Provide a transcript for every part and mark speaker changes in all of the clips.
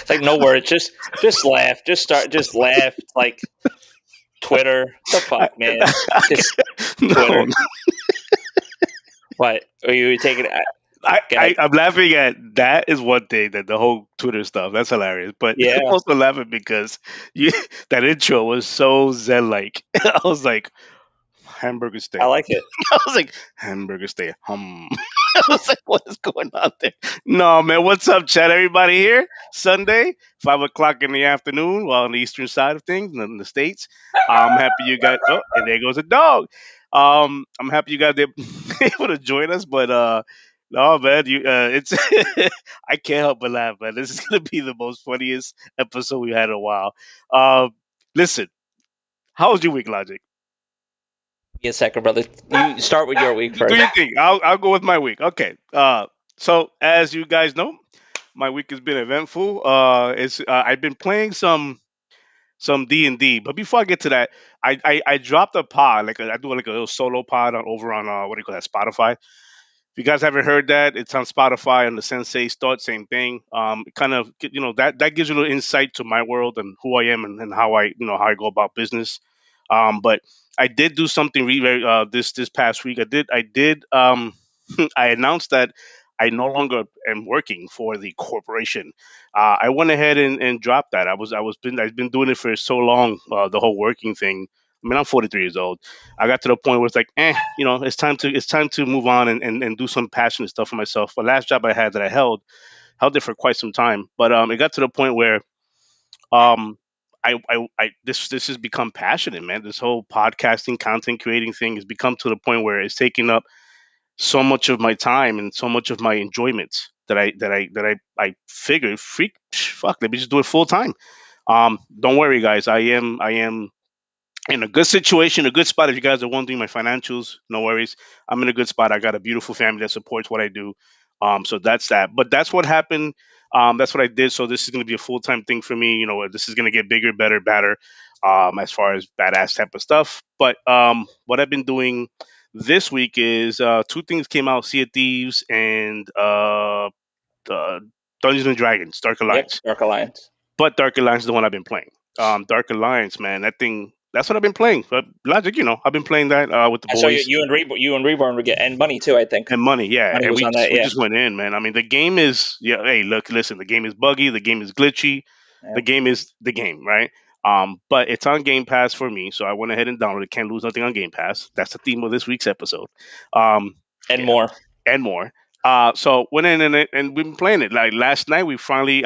Speaker 1: It's like no words. Just laugh. Just laugh. Like Twitter. The fuck, man. Just
Speaker 2: No,
Speaker 1: Twitter. What? Are you taking? Go ahead.
Speaker 2: I'm laughing at that is one thing, that the whole Twitter stuff, that's hilarious. But I'm
Speaker 1: Yeah,
Speaker 2: also laughing because you that intro was so zen like. I was like, hamburger
Speaker 1: I
Speaker 2: steak.
Speaker 1: like it.
Speaker 2: I was like, hamburger steak. I was like, what is going on there? No, man. What's up, chat? Everybody here? Sunday, 5 o'clock in the afternoon, while on the eastern side of things, in the states. I'm happy you got. Oh, and there goes a dog. I'm happy you guys able to join us, but no, man. It's I can't help but laugh, man. This is gonna be the most funniest episode we had in a while. Listen, how was your week, Logic?
Speaker 1: Give me a second, brother. You start with your week
Speaker 2: Do
Speaker 1: first.
Speaker 2: you think? I'll go with my week. Okay. So as you guys know, my week has been eventful. It's I've been playing some D&D, but before I get to that, I dropped a pod, I do like a little solo pod on over on what do you call that, Spotify. If you guys haven't heard that, it's on Spotify and the Sensei start, same thing. Kind of, that gives you a little insight to my world and who I am, and how I go about business. But I did do something this past week. I did I announced that I no longer am working for the corporation. I went ahead and dropped that. I've been doing it for so long, the whole working thing. I mean, I'm 43 years old. I got to the point where it's like, it's time to move on and do some passionate stuff for myself. The last job I had that I held it for quite some time, but it got to the point where um this has become passionate, man. This whole podcasting, content creating thing has become to the point where it's taking up so much of my time and so much of my enjoyment that I figured, fuck, let me just do it full time. Don't worry, guys. I am in a good situation, a good spot. If you guys are wondering my financials, no worries. I'm in a good spot. I got a beautiful family that supports what I do. So that's that. But that's what happened. That's what I did. So this is going to be a full time thing for me. This is going to get bigger, better, badder, as far as badass type of stuff. But what I've been doing this week is two things came out: Sea of Thieves and uh, Dungeons and Dragons, Dark
Speaker 1: Yep,
Speaker 2: Alliance.
Speaker 1: Dark Alliance.
Speaker 2: But Dark Alliance is the one I've been playing. Dark Alliance, man, that thing. That's what I've been playing. But Logic, I've been playing that with the
Speaker 1: I saw you.
Speaker 2: boys
Speaker 1: You and Reborn would get and money too. I think
Speaker 2: and money. Yeah,
Speaker 1: money
Speaker 2: and
Speaker 1: was
Speaker 2: we
Speaker 1: on
Speaker 2: just
Speaker 1: that.
Speaker 2: we
Speaker 1: Yeah.
Speaker 2: just went in, man. I mean, the game is yeah. Hey, look, listen. The game is buggy. The game is glitchy. The
Speaker 1: Yep.
Speaker 2: game is the game, right? But it's on Game Pass for me, so I went ahead and downloaded it. Can't lose nothing on Game Pass. That's the theme of this week's episode. Um,
Speaker 1: And
Speaker 2: yeah,
Speaker 1: more.
Speaker 2: and more. So went in and we've been playing it. Like last night,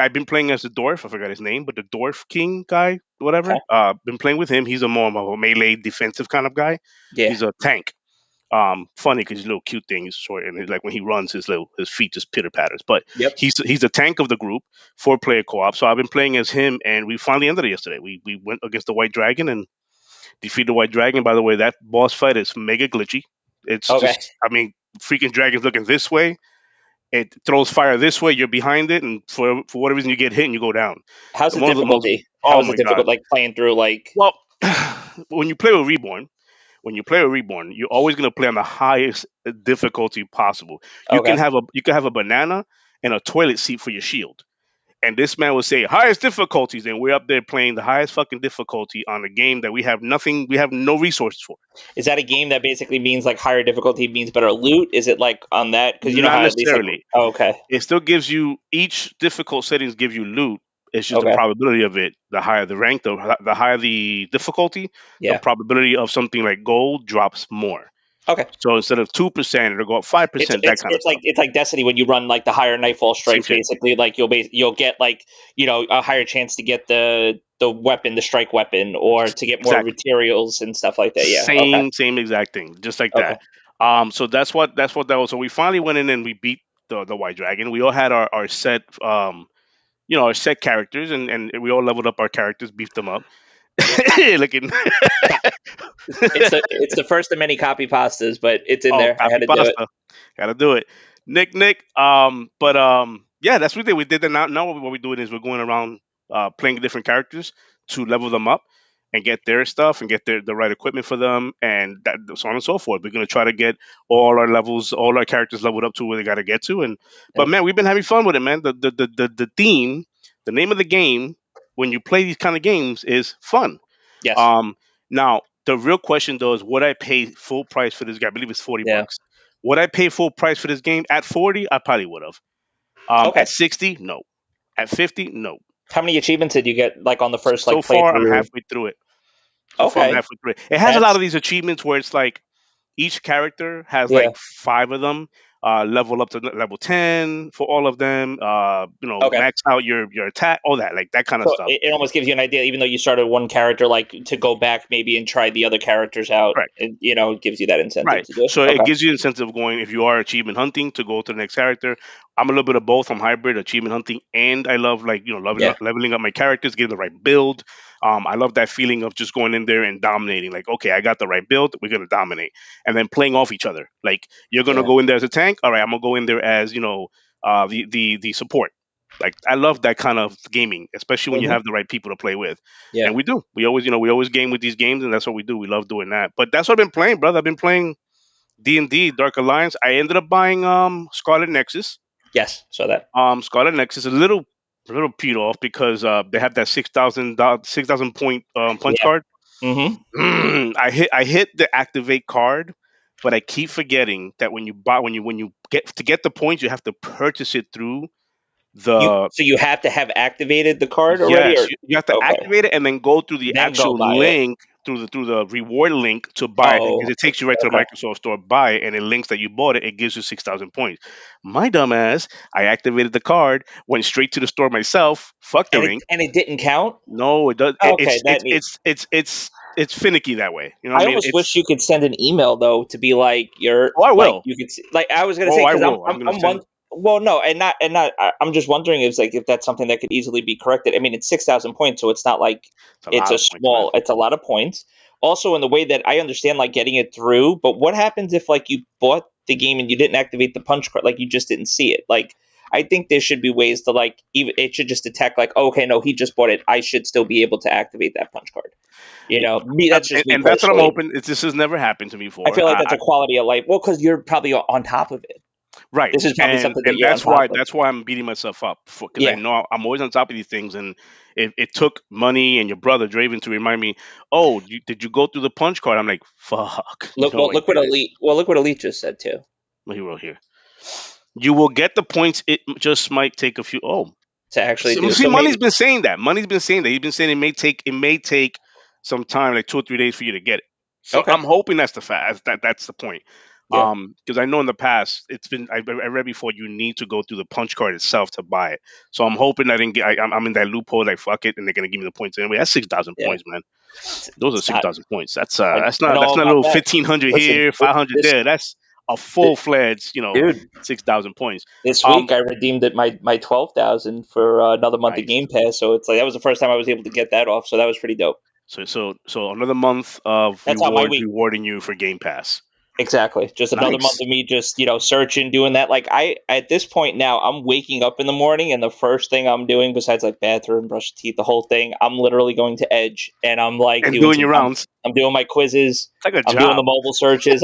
Speaker 2: I've been playing as the dwarf. I forgot his name, but the dwarf king guy, whatever.
Speaker 1: Okay.
Speaker 2: Been playing with him. He's a more of a melee defensive kind of guy.
Speaker 1: Yeah.
Speaker 2: He's a tank. Funny because his little cute thing is short, and like when he runs, his feet just pitter patters. But
Speaker 1: Yep.
Speaker 2: he's the tank of the group, 4 player co-op. So I've been playing as him, and we finally ended it yesterday. We went against the White Dragon and defeated the White Dragon. By the way, that boss fight is mega glitchy. It's
Speaker 1: Okay.
Speaker 2: just, I mean, freaking dragon's looking this way. It throws fire this way. You're behind it, and for whatever reason, you get hit and you go down.
Speaker 1: How's the
Speaker 2: One of the most.
Speaker 1: difficulty?
Speaker 2: Oh
Speaker 1: How's the
Speaker 2: my god.
Speaker 1: difficult? Like playing through like.
Speaker 2: Well, when you play with Reborn, you're always gonna play on the highest difficulty possible. You can
Speaker 1: Okay.
Speaker 2: have a banana and a toilet seat for your shield. And this man would say highest difficulties, and we're up there playing the highest fucking difficulty on a game that we have no resources for.
Speaker 1: Is that a game that basically means like higher difficulty means better loot? Is it like on that? Because you know
Speaker 2: Not
Speaker 1: how at least like.
Speaker 2: necessarily.
Speaker 1: Oh, okay.
Speaker 2: It still gives you each difficult settings give you loot. It's just the
Speaker 1: Okay.
Speaker 2: probability of it. The higher the rank, the higher the difficulty, the
Speaker 1: Yeah.
Speaker 2: probability of something like gold drops more.
Speaker 1: Okay.
Speaker 2: So instead of 2%, it'll go up
Speaker 1: It's
Speaker 2: 5%. That
Speaker 1: it's
Speaker 2: kind of
Speaker 1: it's like
Speaker 2: stuff.
Speaker 1: it's like Destiny when you run like the higher Nightfall
Speaker 2: Same
Speaker 1: strikes.
Speaker 2: shit.
Speaker 1: Basically, like you'll get like a higher chance to get the weapon, the strike weapon, or to get more
Speaker 2: Exactly.
Speaker 1: materials and stuff like that. Yeah. Okay.
Speaker 2: Same exact thing, just like
Speaker 1: Okay.
Speaker 2: that. So that's what that was. So we finally went in and we beat the White Dragon. We all had our set, our set characters, and we all leveled up our characters, beefed them up. Looking.
Speaker 1: It's the first of many copy pastas, but it's in
Speaker 2: Oh,
Speaker 1: there. I had
Speaker 2: copy
Speaker 1: to do it.
Speaker 2: pasta. Gotta do it. Nick. But yeah, that's what we did. We did that. Now what we're doing is we're going around playing different characters to level them up. and get their stuff and get the right equipment for them, and that, so on and so forth. We're gonna try to get all our levels, all our characters leveled up to where they got to get to. And but
Speaker 1: Yep.
Speaker 2: man, we've been having fun with it, man. The theme, the name of the game when you play these kind of games is fun.
Speaker 1: Yes.
Speaker 2: Um, Now the real question though is, would I pay full price for this game? I believe it's 40
Speaker 1: Yeah.
Speaker 2: bucks. Would I pay full price for this game at 40? I probably would have.
Speaker 1: Okay.
Speaker 2: At 60, no. At 50, no.
Speaker 1: How many achievements did you get like on the first
Speaker 2: So
Speaker 1: like
Speaker 2: far, I'm
Speaker 1: playthrough?
Speaker 2: halfway through it. So far, I'm
Speaker 1: Okay.
Speaker 2: halfway through it. It has a lot
Speaker 1: That's
Speaker 2: of these achievements where it's like each character has
Speaker 1: yeah.
Speaker 2: like 5 of them. Level up to level 10 for all of them.
Speaker 1: Okay.
Speaker 2: Max out your attack, all that, like that kind of
Speaker 1: So
Speaker 2: stuff.
Speaker 1: it almost gives you an idea, even though you started one character, like to go back maybe and try the other characters out.
Speaker 2: Correct.
Speaker 1: It gives you that incentive
Speaker 2: Right.
Speaker 1: to do.
Speaker 2: So
Speaker 1: Okay.
Speaker 2: it gives you incentive going if you are achievement hunting to go to the next character. I'm a little bit of both. I'm hybrid, achievement hunting, and I love like
Speaker 1: Yeah.
Speaker 2: leveling up my characters, getting the right build. I love that feeling of just going in there and dominating. Like, okay, I got the right build, we're gonna dominate, and then playing off each other. Like you're gonna
Speaker 1: Yeah.
Speaker 2: go in there as a tank. All right, I'm gonna go in there as the support. Like I love that kind of gaming, especially when you
Speaker 1: Hmm.
Speaker 2: have the right people to play with. And
Speaker 1: Yeah.
Speaker 2: we do. We always game with these games, and that's what we do. We love doing that. But that's what I've been playing, brother. I've been playing D&D Dark Alliance. I ended up buying Scarlet Nexus.
Speaker 1: Yes. So that.
Speaker 2: Scarlet Nexus is a little peed off because they have that 6,000 point punch
Speaker 1: Yeah.
Speaker 2: card.
Speaker 1: Hmm.
Speaker 2: I hit the activate card, but I keep forgetting that when you get the points, you have to purchase it through the.
Speaker 1: You have to have activated the card already,
Speaker 2: Yes,
Speaker 1: or
Speaker 2: you have to
Speaker 1: okay,
Speaker 2: activate it and then go through the
Speaker 1: then go
Speaker 2: actual
Speaker 1: buy it.
Speaker 2: link through the reward link to buy it because
Speaker 1: Oh,
Speaker 2: it takes you right to the
Speaker 1: okay.
Speaker 2: Microsoft Store. Buy it and it links that you bought it. It gives you 6,000 points. My dumbass, I activated the card, went straight to the store myself. Fuck the link.
Speaker 1: And it didn't count.
Speaker 2: No, it does.
Speaker 1: Okay, that neat.
Speaker 2: It's finicky that way. You know what
Speaker 1: I
Speaker 2: I mean?
Speaker 1: almost wish you could send an email though to be like you're
Speaker 2: Oh, I
Speaker 1: like
Speaker 2: will.
Speaker 1: you could see, like I was gonna
Speaker 2: Oh,
Speaker 1: say
Speaker 2: I
Speaker 1: because
Speaker 2: will. I'm gonna
Speaker 1: I'm
Speaker 2: send.
Speaker 1: one. Well, no, and not. I'm just wondering if that's something that could easily be corrected. I mean, it's 6,000 points, so it's not like
Speaker 2: It's a
Speaker 1: it's
Speaker 2: lot
Speaker 1: a
Speaker 2: of points, man.
Speaker 1: small. It's a lot of points. Also, in the way that I understand, like getting it through. But what happens if like you bought the game and you didn't activate the punch card, like you just didn't see it? Like I think there should be ways to like even it should just detect like okay, no, he just bought it. I should still be able to activate that punch card. Me. That's just me
Speaker 2: And that's what I'm
Speaker 1: personally.
Speaker 2: hoping. This has never happened to me
Speaker 1: I
Speaker 2: before.
Speaker 1: feel like that's a quality of life. Well, because you're probably on top of it.
Speaker 2: Right,
Speaker 1: This is probably
Speaker 2: and
Speaker 1: something that
Speaker 2: and
Speaker 1: you're on
Speaker 2: that's why
Speaker 1: top of.
Speaker 2: that's why I'm beating myself up because I
Speaker 1: Yeah.
Speaker 2: know I'm always on top of these things, and it took money and your brother Draven to remind me. Oh, did you go through the punch card? I'm like, fuck,
Speaker 1: Look.
Speaker 2: no,
Speaker 1: Well,
Speaker 2: I
Speaker 1: look what
Speaker 2: didn't.
Speaker 1: elite. Well, look what elite just said too.
Speaker 2: What he wrote here. You will get the points. It just might take a few. Oh,
Speaker 1: To actually
Speaker 2: so,
Speaker 1: do.
Speaker 2: see,
Speaker 1: So
Speaker 2: money's
Speaker 1: maybe.
Speaker 2: been saying that. Money's been saying that. He's been saying it may take some time, like 2 or 3 days for you to get it. So
Speaker 1: Okay.
Speaker 2: I'm hoping that's the fact. That's the point.
Speaker 1: Yeah.
Speaker 2: Because I know in the past it's been I read before you need to go through the punch card itself to buy it. So I'm hoping I didn't get. I'm in that loophole. Like fuck it, and they're gonna give me the points anyway. That's 6,000
Speaker 1: Yeah.
Speaker 2: points, man. Those are
Speaker 1: It's
Speaker 2: six
Speaker 1: not.
Speaker 2: thousand points. That's
Speaker 1: I,
Speaker 2: that's
Speaker 1: I
Speaker 2: not
Speaker 1: know
Speaker 2: that's not a
Speaker 1: about
Speaker 2: little
Speaker 1: that.
Speaker 2: 1,500
Speaker 1: Listen,
Speaker 2: here, 500
Speaker 1: this,
Speaker 2: there. That's a full fledged,
Speaker 1: dude.
Speaker 2: 6,000 points.
Speaker 1: This
Speaker 2: Um,
Speaker 1: week I redeemed it my 12,000 for another month of
Speaker 2: nice.
Speaker 1: Game Pass. So it's like that was the first time I was able to get that off. So that was pretty dope.
Speaker 2: So another month of
Speaker 1: That's how my week.
Speaker 2: rewarding you for Game Pass.
Speaker 1: Exactly. Just another month
Speaker 2: Nice.
Speaker 1: of me just, searching, doing that. Like at this point now, I'm waking up in the morning and the first thing I'm doing besides like bathroom, brush teeth, the whole thing, I'm literally going to Edge and I'm like
Speaker 2: And
Speaker 1: doing
Speaker 2: doing your rounds.
Speaker 1: I'm doing my quizzes.
Speaker 2: It's like a
Speaker 1: I'm doing
Speaker 2: job.
Speaker 1: the mobile searches.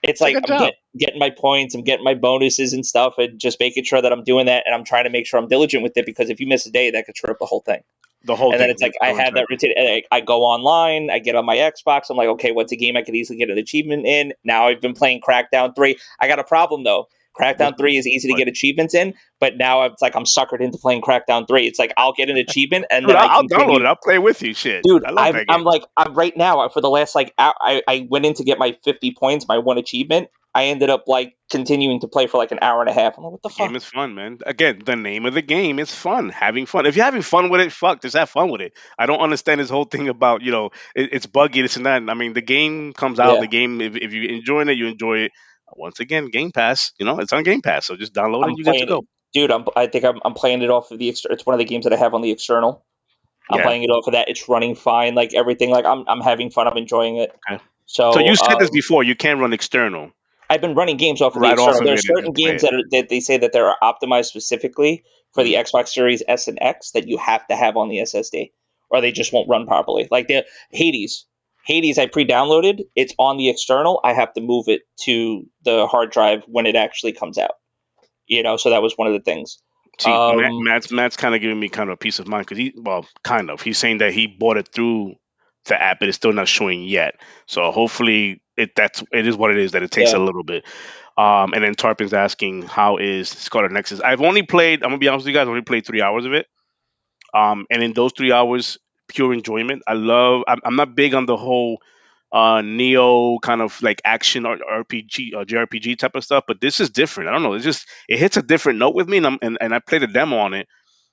Speaker 1: It's
Speaker 2: It's like
Speaker 1: like
Speaker 2: a job.
Speaker 1: getting my points, I'm getting my bonuses and stuff and just making sure that I'm doing that. And I'm trying to make sure I'm diligent with it because if you miss a day, that could trip the whole thing.
Speaker 2: The whole
Speaker 1: And then
Speaker 2: thing.
Speaker 1: it's like I have that routine. And I go online, I get on my Xbox. I'm like, okay, what's a game I could easily get an achievement in? Now I've been playing Crackdown 3. I got a problem though. Crackdown 3 is easy to
Speaker 2: What?
Speaker 1: get achievements in, but now it's like I'm suckered into playing Crackdown 3. It's like I'll get an achievement and
Speaker 2: Dude,
Speaker 1: then I
Speaker 2: I'll download
Speaker 1: continue.
Speaker 2: it. I'll play with you. Shit.
Speaker 1: Dude,
Speaker 2: I love that game.
Speaker 1: I'm right now for the last like hour, I went in to get my 50 points, my one achievement. I ended up like continuing to play for like an hour and a half. I'm like, what the
Speaker 2: The game
Speaker 1: fuck?
Speaker 2: is fun, man. Again, the name of the game is fun. Having fun. If you're having fun with it, fuck, just have fun with it. I don't understand this whole thing about, it's buggy, this and that. I mean, the game comes out,
Speaker 1: Yeah,
Speaker 2: the game, if you're enjoying it, you enjoy it. Once again, Game Pass, it's on Game Pass. So just download it
Speaker 1: I'm
Speaker 2: and you get to
Speaker 1: playing it,
Speaker 2: go.
Speaker 1: dude. I think I'm playing it off of the It's one of the games that I have on the external. I'm
Speaker 2: Yeah.
Speaker 1: playing it off of that. It's running fine, like everything. Like I'm having fun. I'm enjoying it.
Speaker 2: Okay. So
Speaker 1: So
Speaker 2: you said this before, you can run external
Speaker 1: I've been running games off of the
Speaker 2: right off
Speaker 1: external.
Speaker 2: of
Speaker 1: There are
Speaker 2: it and
Speaker 1: certain
Speaker 2: play
Speaker 1: games
Speaker 2: it.
Speaker 1: that they say that they're optimized specifically for the
Speaker 2: Mhm.
Speaker 1: Xbox Series S and X that you have to have on the SSD, or they just won't run properly. Like the Hades, I pre-downloaded. It's on the external. I have to move it to the hard drive when it actually comes out. So that was one of the things.
Speaker 2: See,
Speaker 1: Um,
Speaker 2: Matt's kind of giving me kind of a peace of mind because kind of, he's saying that he bought it through the app, but it's still not showing yet. So hopefully, it is what it is. That it takes
Speaker 1: yeah.
Speaker 2: a little bit. And then Tarpin's asking, how is Scarlet Nexus? I've only played. I'm gonna be honest with you guys. I only played 3 hours of it. And in those 3 hours, pure enjoyment. I'm not big on the whole neo kind of like action or RPG JRPG type of stuff, but this is different. I don't know. It hits a different note with me, and I played a demo on it.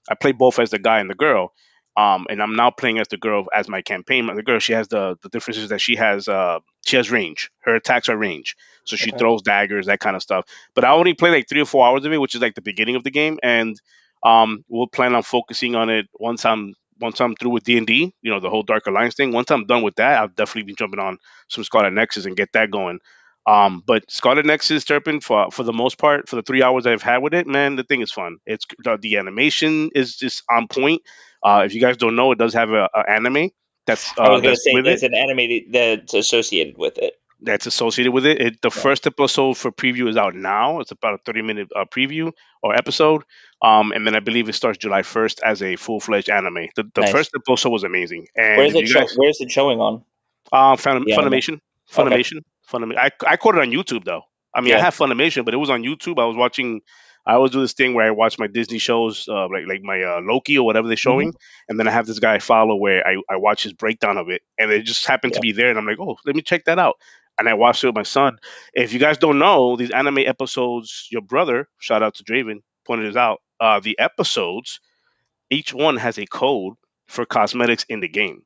Speaker 2: I play both as the guy and the girl. And I'm now playing as the girl as my campaign. The girl, she has the difference is that she has range. Her attacks are range, so she
Speaker 1: Okay.
Speaker 2: throws daggers, that kind of stuff. But I only play like 3 or 4 hours of it, which is like the beginning of the game, and we'll plan on focusing on it once I'm through with D&D. The whole Dark Alliance thing. Once I'm done with that, I'll definitely be jumping on some Scarlet Nexus and get that going. But Scarlet Nexus, Turpin, for the most part, for the 3 hours I've had with it, man, the thing is fun. It's the animation is just on point. If you guys don't know, it does have a anime that's
Speaker 1: I was gonna
Speaker 2: that's
Speaker 1: say
Speaker 2: with it,
Speaker 1: there's an animated that's associated with it.
Speaker 2: that's associated with it. The
Speaker 1: Yeah.
Speaker 2: first episode for preview is out now. It's about a 30-minute preview or episode. And then I believe it starts July 1st as a full-fledged anime. The
Speaker 1: Nice.
Speaker 2: first episode was amazing. And if you guys
Speaker 1: Where's it showing on the anime?
Speaker 2: Funimation,
Speaker 1: Okay.
Speaker 2: Funimation. I caught it on YouTube though. I mean, I
Speaker 1: Yeah.
Speaker 2: have Funimation, but it was on YouTube. I was watching. I always do this thing where I watch my Disney shows, like my Loki or whatever they're
Speaker 1: Hmm.
Speaker 2: showing, and then I have this guy I follow where I watch his breakdown of it, and it just happened to
Speaker 1: Yeah.
Speaker 2: be there, and I'm like, oh, let me check that out. And I watched it with my son. If you guys don't know, these anime episodes, your brother, shout out to Draven, pointed this out. The episodes, each one has a code for cosmetics in the game.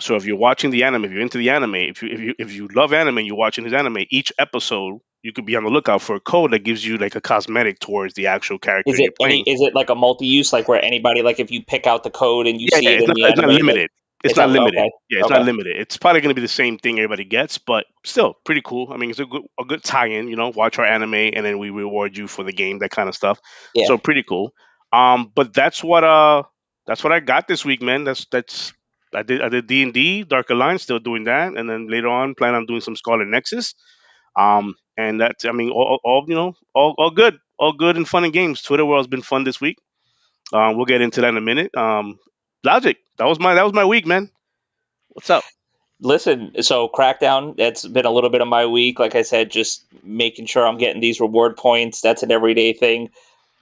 Speaker 2: So if you're watching the anime, if you're into the anime, if you love anime and you're watching his anime, each episode you could be on the lookout for a code that gives you like a cosmetic towards the actual character you're playing.
Speaker 1: Is it like a multi-use, like where anybody, like if you pick out the code and you
Speaker 2: Yeah,
Speaker 1: see
Speaker 2: yeah,
Speaker 1: it in the
Speaker 2: it's not
Speaker 1: anime, like
Speaker 2: limited. It's
Speaker 1: it's
Speaker 2: not
Speaker 1: not
Speaker 2: limited.
Speaker 1: okay.
Speaker 2: Yeah, it's not
Speaker 1: Okay.
Speaker 2: limited. It's probably going to be the same thing everybody gets, but still pretty cool. I mean, it's a good tie-in. Watch our anime and then we reward you for the game, that kind of stuff.
Speaker 1: Yeah.
Speaker 2: So pretty cool. But that's what I got this week, man. That's I did D&D Dark Alliance, still doing that, and then later on plan on doing some Scarlet Nexus. And that's, I mean, all all good and fun and games. Twitter World's been fun this week. We'll get into that in a minute. Logic, that was my week, man. What's up?
Speaker 1: Listen, so Crackdown, that's been a little bit of my week. Like I said, just making sure I'm getting these reward points. That's an everyday thing.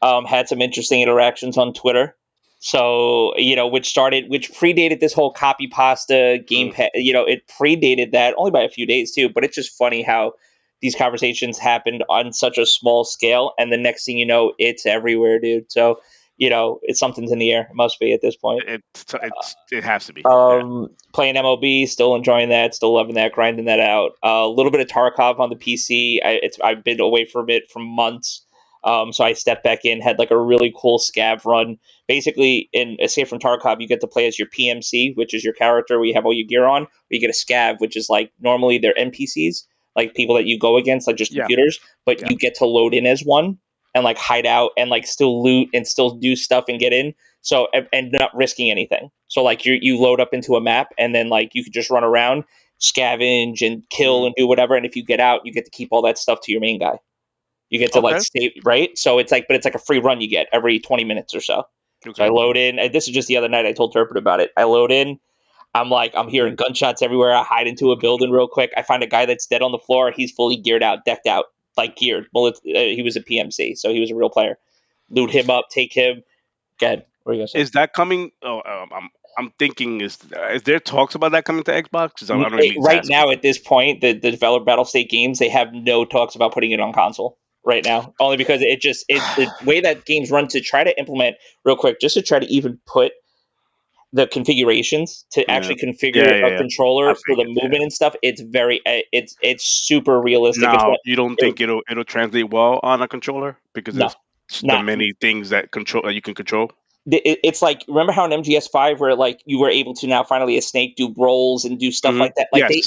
Speaker 1: Had some interesting interactions on Twitter. So, which predated this whole copy pasta game.
Speaker 2: Mm.
Speaker 1: It predated that only by a few days too. But it's just funny how these conversations happened on such a small scale, and the next thing you know, it's everywhere, dude. So, it's something's in the air. It must be at this point.
Speaker 2: It has to be. Yeah.
Speaker 1: Playing MLB, still enjoying that, still loving that, grinding that out. A little bit of Tarkov on the PC. I've been away from it for months. So I stepped back in, had like a really cool scav run. Basically, in Escape from Tarkov, you get to play as your PMC, which is your character where you have all your gear on. Or you get a scav, which is like normally they're NPCs, like people that you go against, like just
Speaker 2: Yeah.
Speaker 1: computers, but
Speaker 2: Yeah.
Speaker 1: you get to load in as one and like hide out and like still loot and still do stuff and get in. So and not risking anything. So like you load up into a map and then like you could just run around, scavenge and kill
Speaker 2: Mm.
Speaker 1: and do whatever. And if you get out, you get to keep all that stuff to your main guy. You get to like
Speaker 2: Okay.
Speaker 1: stay right. So but it's like a free run you get every 20 minutes or so. So I
Speaker 2: Okay.
Speaker 1: load in. And this is just the other night. I told Turpin about it. I load in. I'm hearing gunshots everywhere. I hide into a building real quick. I find a guy that's dead on the floor. He's fully geared out, decked out, like geared. He was a PMC, so he was a real player. Loot him up, take him. Go ahead. What are you gonna say?
Speaker 2: Is that coming? Oh, I'm thinking, is there talks about that coming to Xbox? 'Cause I don't really need to
Speaker 1: Right
Speaker 2: ask you.
Speaker 1: now, at this point, the developer Battle State Games, they have no talks about putting it on console right now, only because the way that games run to try to implement real quick, just to try to even put the configurations to
Speaker 2: Yeah.
Speaker 1: actually configure
Speaker 2: Yeah. Yeah.
Speaker 1: a
Speaker 2: Yeah. I
Speaker 1: controller for the
Speaker 2: figured. Yeah.
Speaker 1: movement and stuff. It's very it's super realistic. It's
Speaker 2: Now,
Speaker 1: what
Speaker 2: you don't think it'll translate well on a controller because
Speaker 1: no,
Speaker 2: of the
Speaker 1: not
Speaker 2: many things that you can control?
Speaker 1: it's like, remember how in MGS5 where like you were able to now finally a snake do rolls and do stuff
Speaker 2: Hmm.
Speaker 1: like that. Like
Speaker 2: Yes.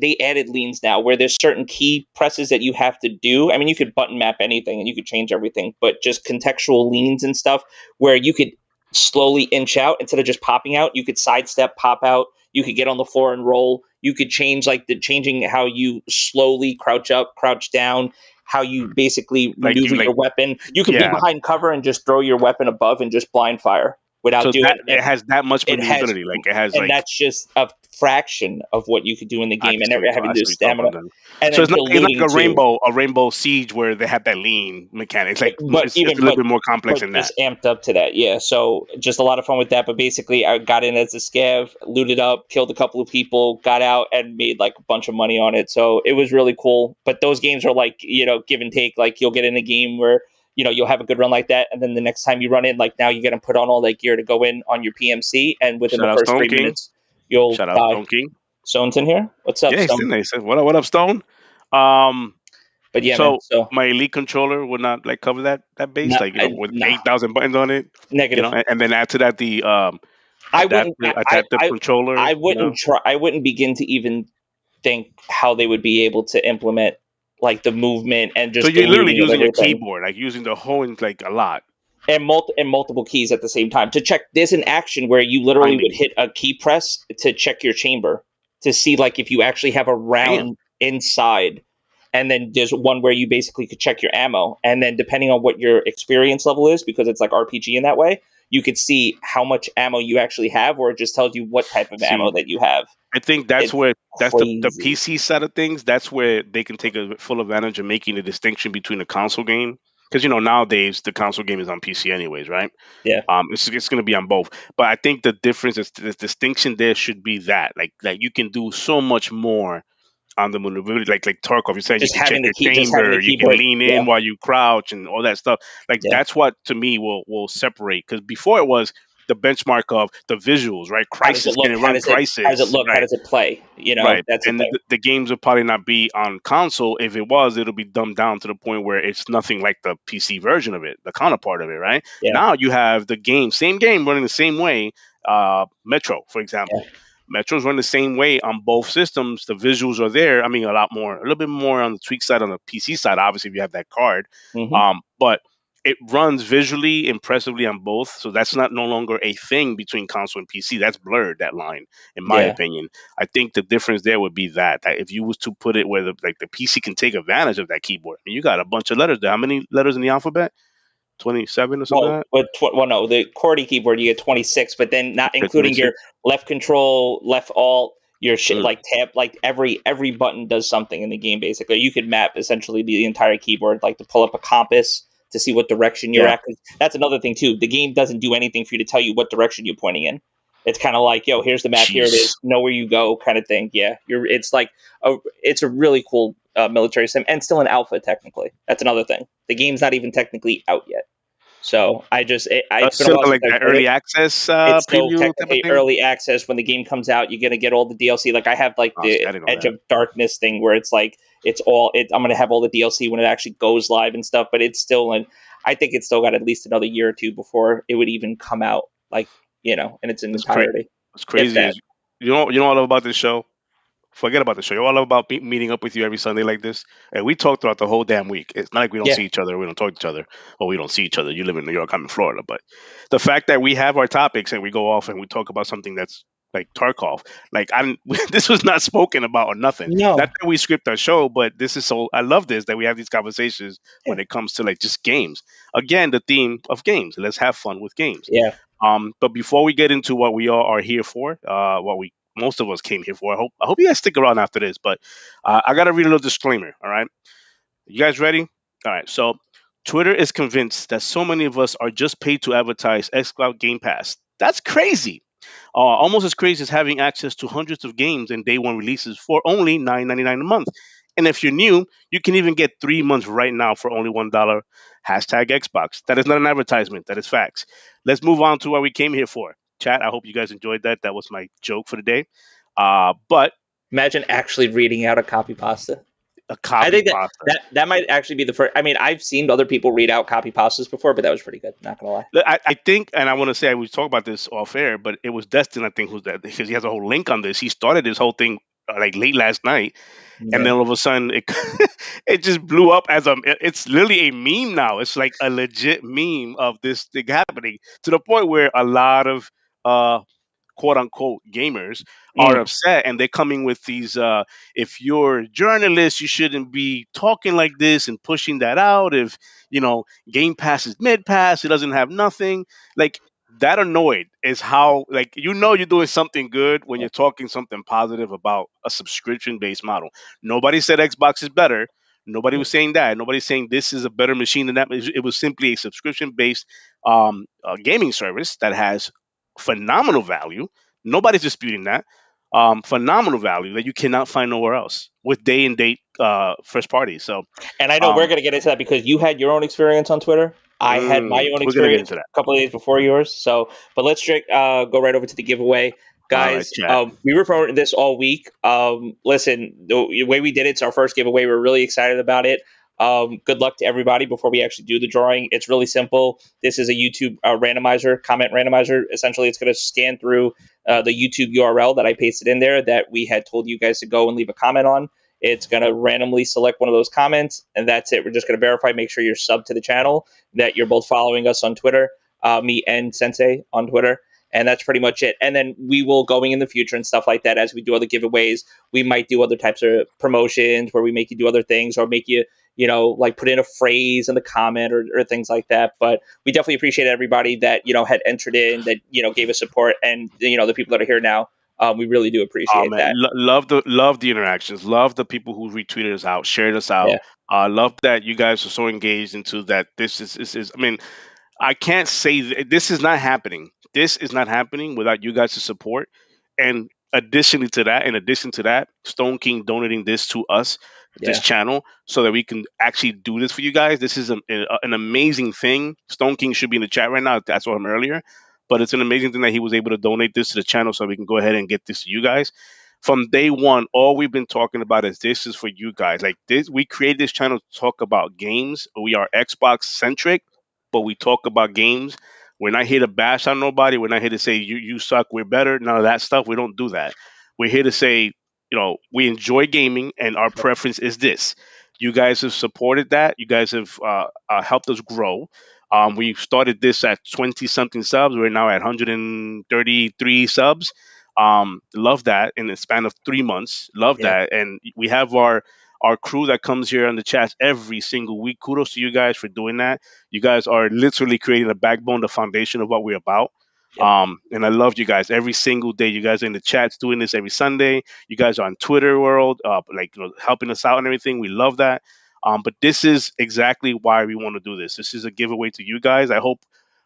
Speaker 1: they added leans now where there's certain key presses that you have to do. I mean, you could button map anything and you could change everything, but just contextual leans and stuff where you could slowly inch out instead of just popping out. You could sidestep, pop out. You could get on the floor and roll. You could change like the changing how you slowly crouch up, crouch down, how you basically
Speaker 2: Like
Speaker 1: maneuver
Speaker 2: you like
Speaker 1: your weapon. You could be
Speaker 2: yeah.
Speaker 1: behind cover and just throw your weapon above and just blind fire without
Speaker 2: So
Speaker 1: doing
Speaker 2: that
Speaker 1: it.
Speaker 2: it has that much
Speaker 1: It has,
Speaker 2: maneuverability. Like it has
Speaker 1: and
Speaker 2: like
Speaker 1: that's just a fraction of what you could do in the game, and having
Speaker 2: I
Speaker 1: to
Speaker 2: see
Speaker 1: do
Speaker 2: what you're talking
Speaker 1: stamina,
Speaker 2: about then.
Speaker 1: and
Speaker 2: So
Speaker 1: then
Speaker 2: it's not
Speaker 1: diluting
Speaker 2: like
Speaker 1: too.
Speaker 2: a rainbow siege where they have that lean mechanic. It's like
Speaker 1: But
Speaker 2: it's a little bit more complex than that.
Speaker 1: just amped up to that, yeah. So just a lot of fun with that. But basically, I got in as a scav, looted up, killed a couple of people, got out, and made like a bunch of money on it. So it was really cool. But those games are like, give and take. Like you'll get in a game where you'll have a good run like that, and then the next time you run in, like now you got to put on all that gear to go in on your PMC, and within
Speaker 2: Shout
Speaker 1: the
Speaker 2: out
Speaker 1: first
Speaker 2: Stone
Speaker 1: three
Speaker 2: King.
Speaker 1: minutes you'll
Speaker 2: Shout out
Speaker 1: die.
Speaker 2: Stone King.
Speaker 1: Stone's in here. What's up,
Speaker 2: Yeah, he's
Speaker 1: Stone?
Speaker 2: in there. He said, what up, Stone? Um,
Speaker 1: But yeah, man.
Speaker 2: so
Speaker 1: So
Speaker 2: my elite controller would not like cover that base,
Speaker 1: not
Speaker 2: like with
Speaker 1: nah,
Speaker 2: 8,000 buttons on it,
Speaker 1: negative.
Speaker 2: and then add to that the
Speaker 1: I wouldn't.
Speaker 2: adaptive controller,
Speaker 1: I wouldn't try. I wouldn't begin to even think how they would be able to implement like the movement and
Speaker 2: So
Speaker 1: just
Speaker 2: you're literally
Speaker 1: diluting of
Speaker 2: using a
Speaker 1: everything,
Speaker 2: keyboard, like using the whole and like a lot
Speaker 1: and multiple keys at the same time to check. There's an action where you literally would
Speaker 2: binding.
Speaker 1: hit a key press to check your chamber to see like if you actually have a
Speaker 2: Damn.
Speaker 1: round inside. And then there's one where you basically could check your ammo, and then depending on what your experience level is, because it's like RPG in that way, you could see how much ammo you actually have, or it just tells you what type of ammo
Speaker 2: See,
Speaker 1: that you have.
Speaker 2: I think that's
Speaker 1: It's
Speaker 2: where that's the
Speaker 1: crazy.
Speaker 2: PC side of things. That's where they can take a full advantage of making the distinction between a console game. Because nowadays the console game is on PC anyways, right?
Speaker 1: Yeah.
Speaker 2: It's going to be on both, but I think the difference is the distinction there should be that like that you can do so much more on the maneuverability, like Tarkov. You said you
Speaker 1: Just
Speaker 2: can check
Speaker 1: having
Speaker 2: your
Speaker 1: just having
Speaker 2: chamber,
Speaker 1: the
Speaker 2: you can
Speaker 1: keyboard.
Speaker 2: lean
Speaker 1: Yeah.
Speaker 2: in while you crouch, and all that stuff. Like
Speaker 1: Yeah.
Speaker 2: that's what to me will separate. Because before it was the benchmark of the visuals, right?
Speaker 1: How does it
Speaker 2: Crisis, can
Speaker 1: look?
Speaker 2: it run
Speaker 1: How does it
Speaker 2: Crisis,
Speaker 1: look? How
Speaker 2: right?
Speaker 1: does it play?
Speaker 2: Right.
Speaker 1: That's the
Speaker 2: And
Speaker 1: thing.
Speaker 2: the games will probably not be on console. If it was, it'll be dumbed down to the point where it's nothing like the PC version of it, the counterpart of it, right?
Speaker 1: Yeah.
Speaker 2: Now you have the same game running the same way. Metro, for example.
Speaker 1: Yeah.
Speaker 2: Metro's run the same way on both systems. The visuals are there. I mean, a little bit more on the tweak side on the PC side, obviously, if you have that card.
Speaker 1: Hmm.
Speaker 2: But it runs visually impressively on both. So that's not no longer a thing between console and PC. That's blurred, that line, in my
Speaker 1: Yeah.
Speaker 2: opinion. I think the difference there would be that if you was to put it where the PC can take advantage of that keyboard. I mean, you got a bunch of letters there. How many letters in the alphabet? 27 or something like
Speaker 1: Well, no, the QWERTY keyboard you get 26, but then not
Speaker 2: that?
Speaker 1: including your
Speaker 2: 26.
Speaker 1: left control, left alt, your
Speaker 2: Mm,
Speaker 1: like tab, like every button does something in the game. Basically, you could map essentially the entire keyboard, like to pull up a compass to see what direction you're
Speaker 2: yeah.
Speaker 1: at. 'Cause that's another thing too. The game doesn't do anything for you to tell you what direction you're pointing in. It's kind of like, yo, here's the map, here it
Speaker 2: Jeez.
Speaker 1: is, know where you go, kind of thing. Yeah, it's like it's a really cool military sim, and still an alpha technically. That's another thing. The game's not even technically out yet. So it's been a
Speaker 2: Still
Speaker 1: while since
Speaker 2: like
Speaker 1: I
Speaker 2: that
Speaker 1: played
Speaker 2: early
Speaker 1: it.
Speaker 2: access
Speaker 1: It's still
Speaker 2: preview type of
Speaker 1: technically
Speaker 2: thing.
Speaker 1: early access. When the game comes out, you're gonna get all the DLC. Like I have like
Speaker 2: Oh, see,
Speaker 1: the
Speaker 2: I didn't know
Speaker 1: Edge
Speaker 2: that.
Speaker 1: of Darkness thing where it's like I'm gonna have all the DLC when it actually goes live and stuff. But it's still I think it's still got at least another year or two before it would even come out. Like in its
Speaker 2: It's crazy.
Speaker 1: entirety,
Speaker 2: What's
Speaker 1: if
Speaker 2: crazy
Speaker 1: that.
Speaker 2: is you know what I love about this show. Forget about the show. You all about meeting up with you every Sunday like this, and we talk throughout the whole damn week. It's not like we don't
Speaker 1: Yeah,
Speaker 2: see each other, we don't talk to each other, or we don't see each other. You live in New York, I'm in Florida, but the fact that we have our topics and we go off and we talk about something that's like Tarkov, like I'm this was not spoken about or nothing. Not
Speaker 1: no,
Speaker 2: that we script our show, but this is so I love this that we have these conversations
Speaker 1: yeah,
Speaker 2: when it comes to like just games. Again, the theme of games. Let's have fun with games.
Speaker 1: yeah.
Speaker 2: But before we get into what we all are here for, what we most of us came here for, I hope you guys stick around after this. But I gotta read a little disclaimer. All right, you guys ready? All right. So Twitter is convinced that so many of us are just paid to advertise xCloud Game Pass. That's crazy. Almost as crazy as having access to hundreds of games and day one releases for only $9.99 a month. And if you're new, you can even get 3 months right now for only $1. Hashtag Xbox. That is not an advertisement. That is facts. Let's move on to what we came here for. Chat, I hope you guys enjoyed that. That was my joke for the day. But
Speaker 1: Imagine actually reading out a copy pasta.
Speaker 2: a
Speaker 1: I
Speaker 2: copy
Speaker 1: think
Speaker 2: pasta.
Speaker 1: that might actually be the first. I mean, I've seen other people read out copy pastas before, but that was pretty good. Not gonna lie.
Speaker 2: I think, and I want to say, I was talking about this off air, but it was Destin, I think, who's that because he has a whole link on this. He started this whole thing like late last night, and then
Speaker 1: Yeah.
Speaker 2: all of a sudden it it just blew up as it's literally a meme now. It's like a legit meme of this thing happening to the point where a lot of uh quote unquote gamers are
Speaker 1: Mm.
Speaker 2: upset, and they're coming with these if you're a journalist you shouldn't be talking like this and pushing that out. If Game Pass is mid pass, it doesn't have nothing. Like, that annoyed is how, like, you're doing something good when you're talking something positive about a subscription based model. Nobody said Xbox is better. Nobody was saying that. Nobody's saying this is a better machine than that. It was simply a subscription based gaming service that has phenomenal value. Nobody's disputing that. Phenomenal value that you cannot find nowhere else with day and date first party. So,
Speaker 1: And I know we're
Speaker 2: um,
Speaker 1: going to get into that because you had your own experience on Twitter. I had my own
Speaker 2: we're gonna get
Speaker 1: experience
Speaker 2: into that.
Speaker 1: a couple of days before yours. So, but let's go right over to the giveaway,
Speaker 2: All right,
Speaker 1: guys.
Speaker 2: chat.
Speaker 1: We were promoting this all week. Listen, the way we did it's our first giveaway. We're really excited about it. Good luck to everybody before we actually do the drawing. It's really simple. This is a YouTube randomizer, comment randomizer. Essentially, it's going to scan through the YouTube URL that I pasted in there that we had told you guys to go and leave a comment on. It's going to randomly select one of those comments, and that's it. We're just going to verify, make sure you're subbed to the channel, that you're both following us on Twitter, me and Sensei on Twitter, and that's pretty much it. And then we will, going in the future and stuff like that, as we do other giveaways, we might do other types of promotions where we make you do other things or make you, like put in a phrase in the comment or things like that. But we definitely appreciate everybody that, had entered in, that, gave us support, and, the people that are here now. We really do
Speaker 2: Oh
Speaker 1: appreciate
Speaker 2: man,
Speaker 1: that.
Speaker 2: love the interactions. Love the people who retweeted us out, shared us out.
Speaker 1: Yeah.
Speaker 2: Love that you guys are so engaged into that. This is. I mean, I can't say this is not happening. This is not happening without you guys' support. And in addition to that, Stone King donating this to us, this
Speaker 1: Yeah.
Speaker 2: channel, so that we can actually do this for you guys. This is an amazing thing. Stone King should be in the chat right now. I saw him earlier, but it's an amazing thing that he was able to donate this to the channel, so we can go ahead and get this to you guys. From day one, all we've been talking about is this is for you guys. Like this, we created this channel to talk about games. We are Xbox centric, but we talk about games. We're not here to bash on nobody. We're not here to say you suck, we're better. None of that stuff. We don't do that. We're here to say, we enjoy gaming and our preference is this. You guys have supported that. You guys have helped us grow. We started this at 20 something subs. We're now at 133 subs. Love that in the span of 3 months. Love
Speaker 1: Yeah.
Speaker 2: that. And we have our crew that comes here on the chats every single week. Kudos to you guys for doing that. You guys are literally creating the backbone, the foundation of what we're about.
Speaker 1: Yep.
Speaker 2: And I love you guys every single day. You guys are in the chats doing this every Sunday. You guys are on Twitter world, helping us out and everything. We love that. But this is exactly why we want to do this. This is a giveaway to you guys. I hope.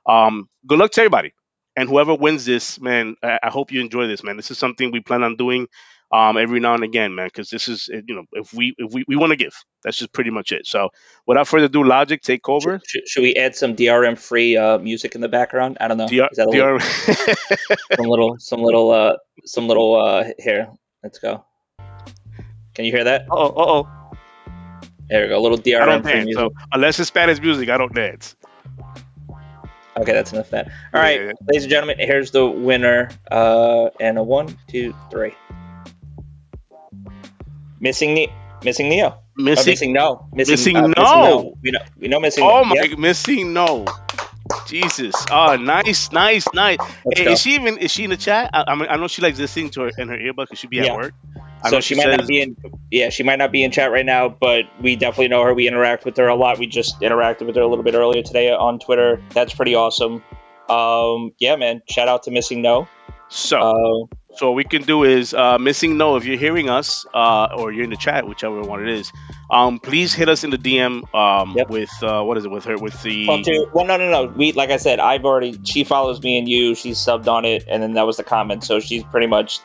Speaker 2: Good luck to everybody, and whoever wins this, man. I hope you enjoy this, man. This is something we plan on doing every now and again, man, because this is, if we want to give, that's just pretty much it. So without further ado, Logic, take over.
Speaker 1: Should we add some DRM free music in the background? I don't know.
Speaker 2: DR,
Speaker 1: Is that a little,
Speaker 2: DR.
Speaker 1: some little here? Let's go. Can you hear that?
Speaker 2: Oh.
Speaker 1: There we go. A little
Speaker 2: I don't
Speaker 1: DRM free
Speaker 2: dance.
Speaker 1: music.
Speaker 2: So unless it's Spanish music, I don't dance.
Speaker 1: Okay, that's enough of that. All right,
Speaker 2: Yeah.
Speaker 1: ladies and gentlemen, here's the winner. And a 1, 2, 3. Missing Neo.
Speaker 2: Missing
Speaker 1: No.
Speaker 2: Missing
Speaker 1: No.
Speaker 2: No.
Speaker 1: We know missing.
Speaker 2: Oh
Speaker 1: No.
Speaker 2: my,
Speaker 1: Yeah,
Speaker 2: Missing No. Jesus. Oh, nice.
Speaker 1: let's
Speaker 2: Hey,
Speaker 1: go.
Speaker 2: is she in the chat? I mean, I know she likes listening to her in her earbud because she be at
Speaker 1: Yeah.
Speaker 2: work. I
Speaker 1: So
Speaker 2: know
Speaker 1: she might not be in. Yeah, she might not be in chat right now, but we definitely know her. We interact with her a lot. We just interacted with her a little bit earlier today on Twitter. That's pretty awesome. Yeah, man. Shout out to Missing No.
Speaker 2: So what we can do is Missing No, if you're hearing us or you're in the chat, whichever one it is, please hit us in the DM
Speaker 1: Yep.
Speaker 2: with what is it with her with the
Speaker 1: No. We, like I said, she follows me and you. She's subbed on it, and then that was the comment. So she's pretty much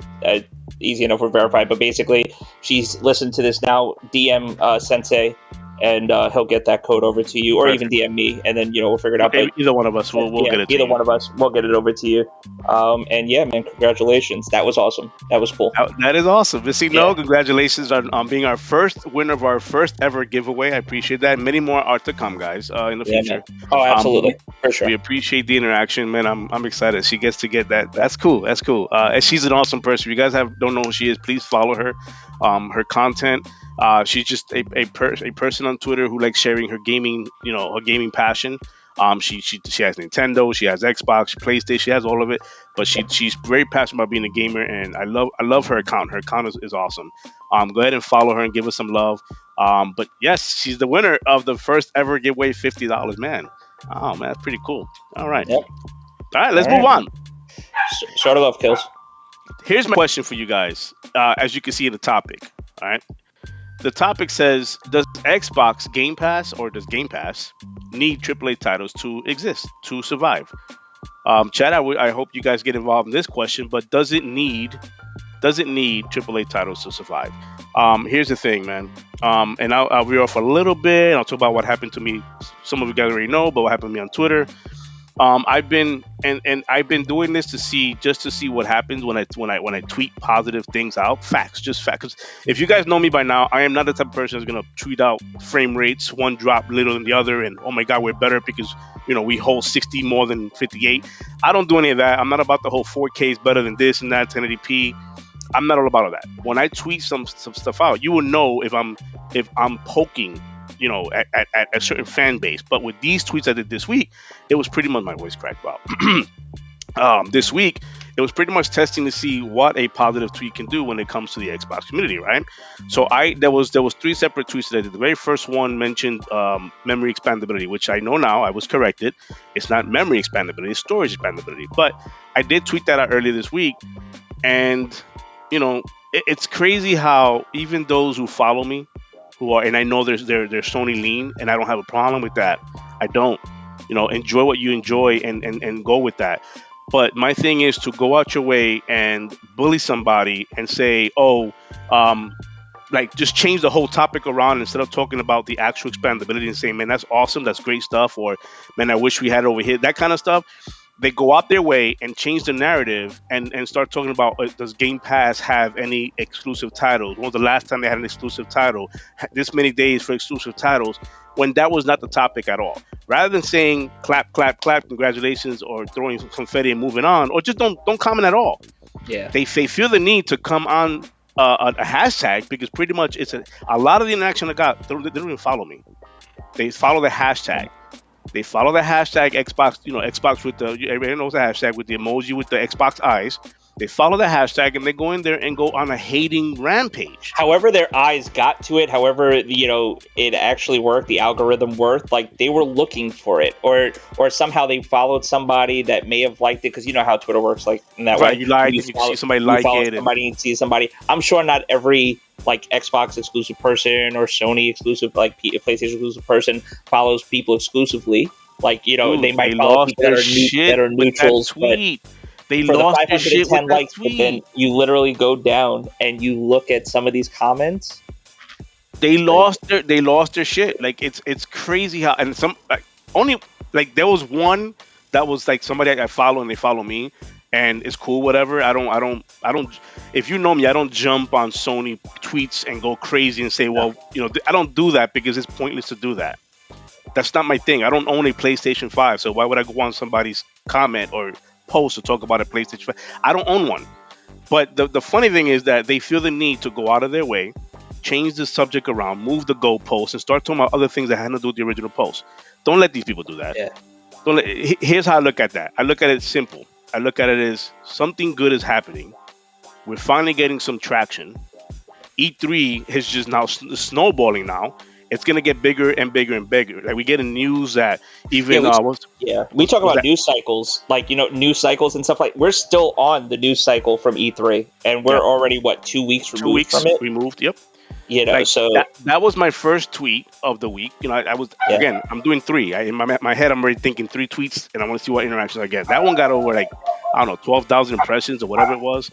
Speaker 1: easy enough for verified. But basically, she's listened to this now. DM Sensei, and he'll get that code over to you, or even
Speaker 2: Perfect.
Speaker 1: DM me, and then we'll figure it out. But
Speaker 2: Either one of us, we'll
Speaker 1: yeah,
Speaker 2: get it to
Speaker 1: either
Speaker 2: you.
Speaker 1: one of us, we'll get it over to you. And yeah, man, congratulations. That was awesome. That was cool.
Speaker 2: That is awesome. Missy,
Speaker 1: Yeah.
Speaker 2: congratulations on being our first winner of our first ever giveaway. I appreciate that. Many more are to come, guys, in the
Speaker 1: Yeah, man.
Speaker 2: future.
Speaker 1: Oh,
Speaker 2: But
Speaker 1: absolutely, for sure.
Speaker 2: we appreciate the interaction, man. I'm excited. She gets to get that. That's cool. That's cool. And she's an awesome person. If you guys don't know who she is, please follow her. Her content. She's just a person on Twitter who likes sharing her gaming, her gaming passion. She has Nintendo, she has Xbox, PlayStation, she has all of it. But she's very passionate about being a gamer, and I love her account. Her account is awesome. Go ahead and follow her and give us some love. But yes, she's the winner of the first ever giveaway, $50, man. Oh man, that's pretty cool. All right,
Speaker 1: Yep.
Speaker 2: let's
Speaker 1: All
Speaker 2: move
Speaker 1: right,
Speaker 2: on.
Speaker 1: Start of love kills.
Speaker 2: Here's my question for you guys. As you can see in the topic, all right. The topic says, does Xbox Game Pass or does Game Pass need AAA titles to exist, to survive? Chad, I hope you guys get involved in this question, but does it need AAA titles to survive? Here's the thing, man. And I'll veer off a little bit. I'll talk about what happened to me. Some of you guys already know, but what happened to me on Twitter. I've been I've been doing this to see what happens when I tweet positive things out. Facts, just facts. 'Cause if you guys know me by now, I am not the type of person that's gonna tweet out frame rates, one drop little than the other, and oh my god, we're better because we hold 60 more than 58. I don't do any of that. I'm not about the whole 4K is better than this and that 1080p. I'm not all about all that. When I tweet some stuff out, you will know if I'm poking, at a certain fan base. But with these tweets I did this week, it was pretty much my voice cracked out. This week, it was pretty much testing to see what a positive tweet can do when it comes to the Xbox community, right? So there was 3 separate tweets that I did. The very first one mentioned memory expandability, which I know now I was corrected. It's not memory expandability, it's storage expandability. But I did tweet that out earlier this week, and it's crazy how even those who follow me, and I know they're Sony lean, and I don't have a problem with that. I don't, enjoy what you enjoy and go with that. But my thing is to go out your way and bully somebody and say, oh, like just change the whole topic around instead of talking about the actual expandability and saying, man, that's awesome, that's great stuff, or man, I wish we had it over here, that kind of stuff. They go out their way and change the narrative and start talking about, does Game Pass have any exclusive titles? When was the last time they had an exclusive title? This many days for exclusive titles, when that was not the topic at all. Rather than saying clap, clap, clap, congratulations, or throwing some confetti and moving on, or just don't comment at all.
Speaker 1: Yeah.
Speaker 2: They feel the need to come on a hashtag because pretty much it's a lot of the interaction I got. They don't even follow me. They follow the hashtag. They follow the hashtag Xbox, Xbox with everybody knows the hashtag with the emoji with the Xbox eyes. They follow the hashtag and they go in there and go on a hating rampage.
Speaker 1: However their eyes got to it, however, it actually worked, the algorithm worked, like they were looking for it, or somehow they followed somebody that may have liked it, because you know how Twitter works, like in that
Speaker 2: right,
Speaker 1: way.
Speaker 2: You like it, you see somebody like it.
Speaker 1: Somebody and see somebody. I'm sure not every like Xbox exclusive person or Sony exclusive, like PlayStation exclusive person follows people exclusively. Like,
Speaker 2: Dude,
Speaker 1: they might follow people that are neutrals, but
Speaker 2: they
Speaker 1: for the
Speaker 2: lost their shit with
Speaker 1: 510
Speaker 2: that
Speaker 1: likes, but then
Speaker 2: tweet.
Speaker 1: you literally go down and you look at some of these comments.
Speaker 2: They lost their shit. Like it's crazy how, and some only like there was one that was like somebody I follow and they follow me, and it's cool, whatever. I don't. If you know me, I don't jump on Sony tweets and go crazy and say, well, I don't do that because it's pointless to do that. That's not my thing. I don't own a PlayStation 5, so why would I go on somebody's comment or post to talk about a PlayStation 5? I don't own one. But the funny thing is that they feel the need to go out of their way, change the subject around, move the goalpost, and start talking about other things that had to do with the original post. Don't let these people do that.
Speaker 1: Yeah.
Speaker 2: Here's how I look at that. I look at it simple. I look at it as something good is happening. We're finally getting some traction. E3 is just now snowballing now. It's gonna get bigger and bigger and bigger. Like we get in news that even
Speaker 1: we talk about news cycles, like news cycles and stuff. Like we're still on the news cycle from E3, and we're already 2 weeks removed from it.
Speaker 2: Removed, yep.
Speaker 1: So
Speaker 2: that was my first tweet of the week. I was again. I'm doing 3. In my head, I'm already thinking 3 tweets, and I want to see what interactions I get. That one got over like I don't know, 12,000 impressions or whatever it was.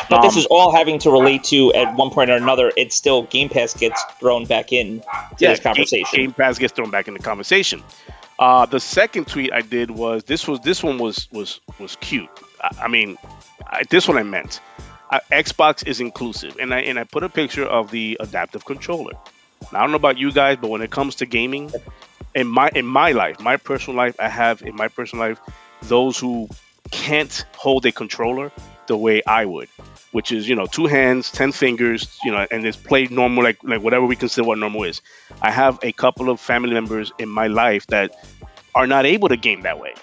Speaker 1: But this is all having to relate to at one point or another. It's still Game Pass gets thrown back in to
Speaker 2: Yeah,
Speaker 1: this conversation.
Speaker 2: Game Pass gets thrown back in the conversation. The second tweet I did was this one was cute. I mean, this one I meant. Xbox is inclusive, and I put a picture of the adaptive controller. Now, I don't know about you guys, but when it comes to gaming, in my life, my personal life, I have in my personal life those who can't hold a controller the way I would, which is two hands, 10 fingers, and it's played normal like whatever we consider what normal is. I have a couple of family members in my life that are not able to game that way,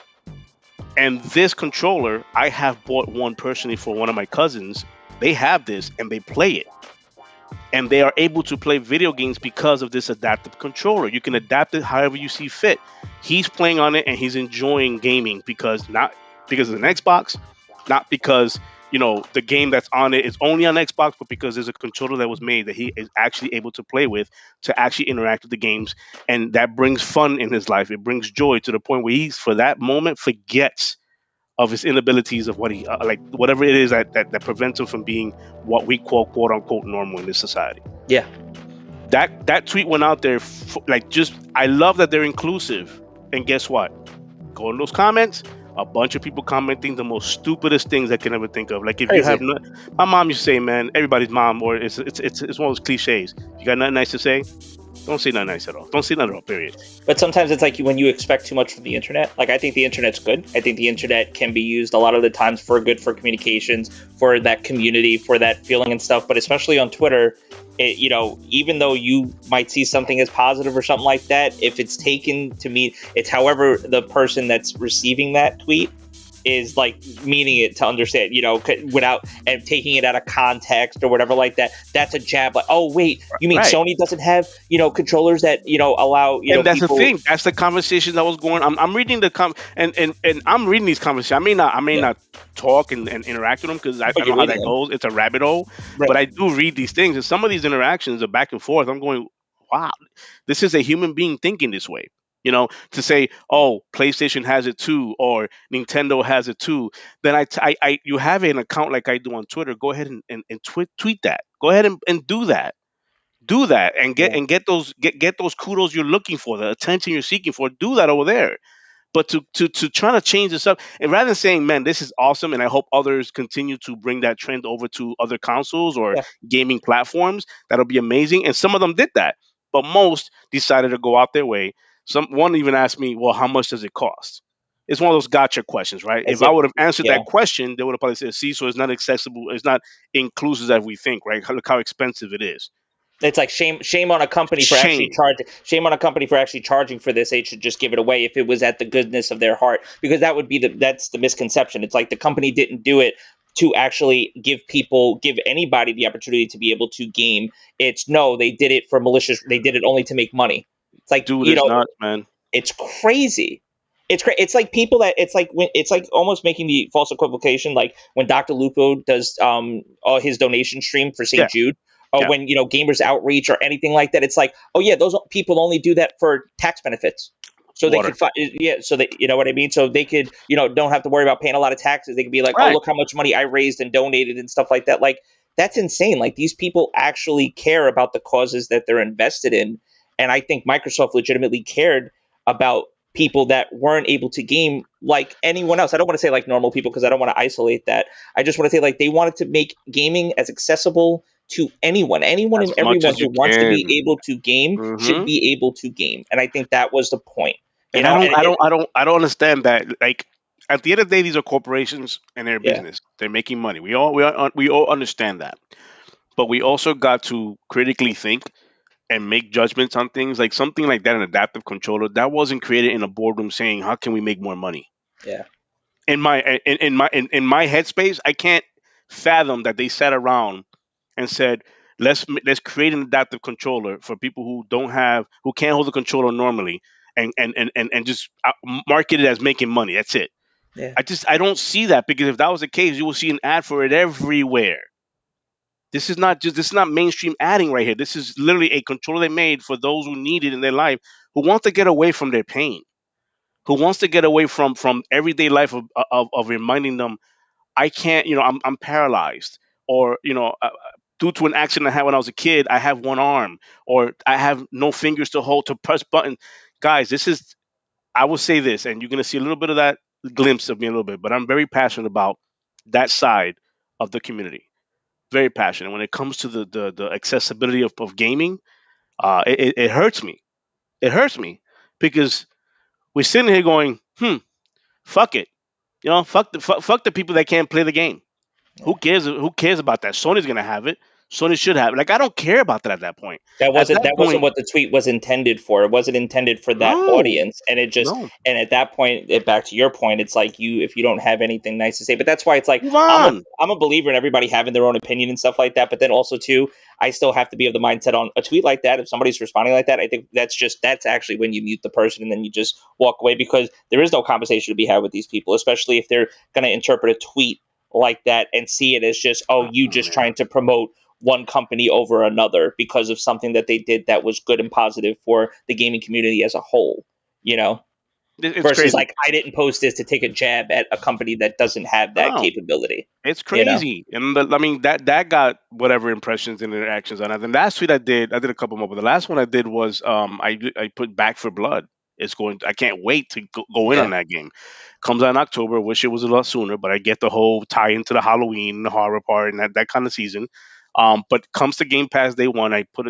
Speaker 2: and this controller I have bought one personally for one of my cousins. They have this and they play it and they are able to play video games because of this adaptive controller. You can adapt it however you see fit. He's playing on it and he's enjoying gaming because not because it's an Xbox, not because the game that's on it is only on Xbox, but because there's a controller that was made that he is actually able to play with to actually interact with the games, and that brings fun in his life. It brings joy to the point where he's for that moment forgets of his inabilities of what he like whatever it is that prevents him from being what we call quote unquote normal in this society.
Speaker 1: Yeah.
Speaker 2: That tweet went out there like just I love that they're inclusive, and guess what? Go in those comments. A bunch of people commenting the most stupidest things I can ever think of. Like if you have
Speaker 1: Crazy.
Speaker 2: no, my mom used to say, "Man, everybody's mom," or it's one of those cliches. You got nothing nice to say? Don't say nothing nice at all. Don't say nothing at all. Period.
Speaker 1: But sometimes it's like when you expect too much from the internet. Like I think the internet's good. I think the internet can be used a lot of the times for good for communications, for that community, for that feeling and stuff. But especially on Twitter, even though you might see something as positive or something like that, if it's taken to mean it's however the person that's receiving that tweet is like meaning it to understand, without and taking it out of context or whatever like that. That's a jab. Like, oh wait, you mean
Speaker 2: Right.
Speaker 1: Sony doesn't have controllers that allow
Speaker 2: And that's
Speaker 1: people.
Speaker 2: the thing. That's the conversation that was going. I'm reading the and I'm reading these conversations. I may
Speaker 1: Yeah,
Speaker 2: not talk and interact with them because I
Speaker 1: but
Speaker 2: know
Speaker 1: you're
Speaker 2: how
Speaker 1: reading
Speaker 2: that
Speaker 1: them,
Speaker 2: goes. It's a rabbit hole.
Speaker 1: right?
Speaker 2: But I do read these things, and some of these interactions are back and forth. I'm going, wow, this is a human being thinking this way. To say, oh, PlayStation has it too, or Nintendo has it too. Then you have an account like I do on Twitter. Go ahead and tweet that. Go ahead and do that and get
Speaker 1: Yeah,
Speaker 2: get those kudos you're looking for, the attention you're seeking for. Do that over there. But to try to change this up, and rather than saying, man, this is awesome, and I hope others continue to bring that trend over to other consoles or
Speaker 1: yeah.
Speaker 2: gaming platforms, that'll be amazing. And some of them did that, but most decided to go out their way. One even asked me, well, how much does it cost? It's one of those gotcha questions, right?
Speaker 1: As
Speaker 2: If I
Speaker 1: if,
Speaker 2: would have answered
Speaker 1: yeah.
Speaker 2: that question, they would have probably said, see, so it's not accessible, it's not inclusive as we think, right? Look how expensive it is.
Speaker 1: It's like shame on a company for actually
Speaker 2: Shame.
Speaker 1: charging. Shame on a company for actually charging for this. They should just give it away if it was at the goodness of their heart, because that's the misconception. It's like the company didn't do it to actually give anybody the opportunity to be able to game. It's no, they did it for malicious. They did it only to make money. It's like
Speaker 2: Dude is nuts, man.
Speaker 1: it's crazy. It's like people that it's like almost making the false equivocation, like when Dr. Lupo does his donation stream for
Speaker 2: Yeah,
Speaker 1: St. Jude, or
Speaker 2: yeah.
Speaker 1: when Gamers Outreach or anything like that. It's like, oh yeah, those people only do that for tax benefits, so they
Speaker 2: Water.
Speaker 1: could so they what I mean. So they could don't have to worry about paying a lot of taxes. They could be like, oh
Speaker 2: Right.
Speaker 1: look how much money I raised and donated and stuff like that. Like that's insane. Like these people actually care about the causes that they're invested in, and I think Microsoft legitimately cared about people that weren't able to game like anyone else. I don't want to say like normal people because I don't want to isolate that. I just want to say like they wanted to make gaming as accessible to anyone. Anyone
Speaker 2: As
Speaker 1: and
Speaker 2: much
Speaker 1: everyone
Speaker 2: as
Speaker 1: who
Speaker 2: you
Speaker 1: wants to be
Speaker 2: can.
Speaker 1: able to game should
Speaker 2: Hmm.
Speaker 1: be able to game. And I think that was the point.
Speaker 2: And I don't,
Speaker 1: And
Speaker 2: I don't, I don't, I don't understand that. Like at the end of the day, these are corporations and they're
Speaker 1: yeah,
Speaker 2: business. They're making money. We all understand that. But we also got to critically think and make judgments on things like something like that. An adaptive controller that wasn't created in a boardroom saying, "How can we make more money?"
Speaker 1: yeah,
Speaker 2: In my headspace, I can't fathom that they sat around and said, let's create an adaptive controller for people who can't hold the controller normally, and just market it as making money. That's it.
Speaker 1: yeah.
Speaker 2: I don't see that, because if that was the case, you will see an ad for it everywhere. This is not mainstream adding right here. This is literally a controller they made for those who need it in their life, who want to get away from their pain. who wants to get away from everyday life of reminding them, I can't, I'm paralyzed, or due to an accident I had when I was a kid, I have one arm, or I have no fingers to hold to press button. Guys, this is, I will say this, and you're gonna see a little bit of that glimpse of me a little bit, but I'm very passionate about that side of the community. Very passionate when it comes to the accessibility of gaming. It hurts me. It hurts me because we're sitting here going, fuck it. Fuck the people that can't play the game. Who
Speaker 1: Yeah.
Speaker 2: cares? Who cares about that? Sony's gonna have it. Sony should have it. Like, I don't care about that at that point.
Speaker 1: That
Speaker 2: At
Speaker 1: wasn't
Speaker 2: that
Speaker 1: that wasn't
Speaker 2: point,
Speaker 1: what the tweet was intended for. It wasn't intended for that
Speaker 2: no,
Speaker 1: audience, and it just
Speaker 2: no,
Speaker 1: and at that point, back to your point, it's like you if you don't have anything nice to say. But that's why it's like
Speaker 2: move
Speaker 1: I'm a
Speaker 2: on.
Speaker 1: I'm a believer in everybody having their own opinion and stuff like that. But then also too, I still have to be of the mindset on a tweet like that. If somebody's responding like that, I think that's actually when you mute the person and then you just walk away because there is no conversation to be had with these people, especially if they're going to interpret a tweet like that and see it as just you
Speaker 2: Oh,
Speaker 1: just
Speaker 2: man,
Speaker 1: trying to promote one company over another because of something that they did that was good and positive for the gaming community as a whole, you know,
Speaker 2: it's
Speaker 1: versus
Speaker 2: crazy.
Speaker 1: like I didn't post this to take a jab at a company that doesn't have that
Speaker 2: No,
Speaker 1: capability,
Speaker 2: it's
Speaker 1: you know.
Speaker 2: crazy, and I mean that got whatever impressions and interactions on it. And last tweet I did a couple more, but the last one I did was I put Back for Blood. It's going. I can't wait to go in on
Speaker 1: Yeah.
Speaker 2: that game. Comes out in October. Wish it was a lot sooner, but I get the whole tie into the Halloween, the horror part, and that kind of season. But comes to Game Pass day one, I put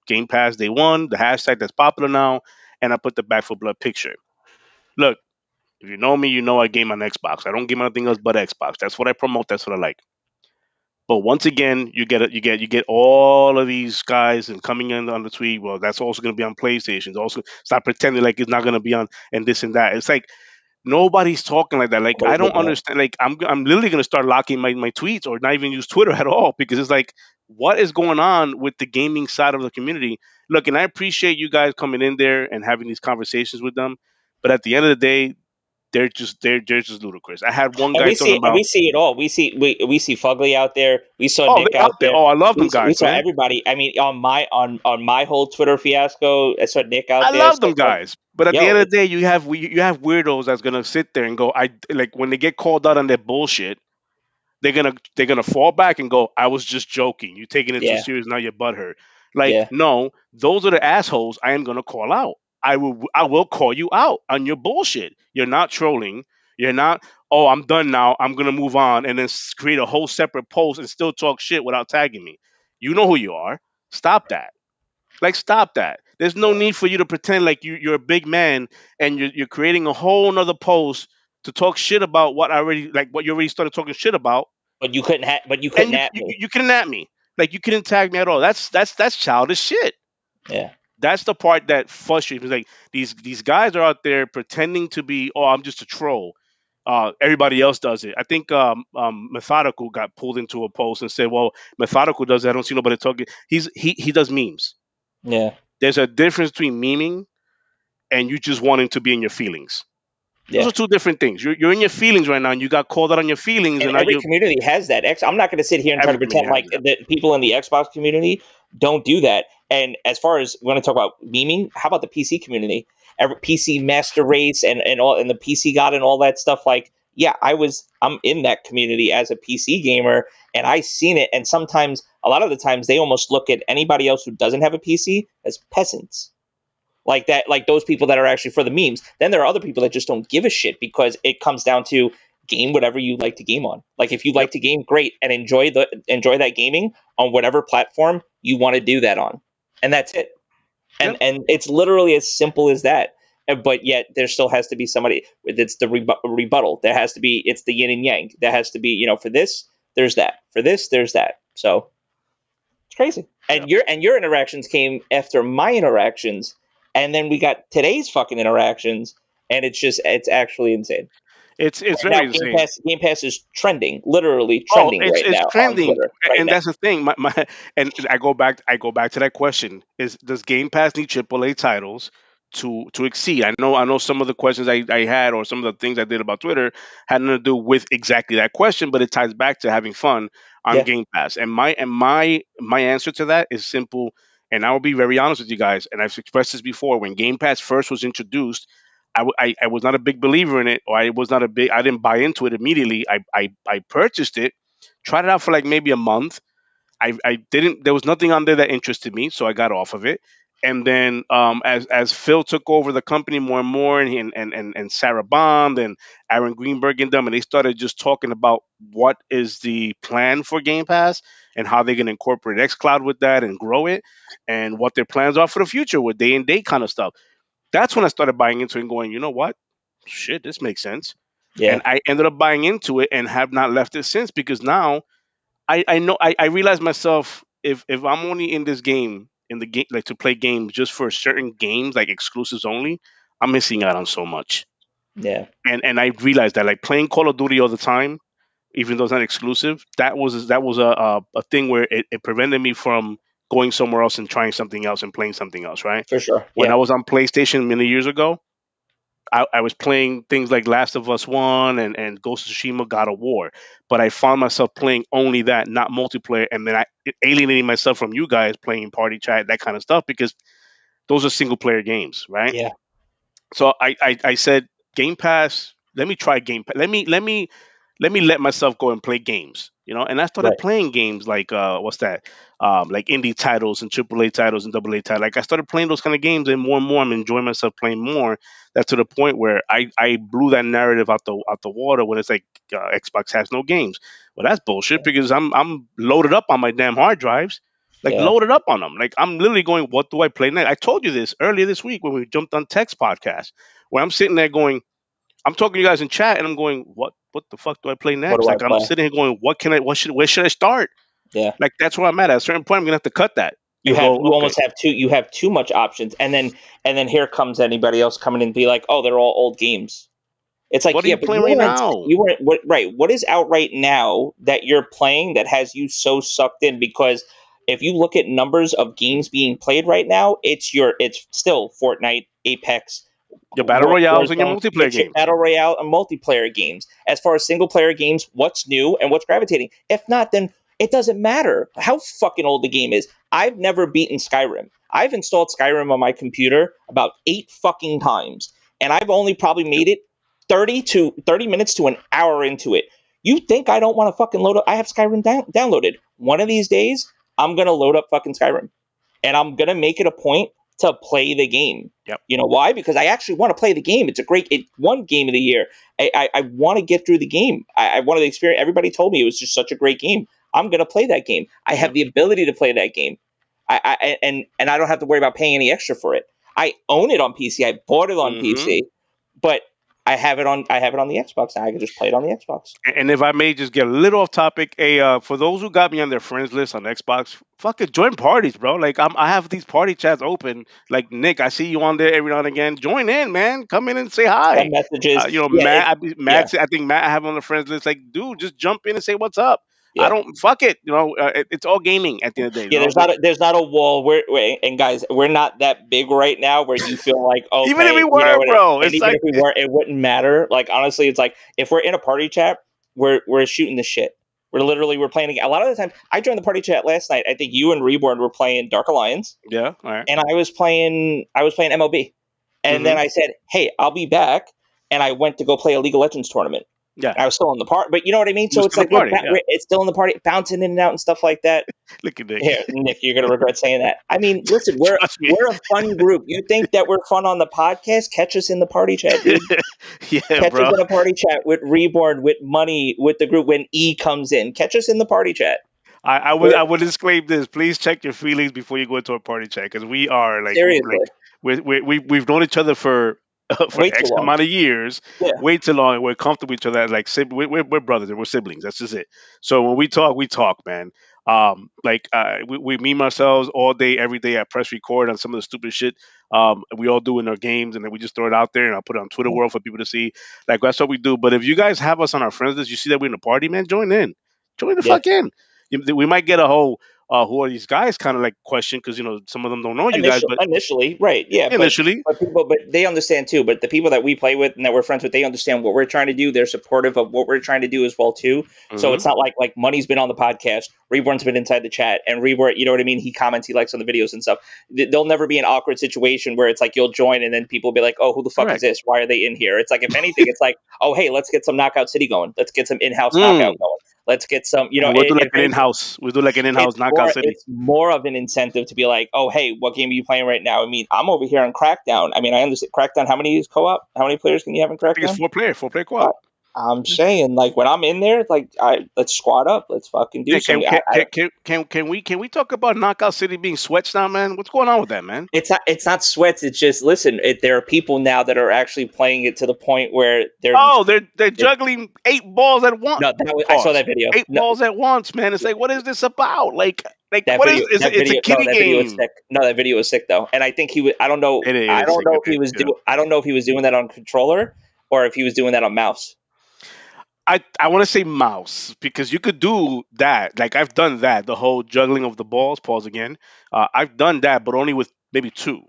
Speaker 2: Game Pass day one, the hashtag that's popular now, and I put the Back for Blood picture. Look, if you know me, you know I game on Xbox. I don't game on anything else but Xbox. That's what I promote. That's what I like. But once again, you get all of these guys and coming in on the tweet. Well, that's also going to be on PlayStation. Also, stop pretending like it's not going to be on and this and that. It's like nobody's talking like that. Like, I
Speaker 1: Nobody's
Speaker 2: don't
Speaker 1: looking at.
Speaker 2: understand. Like, I'm literally going to start locking my tweets or not even use Twitter at all because it's like, what is going on with the gaming side of the community? Look, and I appreciate you guys coming in there and having these conversations with them. But at the end of the day, they're just ludicrous. I had one
Speaker 1: And
Speaker 2: guy
Speaker 1: we
Speaker 2: talking
Speaker 1: see and we
Speaker 2: about,
Speaker 1: see it all. We see Fugly out there. We saw
Speaker 2: oh,
Speaker 1: Nick
Speaker 2: they're
Speaker 1: out
Speaker 2: out there.
Speaker 1: there.
Speaker 2: Oh, I love them
Speaker 1: We
Speaker 2: guys,
Speaker 1: saw
Speaker 2: man.
Speaker 1: everybody. I mean, on my whole Twitter fiasco, I saw Nick out
Speaker 2: I
Speaker 1: there.
Speaker 2: love
Speaker 1: So
Speaker 2: them
Speaker 1: it's like,
Speaker 2: guys, but at the
Speaker 1: yo,
Speaker 2: end of
Speaker 1: it's
Speaker 2: the day, you have weirdos that's gonna sit there and go. I like when they get called out on their bullshit. They're gonna fall back and go, I was just joking. You're taking it too
Speaker 1: yeah,
Speaker 2: serious now. You're butthurt. Like,
Speaker 1: yeah.
Speaker 2: no, those are the assholes I am gonna call out. I will call you out on your bullshit. You're not trolling. You're not. Oh, I'm done now. I'm gonna move on and then create a whole separate post and still talk shit without tagging me. You know who you are. Stop that. Like, stop that. There's no need for you to pretend like you're a big man and you're creating a whole nother post to talk shit about what you already started talking shit about,
Speaker 1: But you
Speaker 2: and
Speaker 1: couldn't
Speaker 2: you
Speaker 1: at
Speaker 2: you,
Speaker 1: me.
Speaker 2: you couldn't at me. Like, you couldn't tag me at all. That's childish shit.
Speaker 1: Yeah.
Speaker 2: That's the part that frustrates me. Like, these guys are out there pretending to be, oh, I'm just a troll. Everybody else does it. I think Methodical got pulled into a post and said, well, Methodical does it. I don't see nobody talking. He does memes.
Speaker 1: Yeah.
Speaker 2: There's a difference between memeing and you just wanting to be in your feelings. Those
Speaker 1: Yeah.
Speaker 2: are two different things. You're in your feelings right now, and you got called out on your feelings,
Speaker 1: And
Speaker 2: and now
Speaker 1: every
Speaker 2: you
Speaker 1: community has that. I'm not going to sit here and try
Speaker 2: every
Speaker 1: to
Speaker 2: community
Speaker 1: pretend
Speaker 2: has
Speaker 1: like
Speaker 2: that.
Speaker 1: that people in the Xbox community don't do that. And as far as we're going to talk about memeing, how about the PC community? Every PC Master Race and all and the PC God and all that stuff. Like, yeah, I'm in that community as a PC gamer, and I seen it. And sometimes, a lot of the times, they almost look at anybody else who doesn't have a PC as peasants like that, like those people that are actually for the memes. Then there are other people that just don't give a shit because it comes down to game whatever you like to game on. Like if you
Speaker 2: Yep,
Speaker 1: like to game, great, and enjoy that gaming on whatever platform you want to do that on, and that's it. And
Speaker 2: yep,
Speaker 1: and it's literally as simple as that. But yet there still has to be somebody. It's the rebuttal. There has to be. It's the yin and yang. There has to be. For this, there's that. For this, there's that. So it's crazy.
Speaker 2: yep.
Speaker 1: And your interactions came after my interactions, and then we got today's fucking interactions, and it's actually insane.
Speaker 2: It's
Speaker 1: Right now,
Speaker 2: very insane.
Speaker 1: Game Pass is trending, literally
Speaker 2: Oh,
Speaker 1: trending
Speaker 2: it's
Speaker 1: right
Speaker 2: it's
Speaker 1: now on
Speaker 2: trending,
Speaker 1: Twitter right
Speaker 2: and
Speaker 1: now.
Speaker 2: that's the thing. My and I go back to that question: Is does Game Pass need AAA titles to exceed? I know some of the questions I had or some of the things I did about Twitter had nothing to do with exactly that question, but it ties back to having fun on
Speaker 1: Yeah,
Speaker 2: Game Pass. And my answer to that is simple. And I will be very honest with you guys. And I've expressed this before. When Game Pass first was introduced, I was not a big believer in it, or I didn't buy into it immediately. I purchased it, tried it out for like maybe a month. I didn't. There was nothing on there that interested me, so I got off of it. And then as Phil took over the company more and more, and and Sarah Bond and Aaron Greenberg and them, and they started just talking about what is the plan for Game Pass and how they're going to incorporate XCloud with that and grow it, and what their plans are for the future with day and day kind of stuff. That's when I started buying into it and going, you know what, shit, this makes sense. And
Speaker 1: Yeah,
Speaker 2: I ended up buying into it and have not left it since, because now I know I realize myself, if I'm only in this game, in the game, like to play games just for certain games like exclusives only, I'm missing out on so much.
Speaker 1: yeah,
Speaker 2: And I realized that, like, playing Call of Duty all the time, even though it's not exclusive, that was a thing where it prevented me from going somewhere else and trying something else and playing something else, right?
Speaker 1: for sure.
Speaker 2: When I
Speaker 1: Yeah,
Speaker 2: was on PlayStation many years ago, I was playing things like Last of Us One and Ghost of Tsushima, God of War, but I found myself playing only that, not multiplayer, and then I alienating myself from you guys playing party chat, that kind of stuff, because those are single player games, right?
Speaker 1: yeah,
Speaker 2: So I said, Game Pass. Let me try Game Pass. Let me let myself go and play games, And I started
Speaker 1: right.
Speaker 2: playing games like what's that? Like indie titles and AAA titles and AA titles. Like, I started playing those kind of games, and more I'm enjoying myself playing more. That's to the point where I blew that narrative out the water when it's like Xbox has no games. Well, that's bullshit, because I'm loaded up on my damn hard drives. Like,
Speaker 1: Yeah.
Speaker 2: loaded up on them. Like, I'm literally going, what do I play next? I told you this earlier this week when we jumped on Text podcast, where I'm sitting there going, I'm talking to you guys in chat, and I'm going, what the fuck do I play
Speaker 1: What
Speaker 2: next?
Speaker 1: do I
Speaker 2: Like, I'm
Speaker 1: play?
Speaker 2: sitting here going, where should I start?
Speaker 1: Yeah.
Speaker 2: Like, that's where I'm at. At a certain point, I'm gonna have to cut that
Speaker 1: You
Speaker 2: and
Speaker 1: have
Speaker 2: go,
Speaker 1: you
Speaker 2: okay,
Speaker 1: almost have too much options, and then here comes anybody else coming in and be like, oh, they're all old games. It's like,
Speaker 2: what are
Speaker 1: yeah,
Speaker 2: you
Speaker 1: but
Speaker 2: playing right now?
Speaker 1: you weren't what right. What is out right now that you're playing that has you so sucked in? Because if you look at numbers of games being played right now, it's still Fortnite, Apex,
Speaker 2: Your battle royales and your
Speaker 1: Warzone.
Speaker 2: multiplayer
Speaker 1: It's your
Speaker 2: games.
Speaker 1: battle royale and multiplayer games. As far as single player games, what's new and what's gravitating? If not, then it doesn't matter how fucking old the game is. I've never beaten Skyrim. I've installed Skyrim on my computer about 8 fucking times, and I've only probably made it 30 minutes to an hour into it. You think I don't want to fucking load up? I have Skyrim downloaded. One of these days, I'm gonna load up fucking Skyrim, and I'm gonna make it a point to play the game.
Speaker 2: Yep.
Speaker 1: You know why? Because I actually want to play the game. It won game of the year. I want to get through the game. I wanted to experience. Everybody told me it was just such a great game. I'm gonna play that game. I have
Speaker 2: Yep.
Speaker 1: the ability to play that game. And I don't have to worry about paying any extra for it. I own it on PC. I bought it on
Speaker 2: hmm
Speaker 1: PC, but I have it on the Xbox now. I can just play it on the Xbox.
Speaker 2: And if I may just get a little off topic, for those who got me on their friends list on Xbox, fucking join parties, bro. Like, I have these party chats open. Like, Nick, I see you on there every now and again. Join in, man. Come in and say hi.
Speaker 1: Send messages. Yeah,
Speaker 2: Matt,
Speaker 1: yeah,
Speaker 2: I think Matt I have on the friends list. Like, dude, just jump in and say what's up. I
Speaker 1: yeah.
Speaker 2: don't fuck it. It's all gaming at the end of the day.
Speaker 1: Yeah, there's not a wall and guys, we're not that big right now where you feel like,
Speaker 2: Even if
Speaker 1: okay,
Speaker 2: we were, bro,
Speaker 1: and
Speaker 2: it's
Speaker 1: even
Speaker 2: like,
Speaker 1: if we were, it wouldn't matter. Like, honestly, it's like if we're in a party chat, we're shooting the shit. We're playing a lot of the time. I joined the party chat last night. I think you and Reborn were playing Dark Alliance,
Speaker 2: yeah, all right.
Speaker 1: and I was playing MLB. And then
Speaker 2: Mm-hmm.
Speaker 1: I said, "Hey, I'll be back." And I went to go play a League of Legends tournament.
Speaker 2: Yeah,
Speaker 1: I was still in the part, but you know what I mean.
Speaker 2: you
Speaker 1: So
Speaker 2: was
Speaker 1: it's
Speaker 2: still a
Speaker 1: like
Speaker 2: party. Yeah,
Speaker 1: it's still in the party, bouncing in and out and stuff like that.
Speaker 2: look at Nick.
Speaker 1: Here, Nick, you're gonna regret saying that. I mean, listen, we're
Speaker 2: Trust me.
Speaker 1: we're a fun group. You think that we're fun on the podcast? Catch us in the party chat, dude.
Speaker 2: Yeah,
Speaker 1: Catch us
Speaker 2: bro.
Speaker 1: in a party chat with Reborn, with Money, with the group when E comes in. Catch us in the party chat.
Speaker 2: I would
Speaker 1: We're
Speaker 2: I would disclaim this. Please check your feelings before you go into a party chat, because we are
Speaker 1: seriously
Speaker 2: we've known each other for for
Speaker 1: way too
Speaker 2: X
Speaker 1: long.
Speaker 2: amount of years,
Speaker 1: Yeah,
Speaker 2: way too long, and we're comfortable with each other. Like, we're brothers and we're siblings. That's just it. So when we talk, man. We meme ourselves all day, every day. I press record on some of the stupid shit we all do in our games, and then we just throw it out there, and I'll put it on Twitter world for people to see. Like, that's what we do. But if you guys have us on our friends list, you see that we're in a party, man, join in, join the
Speaker 1: yeah,
Speaker 2: fuck in. We might get a whole. who are these guys? Kind of like question because some of them don't know you guys, but
Speaker 1: Initially, right? Yeah,
Speaker 2: initially,
Speaker 1: but they understand too. But the people that we play with and that we're friends with, they understand what we're trying to do. They're supportive of what we're trying to do as well too. So
Speaker 2: hmm
Speaker 1: it's not like Money's been on the podcast, Reborn's been inside the chat, and Reborn, you know what I mean? He comments, he likes on the videos and stuff. There'll never be an awkward situation where it's like you'll join and then people will be like, "Oh, who the fuck is
Speaker 2: correct.
Speaker 1: this? Why are they in here?" It's like if anything, it's like, "Oh, hey, let's get some Knockout City going. Let's get some in-house knockout
Speaker 2: Mm.
Speaker 1: going. Let's get some,
Speaker 2: And we'll do like
Speaker 1: if
Speaker 2: an
Speaker 1: anything."
Speaker 2: in-house. We'll do like an in-house knockout city.
Speaker 1: It's more of an incentive to be like, oh hey, what game are you playing right now? I mean, I'm over here on Crackdown. I mean, I understand Crackdown. How many is co-op? How many players can you have in
Speaker 2: I think it's
Speaker 1: Crackdown?
Speaker 2: four player
Speaker 1: Uh,
Speaker 2: co-op.
Speaker 1: I'm saying like when I'm in there, like let's squad up, let's fucking do
Speaker 2: Yeah,
Speaker 1: some.
Speaker 2: can we talk about Knockout City being sweats now, man? What's going on with that, man?
Speaker 1: It's not sweats. It's just listen. There are people now that are actually playing it to the point where
Speaker 2: Oh, they're juggling 8 balls at once.
Speaker 1: no. I saw
Speaker 2: Pause.
Speaker 1: that video.
Speaker 2: Eight
Speaker 1: No,
Speaker 2: balls at once, man. It's like, what is this about? Like
Speaker 1: that
Speaker 2: what is
Speaker 1: video.
Speaker 2: it's,
Speaker 1: That
Speaker 2: it's a
Speaker 1: video. No,
Speaker 2: kiddie
Speaker 1: that video is
Speaker 2: game.
Speaker 1: sick. No, that video was sick though. And I think he was. I don't know.
Speaker 2: It
Speaker 1: I
Speaker 2: is
Speaker 1: don't
Speaker 2: like
Speaker 1: know
Speaker 2: a
Speaker 1: if he
Speaker 2: bit,
Speaker 1: was do. I don't know if he was doing that on controller or if he was doing that on mouse.
Speaker 2: I want to say mouse because you could do that. Like I've done that, the whole juggling of the balls. Pause again. I've done that, but only with maybe two.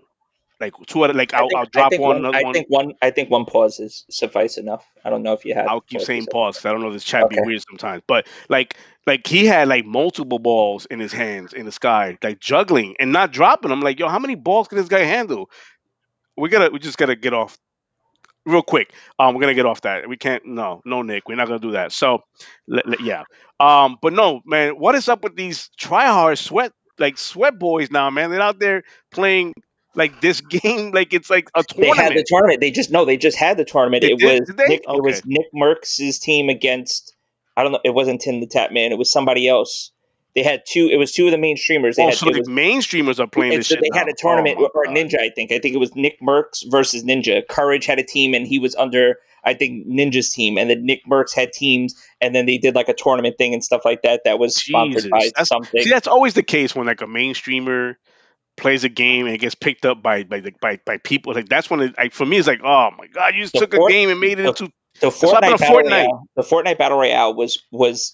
Speaker 2: Like two. Like I'll drop one, another one.
Speaker 1: I think one pause is suffice enough. I don't know if you had
Speaker 2: I'll keep saying
Speaker 1: pauses.
Speaker 2: pause 'cause I don't know, this chat be
Speaker 1: Okay.
Speaker 2: weird sometimes. But like he had like multiple balls in his hands in the sky, like juggling and not dropping. I'm like, yo, how many balls can this guy handle? We just gotta get off real quick. We're gonna get off that. We can't. No, Nick, we're not gonna do that. So, yeah. But no, man, what is up with these tryhard sweat boys now, man? They're out there playing like this game, like it's like a
Speaker 1: They had the
Speaker 2: tournament.
Speaker 1: tournament. They just no, they just had the tournament.
Speaker 2: They
Speaker 1: It
Speaker 2: did?
Speaker 1: was
Speaker 2: Did they?
Speaker 1: Nick. It
Speaker 2: Okay.
Speaker 1: was Nick Merckx's team against. I don't know. It wasn't Tim the Tap Man. It was somebody else. They had two. It was two of the main streamers. They
Speaker 2: Oh,
Speaker 1: had.
Speaker 2: so
Speaker 1: It
Speaker 2: like
Speaker 1: was.
Speaker 2: main streamers are playing this
Speaker 1: It's
Speaker 2: shit
Speaker 1: they had a
Speaker 2: now. Oh
Speaker 1: tournament
Speaker 2: my
Speaker 1: or
Speaker 2: god.
Speaker 1: Ninja. I think. I think it was Nick Merckx versus Ninja. Courage had a team, and he was under. I think Ninja's team, and then Nick Merckx had teams, and then they did like a tournament thing and stuff like that. That was sponsored
Speaker 2: Jesus.
Speaker 1: by
Speaker 2: See,
Speaker 1: something.
Speaker 2: that's always the case when like a main streamer plays a game and it gets picked up by people. Like that's when for me it's like, oh my god, you just
Speaker 1: The
Speaker 2: took a
Speaker 1: fourth.
Speaker 2: game and made it
Speaker 1: The
Speaker 2: into.
Speaker 1: the
Speaker 2: That's what happened
Speaker 1: Fortnite
Speaker 2: to
Speaker 1: Battle
Speaker 2: Fortnite,
Speaker 1: Royale, the Fortnite Battle Royale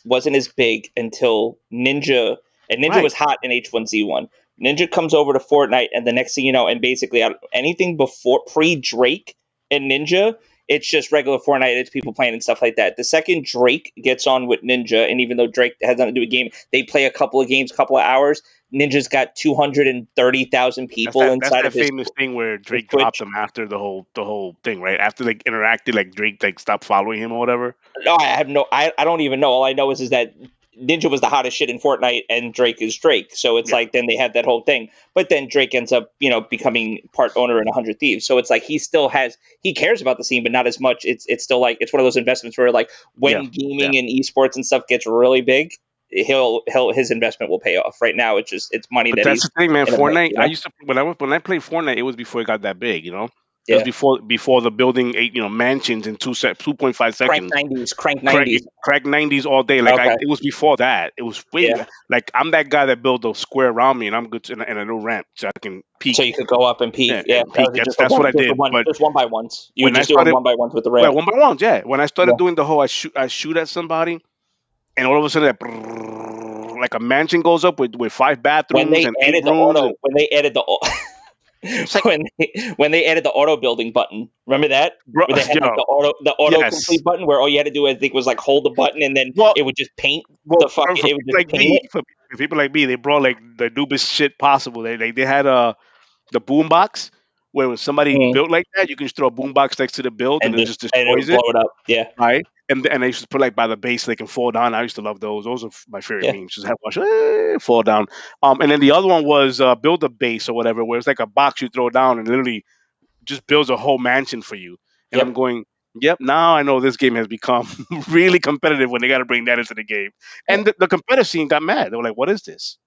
Speaker 1: wasn't as big until Ninja, and Ninja
Speaker 2: right?
Speaker 1: was hot in H1Z1. Ninja comes over to Fortnite, and the next thing you know, and basically anything before pre Drake and Ninja, it's just regular Fortnite. It's people playing and stuff like that. The second Drake gets on with Ninja, and even though Drake has nothing to do with game, they play a couple of games, couple of hours. Ninja's got 230,000
Speaker 2: That's
Speaker 1: people
Speaker 2: that's
Speaker 1: inside
Speaker 2: that
Speaker 1: of
Speaker 2: famous thing where
Speaker 1: his
Speaker 2: Drake dropped
Speaker 1: Twitch.
Speaker 2: him after the whole thing, right? After like interacted, like Drake like stopped following him or whatever.
Speaker 1: No, I have no. I don't even know. All I know is that Ninja was the hottest shit in Fortnite, and Drake is Drake. So it's
Speaker 2: Yeah,
Speaker 1: like then they had that whole thing. But then Drake ends up, becoming part owner in 100 Thieves. So it's like he cares about the scene, but not as much. It's still like it's one of those investments where like
Speaker 2: yeah,
Speaker 1: when
Speaker 2: yeah.
Speaker 1: gaming and esports and stuff gets really big, his investment will pay off. Right now, it's money
Speaker 2: But
Speaker 1: that
Speaker 2: that's
Speaker 1: he's
Speaker 2: the thing, man.
Speaker 1: in the bank.
Speaker 2: Fortnite. I used to when I played Fortnite, it was before it got that big. It was
Speaker 1: Yeah.
Speaker 2: before the building eight mansions in 2.5 seconds.
Speaker 1: Crank
Speaker 2: Crack
Speaker 1: 90s.
Speaker 2: crack 90s all day. Like
Speaker 1: Okay.
Speaker 2: it was before that. It was way
Speaker 1: Yeah.
Speaker 2: like I'm that guy that built a square around me, and I'm good and a little ramp so I can
Speaker 1: So
Speaker 2: peek
Speaker 1: you could go up and peek. Yeah,
Speaker 2: and
Speaker 1: that
Speaker 2: peek.
Speaker 1: was just
Speaker 2: That's what I did. But
Speaker 1: just one by ones. You would
Speaker 2: when I
Speaker 1: just do them
Speaker 2: started,
Speaker 1: one by ones with the
Speaker 2: well,
Speaker 1: ramp.
Speaker 2: one by ones, yeah. When I
Speaker 1: Yeah.
Speaker 2: started doing the whole, I shoot at somebody, and all of a sudden, that brrrr, like a mansion goes up with 5 bathrooms and 8 rooms, and
Speaker 1: When they added the
Speaker 2: it's like,
Speaker 1: when they added the auto building button. Remember that?
Speaker 2: bro,
Speaker 1: Where they had like
Speaker 2: yo,
Speaker 1: the auto
Speaker 2: yes.
Speaker 1: complete button where all you had to do I think was like hold the button and then
Speaker 2: Well,
Speaker 1: it would just paint
Speaker 2: well,
Speaker 1: the fuck
Speaker 2: for
Speaker 1: it would
Speaker 2: people
Speaker 1: just
Speaker 2: like
Speaker 1: paint
Speaker 2: me,
Speaker 1: it.
Speaker 2: for people like me, they brought like the newest shit possible. They had the boom box where when somebody
Speaker 1: Mm.
Speaker 2: built like that, you can just throw a boom box next to the build and it just
Speaker 1: And it would
Speaker 2: destroys
Speaker 1: blow
Speaker 2: it,
Speaker 1: it up. Yeah.
Speaker 2: right? And they used to put like by the base so they can fall down. I used to love those. Those are my favorite
Speaker 1: Yeah.
Speaker 2: memes. Just have watch fall down. And then the other one was build a base or whatever, where it's like a box you throw down and literally just builds a whole mansion for you. And I'm
Speaker 1: Yep.
Speaker 2: going, yep, now I know this game has become really competitive when they got to bring that into the game.
Speaker 1: Yeah.
Speaker 2: And the competitive scene got mad. They were like, what is this?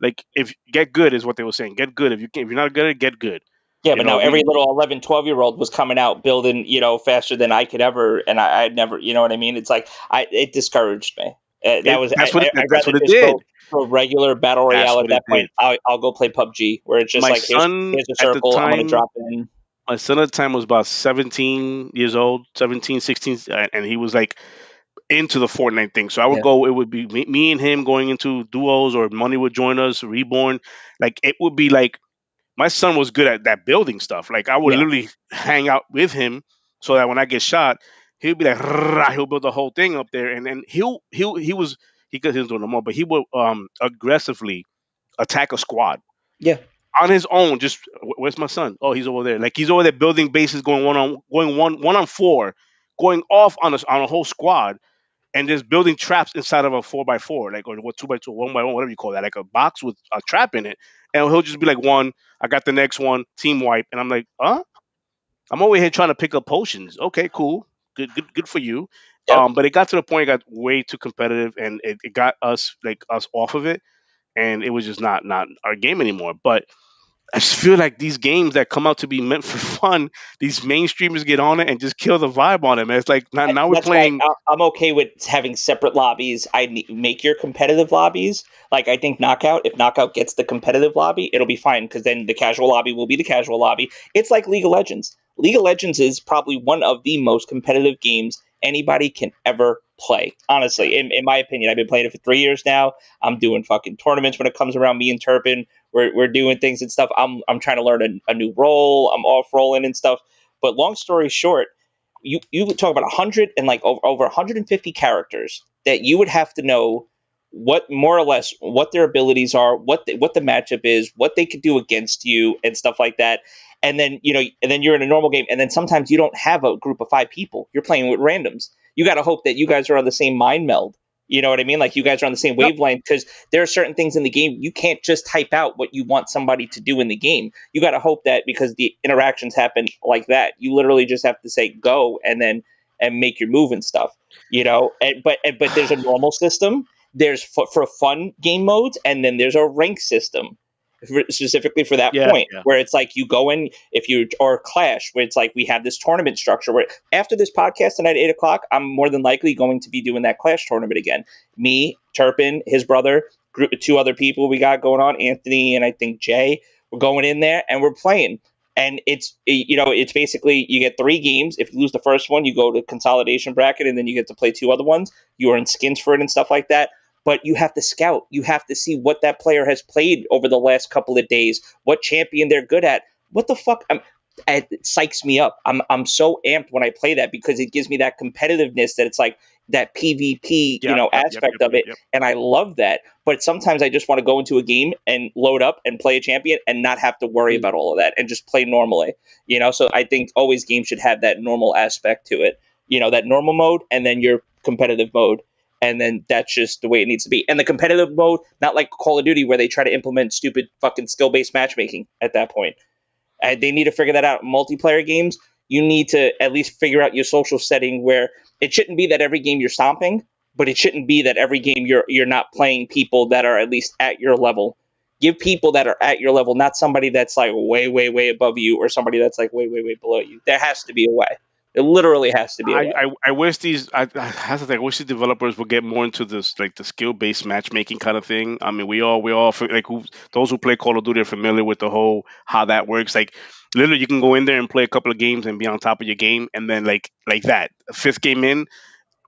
Speaker 2: Like if get good is what they were saying. Get good. If you're not good at it, get good.
Speaker 1: Yeah,
Speaker 2: You
Speaker 1: but
Speaker 2: know,
Speaker 1: now every
Speaker 2: we
Speaker 1: little 11, 12-year-old was coming out building, faster than I could ever, and I'd never, you know what I mean? It's like it discouraged me. That was I'd
Speaker 2: that's
Speaker 1: rather
Speaker 2: what it
Speaker 1: just
Speaker 2: did.
Speaker 1: go for a regular battle
Speaker 2: That's
Speaker 1: royale at
Speaker 2: what it
Speaker 1: that
Speaker 2: did.
Speaker 1: point. I'll go play PUBG, where it's just
Speaker 2: My
Speaker 1: like
Speaker 2: son
Speaker 1: here's a
Speaker 2: at the
Speaker 1: circle, I'm gonna
Speaker 2: time,
Speaker 1: drop in.
Speaker 2: my son at the time was about 17 years old, 17, 16, and he was like into the Fortnite thing. So I would
Speaker 1: Yeah.
Speaker 2: go. It would be me and him going into duos, or Money would join us. Reborn, like it would be like my son was good at that building stuff. Like I would
Speaker 1: Yeah.
Speaker 2: literally hang out with him so that when I get shot, he'll be like, "Rrrr," he'll build the whole thing up there, and then he could doing no more, but he would aggressively attack a squad
Speaker 1: Yeah.
Speaker 2: on his own. Just where's my son? Oh, he's over there. Like he's over there building bases, going one on four, going off on a whole squad, and just building traps inside of a 4x4, like or what 2x2, 1x1, whatever you call that, like a box with a trap in it. And he'll just be like, one, I got the next one, team wipe, and I'm like, huh? I'm over here trying to pick up potions. Okay, cool, good for you.
Speaker 1: Yep.
Speaker 2: But it got to the point it got way too competitive, and it got us off of it, and it was just not our game anymore. But I just feel like these games that come out to be meant for fun, these mainstreamers get on it and just kill the vibe on it, man. It's like now we're
Speaker 1: That's why
Speaker 2: playing.
Speaker 1: I'm okay with having separate lobbies. Make your competitive lobbies. Like I think Knockout, if Knockout gets the competitive lobby, it'll be fine because then the casual lobby will be the casual lobby. It's like League of Legends. League of Legends is probably one of the most competitive games anybody can ever play. Honestly, in my opinion, I've been playing it for 3 years now. I'm doing fucking tournaments when it comes around. Me and Turpin, we're doing things and stuff. I'm trying to learn a new role. I'm off rolling and stuff. But long story short, you would talk about 100 and like over 150 characters that you would have to know what more or less what their abilities are, what the matchup is, what they could do against you, and stuff like that. And then and then you're in a normal game, and then sometimes you don't have a group of 5 people. You're playing with randoms. You got to hope that you guys are on the same mind meld. You know what I mean? Like you guys are on the same
Speaker 2: Yep.
Speaker 1: wavelength because there are certain things in the game you can't just type out what you want somebody to do in the game. You got to hope that because the interactions happen like that, you literally just have to say go and then and make your move and stuff. But there's a normal system. There's for fun game modes, and then there's a rank system specifically for that
Speaker 2: Yeah,
Speaker 1: point
Speaker 2: yeah.
Speaker 1: where it's like you go in if you or clash where it's like we have this tournament structure where after this podcast tonight at 8 o'clock, I'm more than likely going to be doing that clash tournament again. Me, Turpin, his brother, group of 2 other people we got going on, Anthony and I think Jay. We're going in there and we're playing. And it's basically you get 3 games. If you lose the first one, you go to consolidation bracket, and then you get to play 2 other ones. You earn skins for it and stuff like that. But you have to scout. You have to see what that player has played over the last couple of days, what champion they're good at. What the fuck? It psychs me up. I'm so amped when I play that because it gives me that competitiveness that it's like that PvP,
Speaker 2: Yep, yep, yep,
Speaker 1: aspect
Speaker 2: yep,
Speaker 1: of
Speaker 2: yep,
Speaker 1: it,
Speaker 2: yep.
Speaker 1: and I love that. But sometimes I just want to go into a game and load up and play a champion and not have to worry
Speaker 2: Mm.
Speaker 1: about all of that and just play normally. So I think always games should have that normal aspect to it. That normal mode and then your competitive mode. And then that's just the way it needs to be. And the competitive mode, not like Call of Duty where they try to implement stupid fucking skill based matchmaking at that point. They need to figure that out. Multiplayer games, you need to at least figure out your social setting where it shouldn't be that every game you're stomping, but it shouldn't be that every game you're not playing people that are at least at your level. Give people that are at your level, not somebody that's like way, way, way above you or somebody that's like way, way, way below you. There has to be a way. It literally has to be a way.
Speaker 2: I wish that's the thing. I wish the developers would get more into this, like the skill based matchmaking kind of thing. I mean, we all like those who play Call of Duty are familiar with the whole how that works. Like literally, you can go in there and play a couple of games and be on top of your game, and then like that fifth game in,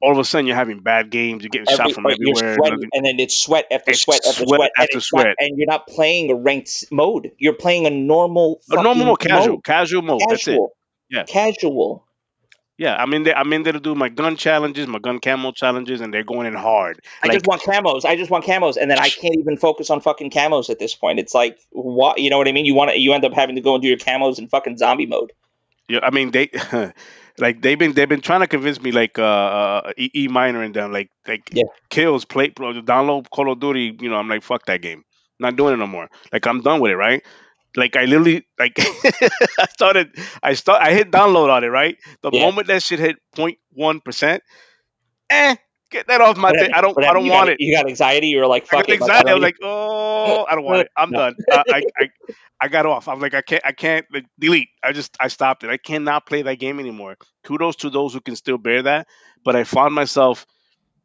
Speaker 2: all of a sudden you're having bad games. You're getting shot from
Speaker 1: You're
Speaker 2: everywhere.
Speaker 1: sweating, and then it's sweat after
Speaker 2: It's
Speaker 1: sweat after
Speaker 2: sweat
Speaker 1: sweat, and
Speaker 2: after
Speaker 1: it's not,
Speaker 2: sweat.
Speaker 1: and you're not playing a ranked mode. You're playing a normal
Speaker 2: A normal
Speaker 1: fucking
Speaker 2: mode,
Speaker 1: mode,
Speaker 2: casual mode. That's it.
Speaker 1: casual,
Speaker 2: Yeah.
Speaker 1: casual.
Speaker 2: Yeah, I'm in there to do my gun challenges, my gun camo challenges, and they're going in hard.
Speaker 1: I just
Speaker 2: Like,
Speaker 1: want camos. I just want camos, and then I can't even focus on fucking camos at this point. It's like, what you know what I mean? You end up having to go and do your camos in fucking zombie mode.
Speaker 2: yeah, I mean they, like they've been trying to convince me, like Minor and them, like
Speaker 1: Yeah,
Speaker 2: kills play download Call of Duty. I'm like, fuck that game, not doing it no more. Like I'm done with it, right? Like I literally like I hit download on it, right? The
Speaker 1: yeah.
Speaker 2: moment that shit hit 0.1%, eh, get that off my
Speaker 1: What
Speaker 2: thing.
Speaker 1: happened?
Speaker 2: I don't
Speaker 1: What
Speaker 2: I
Speaker 1: happened?
Speaker 2: don't want it.
Speaker 1: You got anxiety. You were like,
Speaker 2: I
Speaker 1: fuck
Speaker 2: got
Speaker 1: it. Like I
Speaker 2: anxiety. I
Speaker 1: don't
Speaker 2: was
Speaker 1: need.
Speaker 2: like, oh, I don't want it. I'm
Speaker 1: No.
Speaker 2: done. I got off. I'm like, I can't like, delete. I stopped it. I cannot play that game anymore. Kudos to those who can still bear that. But I found myself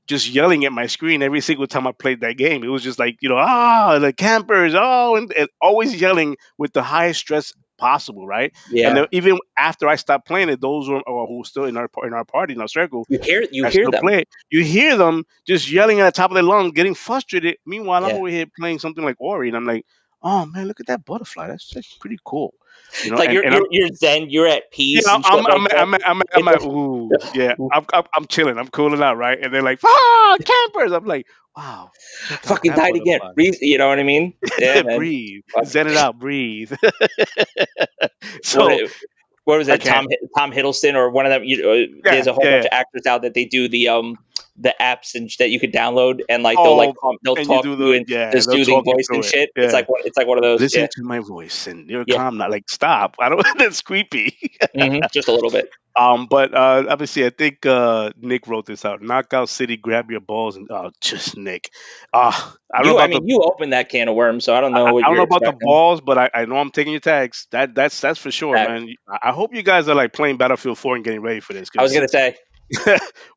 Speaker 2: just yelling at my screen every single time I played that game. It was just like, the campers, and always yelling with the highest stress possible, right? And
Speaker 1: Yeah,
Speaker 2: then even after I stopped playing it, those who were still in our party, in our circle,
Speaker 1: you
Speaker 2: that
Speaker 1: hear
Speaker 2: still
Speaker 1: them.
Speaker 2: play it, you hear them just yelling at the top of their lungs, getting frustrated. Meanwhile, I'm
Speaker 1: Yeah,
Speaker 2: over here playing something like Ori, and I'm like, oh man, look at that butterfly. That's pretty cool,
Speaker 1: it's like
Speaker 2: and I'm
Speaker 1: you're zen, you're at
Speaker 2: yeah,
Speaker 1: peace and shit like that.
Speaker 2: I'm
Speaker 1: It's
Speaker 2: like,
Speaker 1: like,
Speaker 2: ooh, yeah, I'm chilling, I'm cooling out, right? And they're like, campers. I'm like, wow, check out
Speaker 1: fucking
Speaker 2: that
Speaker 1: died again.
Speaker 2: butterfly.
Speaker 1: Breathe, you know what I mean? Yeah, man.
Speaker 2: Breathe,
Speaker 1: Fuck.
Speaker 2: zen it out, breathe.
Speaker 1: What
Speaker 2: So
Speaker 1: what was
Speaker 2: I
Speaker 1: it?
Speaker 2: can't.
Speaker 1: Tom Hiddleston or one of them?
Speaker 2: Yeah,
Speaker 1: There's a whole
Speaker 2: yeah,
Speaker 1: bunch
Speaker 2: yeah.
Speaker 1: of actors out that they do the apps that you could download and like
Speaker 2: Oh,
Speaker 1: they'll
Speaker 2: and you
Speaker 1: talk
Speaker 2: do
Speaker 1: to you in
Speaker 2: yeah,
Speaker 1: the
Speaker 2: they'll
Speaker 1: soothing
Speaker 2: talk you
Speaker 1: voice and
Speaker 2: through it.
Speaker 1: shit.
Speaker 2: Yeah,
Speaker 1: It's like one of those.
Speaker 2: listen
Speaker 1: Yeah,
Speaker 2: to my voice, and you're
Speaker 1: yeah.
Speaker 2: calm. Not like stop. I don't. That's creepy.
Speaker 1: Just a little bit.
Speaker 2: But obviously, I think Nick wrote this out. Knockout City, grab your balls, and just Nick. I don't know
Speaker 1: I
Speaker 2: about the
Speaker 1: mean, you opened that can of worms, so I don't know what
Speaker 2: I don't
Speaker 1: you're
Speaker 2: know about the
Speaker 1: expecting.
Speaker 2: balls, but I know I'm taking your tags. That's for sure,
Speaker 1: That
Speaker 2: man. I hope you guys are like playing Battlefield 4 and getting ready for this
Speaker 1: I was
Speaker 2: because
Speaker 1: gonna say.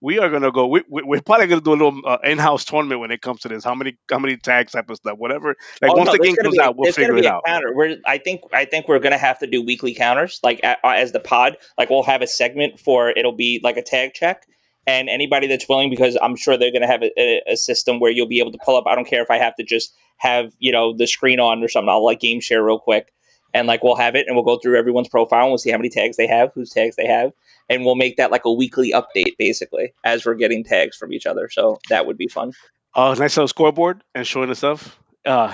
Speaker 2: we are gonna go. We're probably gonna do a little in-house tournament when it comes to this. How many tags type of stuff, whatever. Like
Speaker 1: Oh
Speaker 2: once
Speaker 1: no,
Speaker 2: the game comes out, we'll
Speaker 1: there's gonna
Speaker 2: figure
Speaker 1: be
Speaker 2: it
Speaker 1: a
Speaker 2: out.
Speaker 1: counter. I think we're gonna have to do weekly counters, like as the pod. Like we'll have a segment for it'll be like a tag check, and anybody that's willing, because I'm sure they're gonna have a system where you'll be able to pull up. I don't care if I have to just have the screen on or something. I'll like game share real quick, and like we'll have it, and we'll go through everyone's profile, and we'll see how many tags they have, whose tags they have, and we'll make that like a weekly update basically as we're getting tags from each other. So that would be fun.
Speaker 2: Nice little scoreboard and showing the stuff.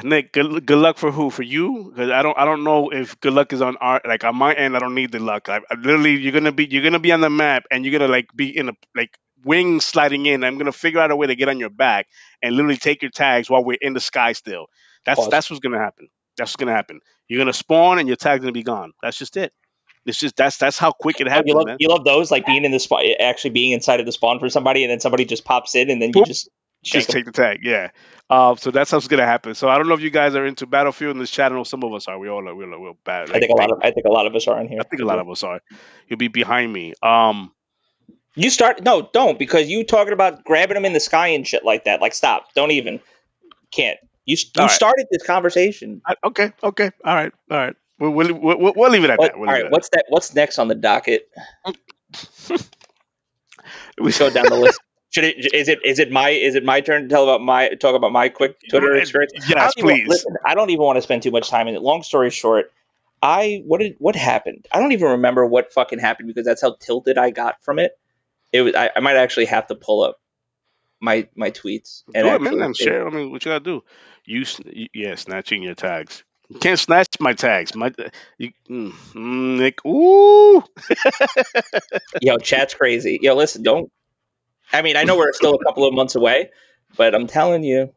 Speaker 2: Nick, good luck for who? For you? Because I don't know if good luck is on our like on my end. I don't need the luck. I literally you're gonna be on the map and you're gonna like be in a like wing sliding in. I'm gonna figure out a way to get on your back and literally take your tags while we're in the sky still. That's
Speaker 1: Pause.
Speaker 2: that's what's gonna happen. That's what's gonna happen. You're gonna spawn and your tag's gonna be gone. That's just it. It's just that's how quick it
Speaker 1: Oh,
Speaker 2: happens, man.
Speaker 1: you love those, like being in the spawn, actually being inside of the spawn for somebody, and then somebody just pops in, and then you
Speaker 2: Boop.
Speaker 1: just shake
Speaker 2: Just
Speaker 1: them.
Speaker 2: take the tag, yeah. So that's how's gonna happen. So I don't know if you guys are into Battlefield in this chat. I know some of us are. We all are. We're bad. Like,
Speaker 1: I think a lot of us are in
Speaker 2: I
Speaker 1: here.
Speaker 2: think a
Speaker 1: I
Speaker 2: lot
Speaker 1: do.
Speaker 2: of us are. You'll be behind me.
Speaker 1: You start no, don't because you talking about grabbing them in the sky and shit like that. Like, stop, don't even can't.
Speaker 2: All
Speaker 1: You
Speaker 2: right.
Speaker 1: started this conversation.
Speaker 2: Okay. Okay. All right. All right. We'll leave it at
Speaker 1: What?
Speaker 2: that. We'll
Speaker 1: All
Speaker 2: leave
Speaker 1: right,
Speaker 2: it at
Speaker 1: what's next on the docket?
Speaker 2: that.
Speaker 1: Let's go down the list. Is it my turn to talk about my quick Twitter experience? I
Speaker 2: Yes,
Speaker 1: don't even
Speaker 2: please.
Speaker 1: listen. I don't even want to spend too much time in it. Long story short, what happened? I don't even remember what fucking happened because that's how tilted I got from it. It was I might actually have to pull up my tweets and
Speaker 2: Do it, man.
Speaker 1: actually
Speaker 2: I'm
Speaker 1: see.
Speaker 2: share. I mean, what you gotta do? Yeah, snatching your tags. You can't snatch my tags. Nick. Ooh.
Speaker 1: Yo, chat's crazy. Yo, listen, don't. I mean, I know we're still a couple of months away, but I'm telling you,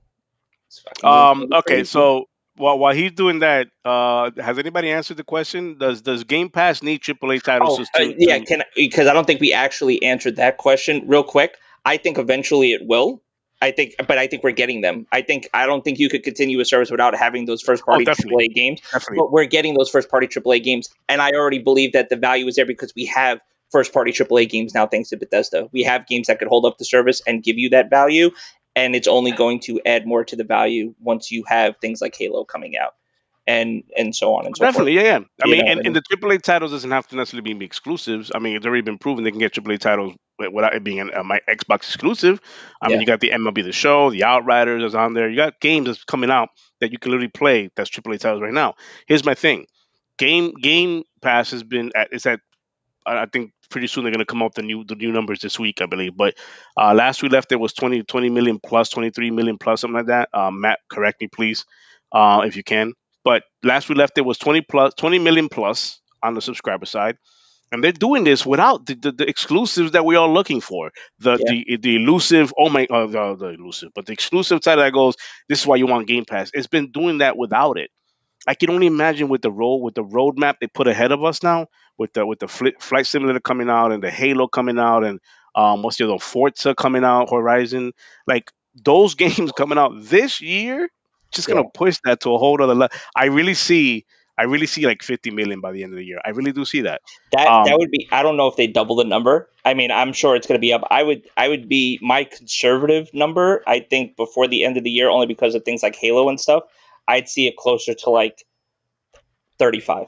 Speaker 1: this fucking game's gonna be
Speaker 2: Okay,
Speaker 1: crazy.
Speaker 2: so while he's doing that, has anybody answered the question? Does Game Pass need AAA titles
Speaker 1: Oh,
Speaker 2: just to
Speaker 1: yeah,
Speaker 2: to?
Speaker 1: because I don't think we actually answered that question real quick. I think eventually it will. I think we're getting them. I don't think you could continue a service without having those first
Speaker 2: Oh,
Speaker 1: party
Speaker 2: definitely,
Speaker 1: AAA games,
Speaker 2: definitely.
Speaker 1: but we're getting those first party AAA games, and I already believe that the value is there because we have first party AAA games now thanks to Bethesda. We have games that could hold up the service and give you that value, and it's only going to add more to the value once you have things like Halo coming out, and so on and so forth.
Speaker 2: Definitely, yeah, yeah. I
Speaker 1: You
Speaker 2: mean,
Speaker 1: know what I
Speaker 2: and
Speaker 1: mean?
Speaker 2: the AAA titles doesn't have to necessarily be exclusives. I mean, it's already been proven they can get AAA titles without it being my Xbox exclusive. I mean,
Speaker 1: Yeah,
Speaker 2: you got the MLB The Show, the Outriders is on there. You got games that's coming out that you can literally play that's AAA titles right now. Here's my thing: Game Pass has been at it's at I think pretty soon they're going to come out the new numbers this week, I believe. But last we left there was 20 million plus, 23 million plus, something like that. Matt, correct me please, if you can. But last we left there was 20 million plus on the subscriber side, and they're doing this without the exclusives that we are looking for.
Speaker 1: yeah.
Speaker 2: The elusive, oh my, the elusive, but the exclusive title that goes, this is why you want Game Pass. It's been doing that without it. I can only imagine with the roadmap they put ahead of us now, with the flight simulator coming out and the Halo coming out and what's the other Forza coming out, Horizon, like those games coming out this year, just
Speaker 1: Yeah.
Speaker 2: gonna push that to a whole other level. I really see. I really see like 50 million by the end of the year. I really do see that.
Speaker 1: That
Speaker 2: Um,
Speaker 1: would be. I don't know if they double the number. I mean, I'm sure it's going to be up. I would be my conservative number. I think before the end of the year, only because of things like Halo and stuff. I'd see it closer to like 35.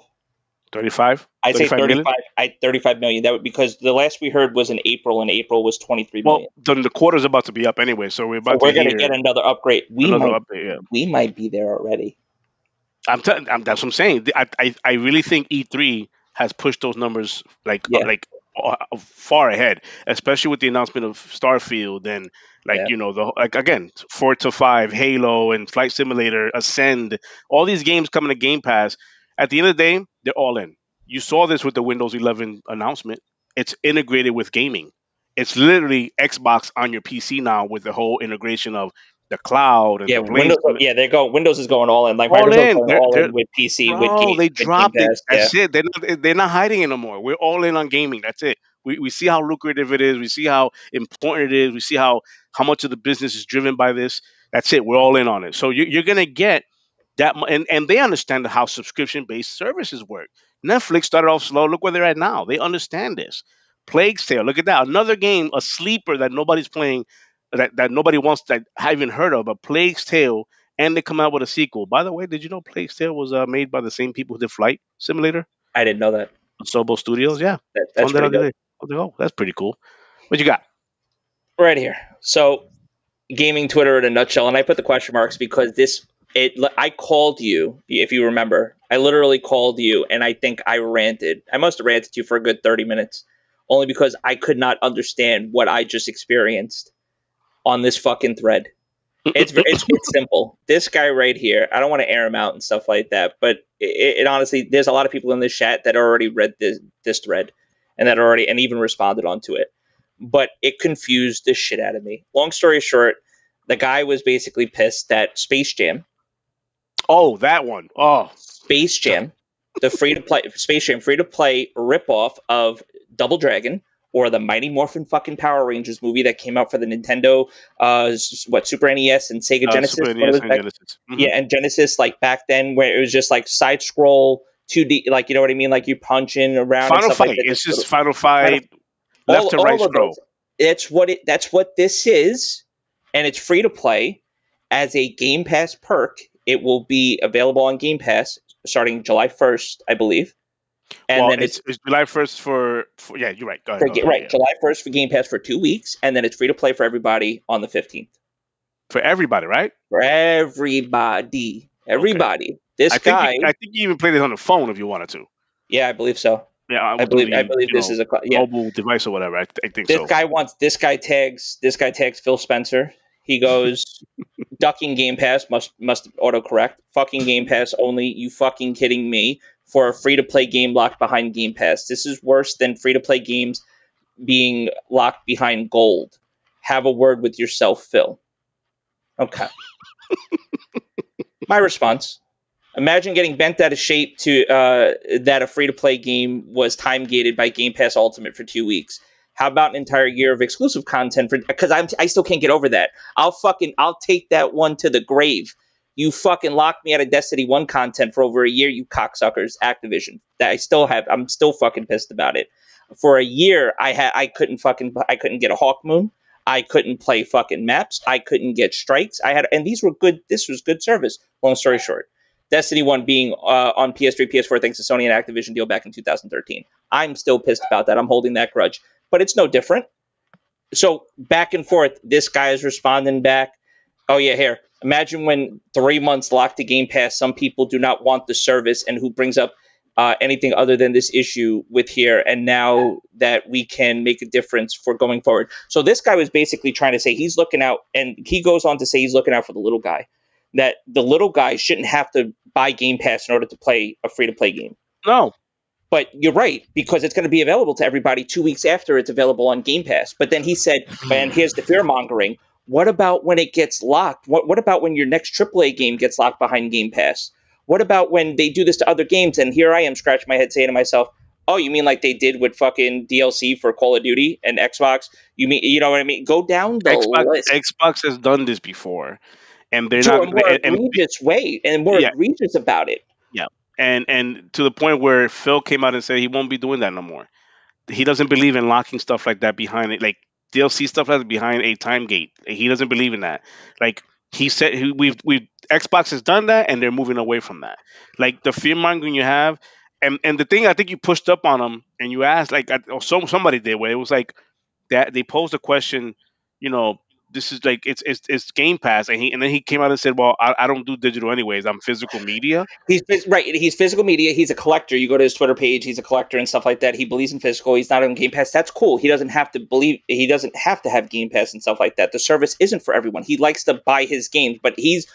Speaker 2: 35,
Speaker 1: I'd say
Speaker 2: 35 million.
Speaker 1: 35. 35 million. That would because the last we heard was in April, and April was 23
Speaker 2: Well,
Speaker 1: million.
Speaker 2: then the quarter's about to be up anyway, so we're
Speaker 1: So
Speaker 2: about to
Speaker 1: we're going to get
Speaker 2: hear
Speaker 1: another upgrade.
Speaker 2: another update. Yeah.
Speaker 1: We might be there already.
Speaker 2: That's what I'm saying. I really think E3 has pushed those numbers
Speaker 1: Yeah,
Speaker 2: far ahead, especially with the announcement of Starfield and
Speaker 1: yeah.
Speaker 2: like again Forza 5, Halo, and Flight Simulator, Ascend. All these games coming to Game Pass. At the end of the day, they're all in. You saw this with the Windows 11 announcement. It's integrated with gaming. It's literally Xbox on your PC now with the whole integration of the cloud and
Speaker 1: Yeah,
Speaker 2: the Blaze.
Speaker 1: Windows. Yeah, they go. Windows is going all in. Like
Speaker 2: All
Speaker 1: Microsoft
Speaker 2: in.
Speaker 1: going all
Speaker 2: They're
Speaker 1: in with PC,
Speaker 2: bro. They
Speaker 1: with Game
Speaker 2: dropped it.
Speaker 1: Pass. Yeah,
Speaker 2: That's it. They're not hiding it no more. We're all in on gaming. That's it. We see how lucrative it is. We see how important it is. We see how much of the business is driven by this. That's it. We're all in on it. So you're gonna get that, and they understand how subscription based services work. Netflix started off slow. Look where they're at now. They understand this. Plague's Tale. Look at that. Another game, a sleeper that nobody's playing, that nobody wants, that I haven't heard of. But Plague's Tale, and they come out with a sequel. By the way, did you know Plague's Tale was made by the same people who did Flight Simulator?
Speaker 1: I didn't know that.
Speaker 2: Sobo Studios. Yeah,
Speaker 1: That's
Speaker 2: found that
Speaker 1: pretty
Speaker 2: out the
Speaker 1: good.
Speaker 2: other day. I was like, oh, that's pretty cool. What you got?
Speaker 1: Right here. So, gaming Twitter in a nutshell, and I put the question marks because this. I called you, if you remember. I literally called you, and I think I ranted. I must have ranted to you for a good 30 minutes, only because I could not understand what I just experienced on this fucking thread. It's simple. This guy right here, I don't want to air him out and stuff like that, but it honestly, there's a lot of people in this chat that already read this thread and that already and even responded onto it. But it confused the shit out of me. Long story short, the guy was basically pissed that
Speaker 2: Oh, that one. Oh,
Speaker 1: Space Jam, the free to play Space Jam free to play ripoff of Double Dragon or the Mighty Morphin fucking Power Rangers movie that came out for the Nintendo, Super NES and Sega Genesis.
Speaker 2: Super
Speaker 1: What
Speaker 2: NES
Speaker 1: was
Speaker 2: and
Speaker 1: back?
Speaker 2: Genesis.
Speaker 1: Yeah, and Genesis like back then where it was just like side scroll 2D, like you know what I mean, like you punching around and
Speaker 2: Final
Speaker 1: stuff like
Speaker 2: Fight.
Speaker 1: that.
Speaker 2: It's
Speaker 1: Just
Speaker 2: just
Speaker 1: little
Speaker 2: Final
Speaker 1: kind of
Speaker 2: Fight, left to right
Speaker 1: all of
Speaker 2: scroll.
Speaker 1: those. That's what this is, and it's free to play as a Game Pass perk. It will be available on Game Pass starting July 1st, I believe. And
Speaker 2: Well,
Speaker 1: then
Speaker 2: it's July 1st for yeah. You're right. Go ahead. Go ahead.
Speaker 1: right,
Speaker 2: Yeah.
Speaker 1: July 1st for Game Pass for 2 weeks, and then it's free to play for everybody on the 15th.
Speaker 2: For everybody, right?
Speaker 1: For everybody.
Speaker 2: Okay.
Speaker 1: Everybody. This
Speaker 2: I think
Speaker 1: guy,
Speaker 2: you even played it on the phone if you wanted to.
Speaker 1: yeah, I believe so.
Speaker 2: Yeah, through
Speaker 1: I
Speaker 2: the
Speaker 1: believe this is a yeah.
Speaker 2: mobile device or whatever. I think
Speaker 1: This
Speaker 2: so.
Speaker 1: guy wants this guy tags Phil Spencer. He goes ducking Game Pass must autocorrect. Fucking Game Pass only. You fucking kidding me? For a free to play game locked behind Game Pass. This is worse than free to play games being locked behind gold. Have a word with yourself, Phil. Okay. My response. Imagine getting bent out of shape to that a free to play game was time gated by Game Pass Ultimate for 2 weeks. How about an entire year of exclusive content for? Because I still can't get over that. I'll take that one to the grave. You fucking locked me out of Destiny 1 content for over a year, you cocksuckers, Activision. That I'm still fucking pissed about it. For a year, I couldn't get a Hawk Moon. I couldn't play fucking maps. I couldn't get strikes. And these were good. This was good service. Long story short, Destiny 1 being on PS3, PS4 thanks to Sony and Activision deal back in 2013. I'm still pissed about that. I'm holding that grudge. But it's no different. So back and forth, this guy is responding back. Oh, yeah, here. Imagine when 3 months locked to Game Pass, some people do not want the service and who brings up anything other than this issue with here. And now that we can make a difference for going forward. So this guy was basically trying to say he's looking out, and he goes on to say he's looking out for the little guy. That the little guy shouldn't have to buy Game Pass in order to play a free-to-play game.
Speaker 2: No.
Speaker 1: But you're right, because it's going to be available to everybody 2 weeks after it's available on Game Pass. But then he said, and here's the fear-mongering, what about when it gets locked? What about when your next AAA game gets locked behind Game Pass? What about when they do this to other games? And here I am scratching my head saying to myself, oh, you mean like they did with fucking DLC for Call of Duty and Xbox? You know what I mean? Go down the list.
Speaker 2: Xbox has done this before, and they're
Speaker 1: To
Speaker 2: not.
Speaker 1: a more
Speaker 2: And
Speaker 1: egregious way and more
Speaker 2: yeah,
Speaker 1: egregious about it.
Speaker 2: yeah. and to the point where Phil came out and said he won't be doing that no more. He doesn't believe in locking stuff like that behind it, like DLC stuff like that behind a time gate. He doesn't believe in that. Like he said, we've Xbox has done that, and they're moving away from that. Like the fear mongering you have, and the thing I think you pushed up on them, and you asked like, or somebody did, where it was like that they posed a question, you know. This is like it's Game Pass, and then he came out and said, "Well, I don't do digital anyways. I'm physical media."
Speaker 1: Right. He's physical media. He's a collector. You go to his Twitter page. He's a collector and stuff like that. He believes in physical. He's not on Game Pass. That's cool. He doesn't have to believe. He doesn't have to have Game Pass and stuff like that. The service isn't for everyone. He likes to buy his games, but he's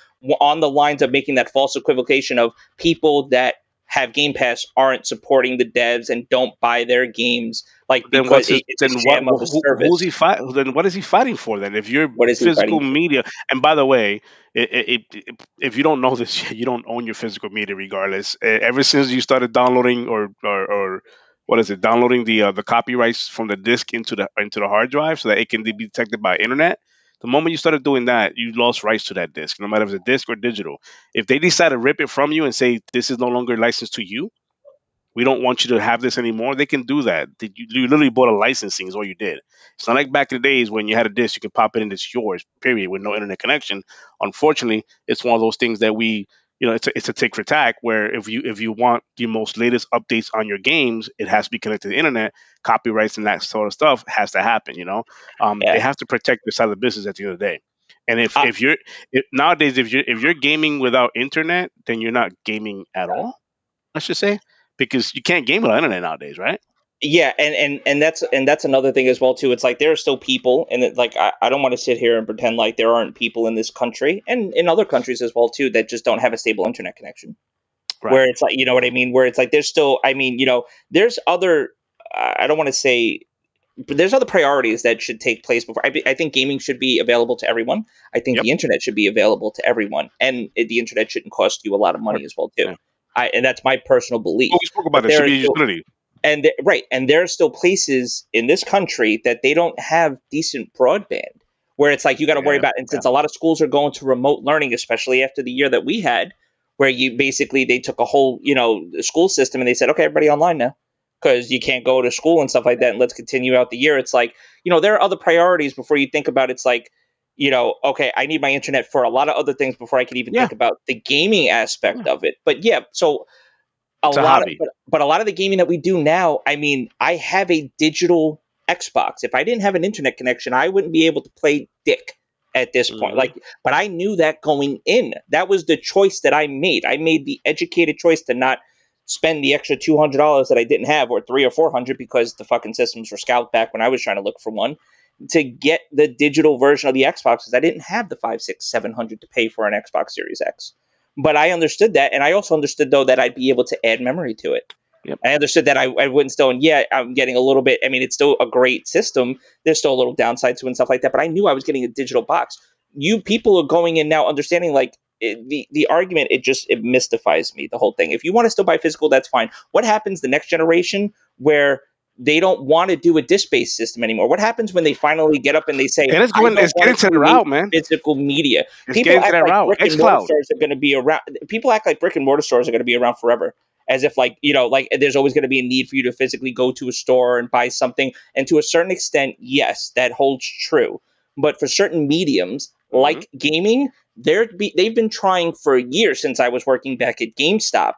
Speaker 1: on the lines of making that false equivocation of people that have Game Pass aren't supporting the devs and don't buy their games like
Speaker 2: Then
Speaker 1: because
Speaker 2: what's his?
Speaker 1: it's a
Speaker 2: Then what?
Speaker 1: sham of a
Speaker 2: Who's
Speaker 1: service.
Speaker 2: he fight? Then what is he fighting for? Then if you're
Speaker 1: What is he
Speaker 2: physical
Speaker 1: fighting for?
Speaker 2: media, and by the way, if you don't know this, you don't own your physical media regardless. Ever since you started downloading or what is it? Downloading the copyrights from the disk into the hard drive so that it can be detected by internet. The moment you started doing that, you lost rights to that disk, no matter if it's a disk or digital. If they decide to rip it from you and say this is no longer licensed to you, we don't want you to have this anymore. They can do that. You literally bought a licensing is all you did. It's not like back in the days when you had a disc, you could pop it in, it's yours, period, with no internet connection. Unfortunately, it's one of those things that it's a tick for tack where if you want the most latest updates on your games, it has to be connected to the internet. Copyrights and that sort of stuff has to happen. They
Speaker 1: Yeah.
Speaker 2: have to protect their side of the business at the end of the day. And if
Speaker 1: Uh,
Speaker 2: if you're nowadays if you're gaming without internet, then you're not gaming at all. I should say, because you can't game without internet nowadays, right?
Speaker 1: yeah, and that's another thing as well too. It's like there are still people, and like I don't want to sit here and pretend like there aren't people in this country and in other countries as well too that just don't have a stable internet connection.
Speaker 2: Right.
Speaker 1: Where it's like, you know what I mean? Where it's like there's still, I mean, there's other. I don't want to say, but there's other priorities that should take place before. I think gaming should be available to everyone. I think
Speaker 2: Yep.
Speaker 1: the internet should be available to everyone, and the internet shouldn't cost you a lot of
Speaker 2: Right.
Speaker 1: money as well too.
Speaker 2: Yeah.
Speaker 1: And that's my personal
Speaker 2: Well,
Speaker 1: belief.
Speaker 2: we spoke about
Speaker 1: But
Speaker 2: it. It should
Speaker 1: there are
Speaker 2: be a
Speaker 1: still
Speaker 2: utility.
Speaker 1: right, and there are still places in this country that they don't have decent broadband, where it's like you got to worry
Speaker 2: Yeah.
Speaker 1: about. And
Speaker 2: Yeah.
Speaker 1: since a lot of schools are going to remote learning, especially after the year that we had, where you basically they took a whole school system and they said, okay, everybody online now because you can't go to school and stuff like that, and let's continue out the year. It's like there are other priorities before you think about it's like. Okay, I need my internet for a lot of other things before I can even
Speaker 2: Yeah.
Speaker 1: think about the gaming
Speaker 2: Yeah.
Speaker 1: aspect of it. But yeah, so a
Speaker 2: It's a
Speaker 1: lot of
Speaker 2: hobby.
Speaker 1: but a lot of the gaming that we do now, I mean, I have a digital Xbox. If I didn't have an internet connection, I wouldn't be able to play dick at this point.
Speaker 2: Hmm.
Speaker 1: Like, but I knew that going in. That was the choice that I made. I made the educated choice to not spend the extra $200 that I didn't have, or 300 or 400, because the fucking systems were scalped back when I was trying to look for one, to get the digital version of the Xbox because I didn't have the 5, 6, 700 to pay for an Xbox Series X. But I understood that, and I also understood though that I'd be able to add memory to it.
Speaker 2: Yep.
Speaker 1: I understood that I wouldn't still, and yeah, I'm getting a little bit. I mean, it's still a great system. There's still a little downside to it and stuff like that, but I knew I was getting a digital box. You people are going in now understanding like the argument. It mystifies me the whole thing. If you want to still buy physical, that's fine. What happens the next generation where they don't want to do a disc-based system anymore? What happens when they finally get up and they say,
Speaker 2: And it's
Speaker 1: "I
Speaker 2: going.
Speaker 1: don't
Speaker 2: It's
Speaker 1: want
Speaker 2: getting
Speaker 1: to
Speaker 2: to the
Speaker 1: create
Speaker 2: route, man.
Speaker 1: physical media"?
Speaker 2: It's
Speaker 1: People
Speaker 2: getting to
Speaker 1: act
Speaker 2: that
Speaker 1: like
Speaker 2: route.
Speaker 1: brick and mortar
Speaker 2: XCloud.
Speaker 1: stores are going to be around. People act like brick and mortar stores are going to be around forever, as if like like there's always going to be a need for you to physically go to a store and buy something. And to a certain extent, yes, that holds true. But for certain mediums
Speaker 2: Hmm.
Speaker 1: like gaming, they've been trying for years since I was working back at GameStop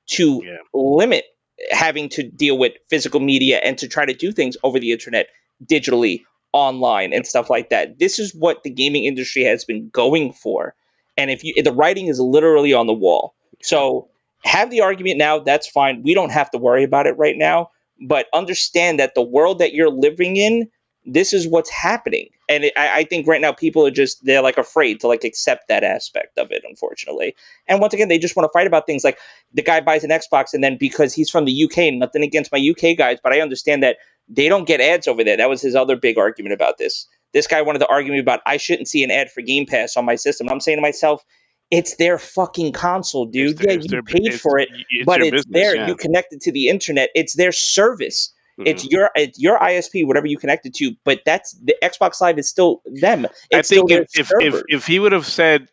Speaker 1: to
Speaker 2: Yeah.
Speaker 1: limit having to deal with physical media and to try to do things over the internet digitally online and
Speaker 2: Yep.
Speaker 1: stuff like that. This is what the gaming industry has been going for. And if the writing is literally on the wall.
Speaker 2: Yeah.
Speaker 1: So have the argument now, that's fine. We don't have to worry about it right now, but understand that the world that you're living in, this is what's happening. And I think right now people are they're like afraid to like accept that aspect of it, unfortunately. And once again, they just want to fight about things like the guy buys an Xbox and then because he's from the UK, nothing against my UK guys, but I understand that they don't get ads over there. That was his other big argument about this. This guy wanted to argue me about I shouldn't see an ad for Game Pass on my system. I'm saying to myself, it's their fucking console,
Speaker 2: It's
Speaker 1: dude.
Speaker 2: the,
Speaker 1: Yeah,
Speaker 2: it's
Speaker 1: you
Speaker 2: their
Speaker 1: paid
Speaker 2: it's
Speaker 1: for it,
Speaker 2: it's
Speaker 1: but
Speaker 2: your
Speaker 1: it's
Speaker 2: business.
Speaker 1: there.
Speaker 2: Yeah.
Speaker 1: You connected to the internet. It's their service.
Speaker 2: Hmm.
Speaker 1: It's your ISP, whatever you connected to. But that's the Xbox Live is still them.
Speaker 2: I
Speaker 1: It's still
Speaker 2: think if
Speaker 1: their
Speaker 2: if if
Speaker 1: servers.
Speaker 2: if he would have said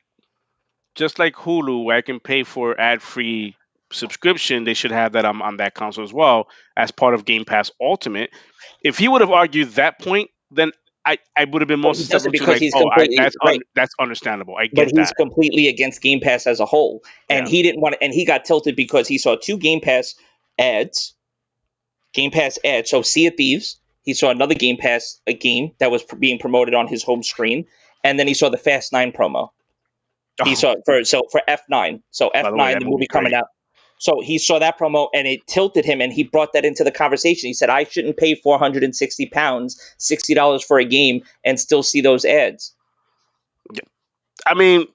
Speaker 2: just like Hulu, where I can pay for ad free. subscription, they should have that on that console as well as part of Game Pass Ultimate. If he would have argued that point, then I would have been
Speaker 1: But
Speaker 2: more
Speaker 1: he doesn't
Speaker 2: susceptible to
Speaker 1: because
Speaker 2: like,
Speaker 1: he's
Speaker 2: oh,
Speaker 1: completely right.
Speaker 2: that's understandable. I
Speaker 1: But
Speaker 2: get
Speaker 1: he's
Speaker 2: that.
Speaker 1: completely against Game Pass as a whole, and
Speaker 2: Yeah.
Speaker 1: he didn't want and he got tilted because he saw two ads, Game Pass ads. So Sea of Thieves, he saw another Game Pass a game that was being promoted on his home screen, and then he saw the Fast 9 promo. He
Speaker 2: Oh,
Speaker 1: saw for F9. So
Speaker 2: by the way,
Speaker 1: F9,
Speaker 2: that
Speaker 1: the
Speaker 2: movie's
Speaker 1: movie coming
Speaker 2: great.
Speaker 1: out. So he saw that promo and it tilted him, and he brought that into the conversation. He said, "I shouldn't pay £460, $60 for a game, and still see those ads,
Speaker 2: Yeah. I mean,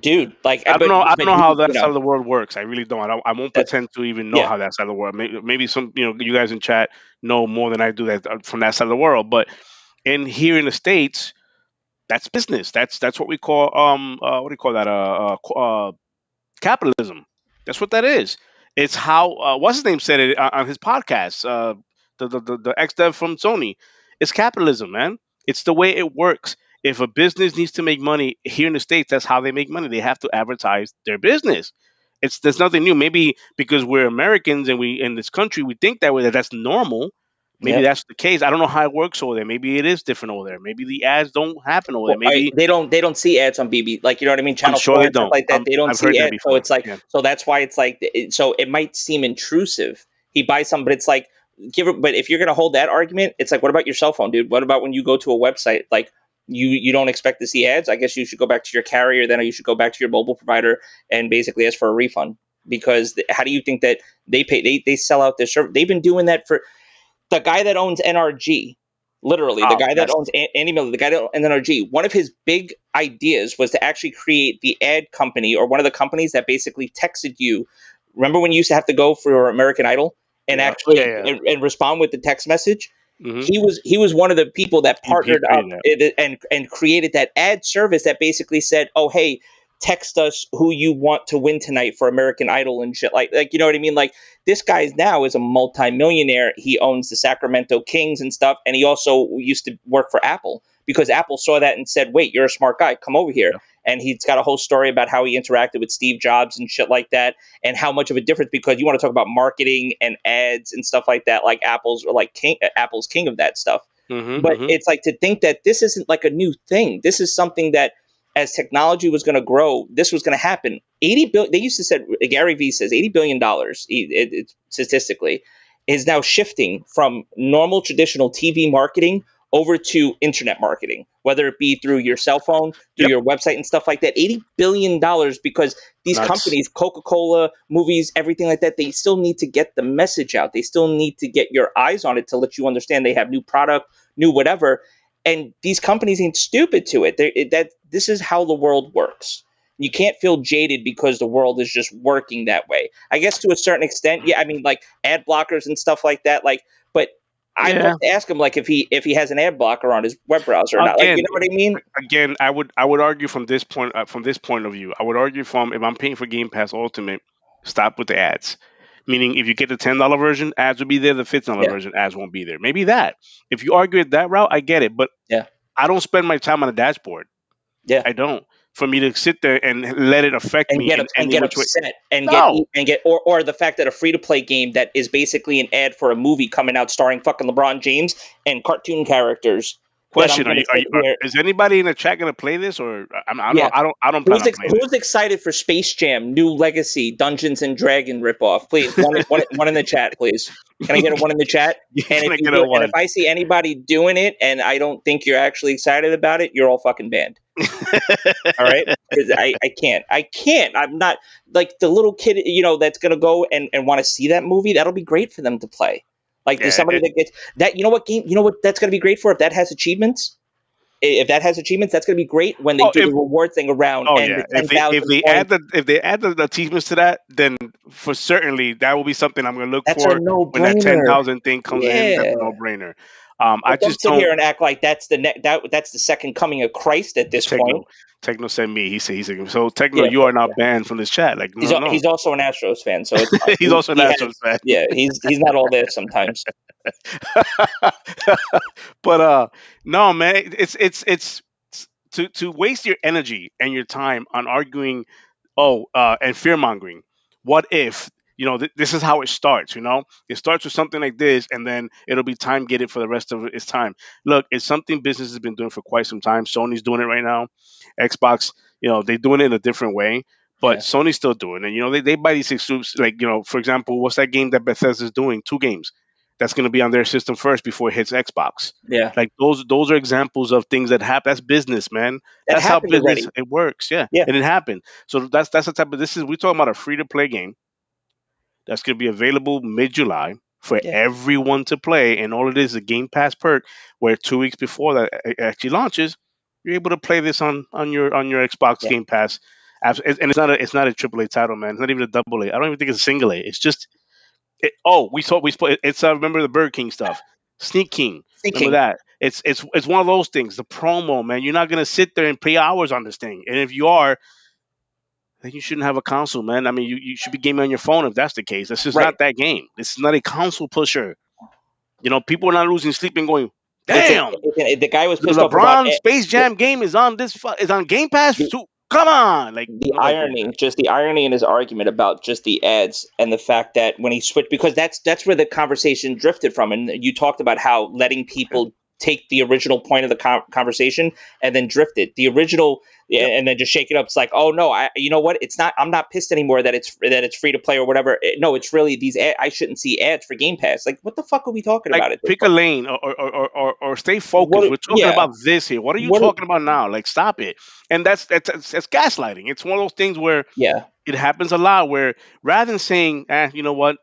Speaker 1: dude." Like,
Speaker 2: I don't know. I don't
Speaker 1: but
Speaker 2: know
Speaker 1: he,
Speaker 2: how that side of the world works. I really don't. I won't
Speaker 1: that's
Speaker 2: pretend to even know
Speaker 1: yeah,
Speaker 2: how that side of the world. Maybe some, you guys in chat know more than I do that from that side of the world. But in here in the states, that's business. That's what we call what do you call that? Capitalism. That's what that is. It's how what's his name said it on his podcast. The ex dev from Sony. It's capitalism, man. It's the way it works. If a business needs to make money here in the states, that's how they make money. They have to advertise their business. It's There's nothing new. Maybe because we're Americans and we in this country we think that way that's normal. Maybe
Speaker 1: yep.
Speaker 2: that's the case. I don't know how it works over there. Maybe it is different over there. Maybe the ads don't happen over there.
Speaker 1: Well,
Speaker 2: Maybe
Speaker 1: they don't see ads on BB, like, you know what I mean,
Speaker 2: I'm
Speaker 1: Channel
Speaker 2: sure
Speaker 1: Four
Speaker 2: they
Speaker 1: and stuff
Speaker 2: don't.
Speaker 1: like that. They don't
Speaker 2: I've heard
Speaker 1: see
Speaker 2: that
Speaker 1: ads, so
Speaker 2: before.
Speaker 1: it's like
Speaker 2: Yeah.
Speaker 1: so that's why it's like so it might seem intrusive. He buys some, but it's like but if you're gonna hold that argument, it's like what about your cell phone, dude? What about when you go to a website like you don't expect to see ads? I guess you should go back to your carrier, then you should go back to your mobile provider and basically ask for a refund because how do you think that they sell out their service? They've been doing that for the guy that owns NRG, literally the
Speaker 2: Oh,
Speaker 1: guy that
Speaker 2: yes.
Speaker 1: owns Andy Miller, the guy that owns NRG. One of his big ideas was to actually create the ad company or one of the companies that basically texted you. Remember when you used to have to go for American Idol and
Speaker 2: Yeah. Oh, yeah,
Speaker 1: actually
Speaker 2: yeah.
Speaker 1: and respond with the text message?
Speaker 2: Hmm.
Speaker 1: He was one of the people that
Speaker 2: He
Speaker 1: partnered up
Speaker 2: created that.
Speaker 1: and created that ad service that basically said, "Oh, hey, text us who you want to win tonight for American Idol and shit like you know what I mean?" Like this guy now is a multimillionaire. He owns the Sacramento Kings and stuff, and he also used to work for Apple because Apple saw that and said, "Wait, you're a smart guy. Come over here."
Speaker 2: Yeah.
Speaker 1: And he's got a whole story about how he interacted with Steve Jobs and shit like that, and how much of a difference because you want to talk about marketing and ads and stuff like that. Like Apple's king of that stuff.
Speaker 2: Hmm.
Speaker 1: But
Speaker 2: Hmm.
Speaker 1: it's like to think that this isn't like a new thing. This is something that as technology was going to grow, this was going to happen. 80 billion. They used to say Gary Vee says $80 billion. Statistically, is now shifting from normal traditional TV marketing over to internet marketing, whether it be through your cell phone, through
Speaker 2: Yep.
Speaker 1: your website and stuff like that. $80 billion because these
Speaker 2: Nuts.
Speaker 1: companies, Coca-Cola, movies, everything like that, they still need to get the message out. They still need to get your eyes on it to let you understand they have new product, new whatever. And these companies ain't stupid to it. This is how the world works. You can't feel jaded because the world is just working that way. I guess to a certain extent, yeah. I mean, like ad blockers and stuff like that. Like, but I'd like
Speaker 2: Yeah.
Speaker 1: to ask him like if he has an ad blocker on his web browser or not. Like, you
Speaker 2: Again,
Speaker 1: know what I mean?
Speaker 2: I would argue from this point of view. I would argue from if I'm paying for Game Pass Ultimate, stop with the ads. Meaning, if you get the $10 version, ads will be there. The $15
Speaker 1: Yeah,
Speaker 2: version, ads won't be there. Maybe that. If you argue it that route, I get it. But
Speaker 1: yeah.
Speaker 2: I don't spend my time on a dashboard.
Speaker 1: Yeah,
Speaker 2: I don't. For me to sit there and let it affect
Speaker 1: and
Speaker 2: me
Speaker 1: get
Speaker 2: in
Speaker 1: and
Speaker 2: any
Speaker 1: get
Speaker 2: which way.
Speaker 1: upset
Speaker 2: No.
Speaker 1: and get or the fact that a free to play game that is basically an ad for a movie coming out starring fucking LeBron James and cartoon characters that I'm
Speaker 2: Question:
Speaker 1: gonna sit here.
Speaker 2: Is anybody in the chat gonna play this, or I
Speaker 1: Yeah,
Speaker 2: don't, I don't plan on playing
Speaker 1: who's excited for Space Jam New Legacy Dungeons and Dragon ripoff? Please,
Speaker 2: it?
Speaker 1: one in the chat, please. Can I get a one in the chat?
Speaker 2: You're
Speaker 1: And if
Speaker 2: gonna
Speaker 1: you
Speaker 2: get
Speaker 1: do
Speaker 2: a
Speaker 1: it, and if
Speaker 2: one.
Speaker 1: I see anybody doing it, and I don't think you're actually excited about it, you're all fucking banned. All right, because I can't. I'm not like the little kid, that's gonna go and want to see that movie. That'll be great for them to play. Like there's
Speaker 2: Yeah.
Speaker 1: somebody that gets that. You know what game? You know what that's gonna be great for if that has achievements. If that has achievements, that's gonna be great when they
Speaker 2: Oh,
Speaker 1: do the reward thing around
Speaker 2: oh
Speaker 1: and
Speaker 2: yeah.
Speaker 1: the 10,000 points.
Speaker 2: If they add the achievements to that, then for certainly that will be something I'm gonna look
Speaker 1: That's a
Speaker 2: for
Speaker 1: no
Speaker 2: when that
Speaker 1: brainer.
Speaker 2: 10,000 thing comes in. That's
Speaker 1: Yeah.
Speaker 2: a no brainer. I
Speaker 1: But don't
Speaker 2: just
Speaker 1: sit
Speaker 2: don't.
Speaker 1: here and act like that's the second coming of Christ at this
Speaker 2: Techno
Speaker 1: point.
Speaker 2: Techno sent me. He said so. Techno,
Speaker 1: Yeah,
Speaker 2: you
Speaker 1: but
Speaker 2: are now banned from this chat. Like
Speaker 1: he's
Speaker 2: no, no.
Speaker 1: he's also an Astros fan, so it's fine.
Speaker 2: He's also an
Speaker 1: He
Speaker 2: Astros
Speaker 1: has
Speaker 2: fan.
Speaker 1: yeah, he's not all there sometimes.
Speaker 2: But no, man, it's to waste your energy and your time on arguing and fear mongering. What if, this is how it starts? It starts with something like this, and then it'll be time gated for the rest of its time. Look, it's something business has been doing for quite some time. Sony's doing it right now. Xbox, they're doing it in a different way, but
Speaker 1: Yeah,
Speaker 2: Sony's still doing it. They buy these exclusives, like, for example, what's that game that Bethesda's doing? Two games that's going to be on their system first before it hits Xbox.
Speaker 1: yeah,
Speaker 2: Like, those are examples of things that happen. That's business, man.
Speaker 1: that
Speaker 2: That's how
Speaker 1: happened
Speaker 2: business
Speaker 1: already.
Speaker 2: it works. Yeah,
Speaker 1: Yeah,
Speaker 2: and it happened. So that's the type of, this is, we're talking about a free to play game that's going to be available mid July for
Speaker 1: yeah,
Speaker 2: everyone to play, and all it is a Game Pass perk where 2 weeks before that it actually launches, you're able to play this on your Xbox
Speaker 1: yeah.
Speaker 2: Game Pass. And it's not a AAA title, man. It's not even a double A. I don't even think it's a single A. It's just we spoke. It's remember the Burger King stuff, Sneak King. Remember
Speaker 1: Thinking.
Speaker 2: that? It's one of those things. The promo, man. You're not gonna sit there and pay hours on this thing, and if you are, then you shouldn't have a console, man. I mean, you should be gaming on your phone if that's the case. This is
Speaker 1: Right.
Speaker 2: not that game. This is not a console pusher. People are not losing sleep and going,
Speaker 1: It's an,
Speaker 2: damn,
Speaker 1: the guy was
Speaker 2: the
Speaker 1: pissed off about
Speaker 2: LeBron
Speaker 1: it.
Speaker 2: Space
Speaker 1: The,
Speaker 2: Jam game is on Game Pass
Speaker 1: the,
Speaker 2: too. Come on, like,
Speaker 1: the
Speaker 2: what am I doing,
Speaker 1: irony, just the irony in his argument about just the ads and the fact that when he switched, because that's where the conversation drifted from, and you talked about how letting
Speaker 2: man?
Speaker 1: people take the original point of the conversation and then drift it, the original,
Speaker 2: Yep.
Speaker 1: and then just shake it up. It's like, oh no, you know what? It's not. I'm not pissed anymore that it's free to play or whatever. No, it's really these. I shouldn't see ads for Game Pass. Like, what the fuck are we talking
Speaker 2: Like,
Speaker 1: about at this
Speaker 2: pick a
Speaker 1: point?
Speaker 2: lane, or stay focused.
Speaker 1: What?
Speaker 2: We're talking
Speaker 1: Yeah.
Speaker 2: about this here. What are you
Speaker 1: What?
Speaker 2: talking about now? Like, stop it. And that's gaslighting. It's one of those things where
Speaker 1: Yeah.
Speaker 2: it happens a lot, where rather than saying, you know what,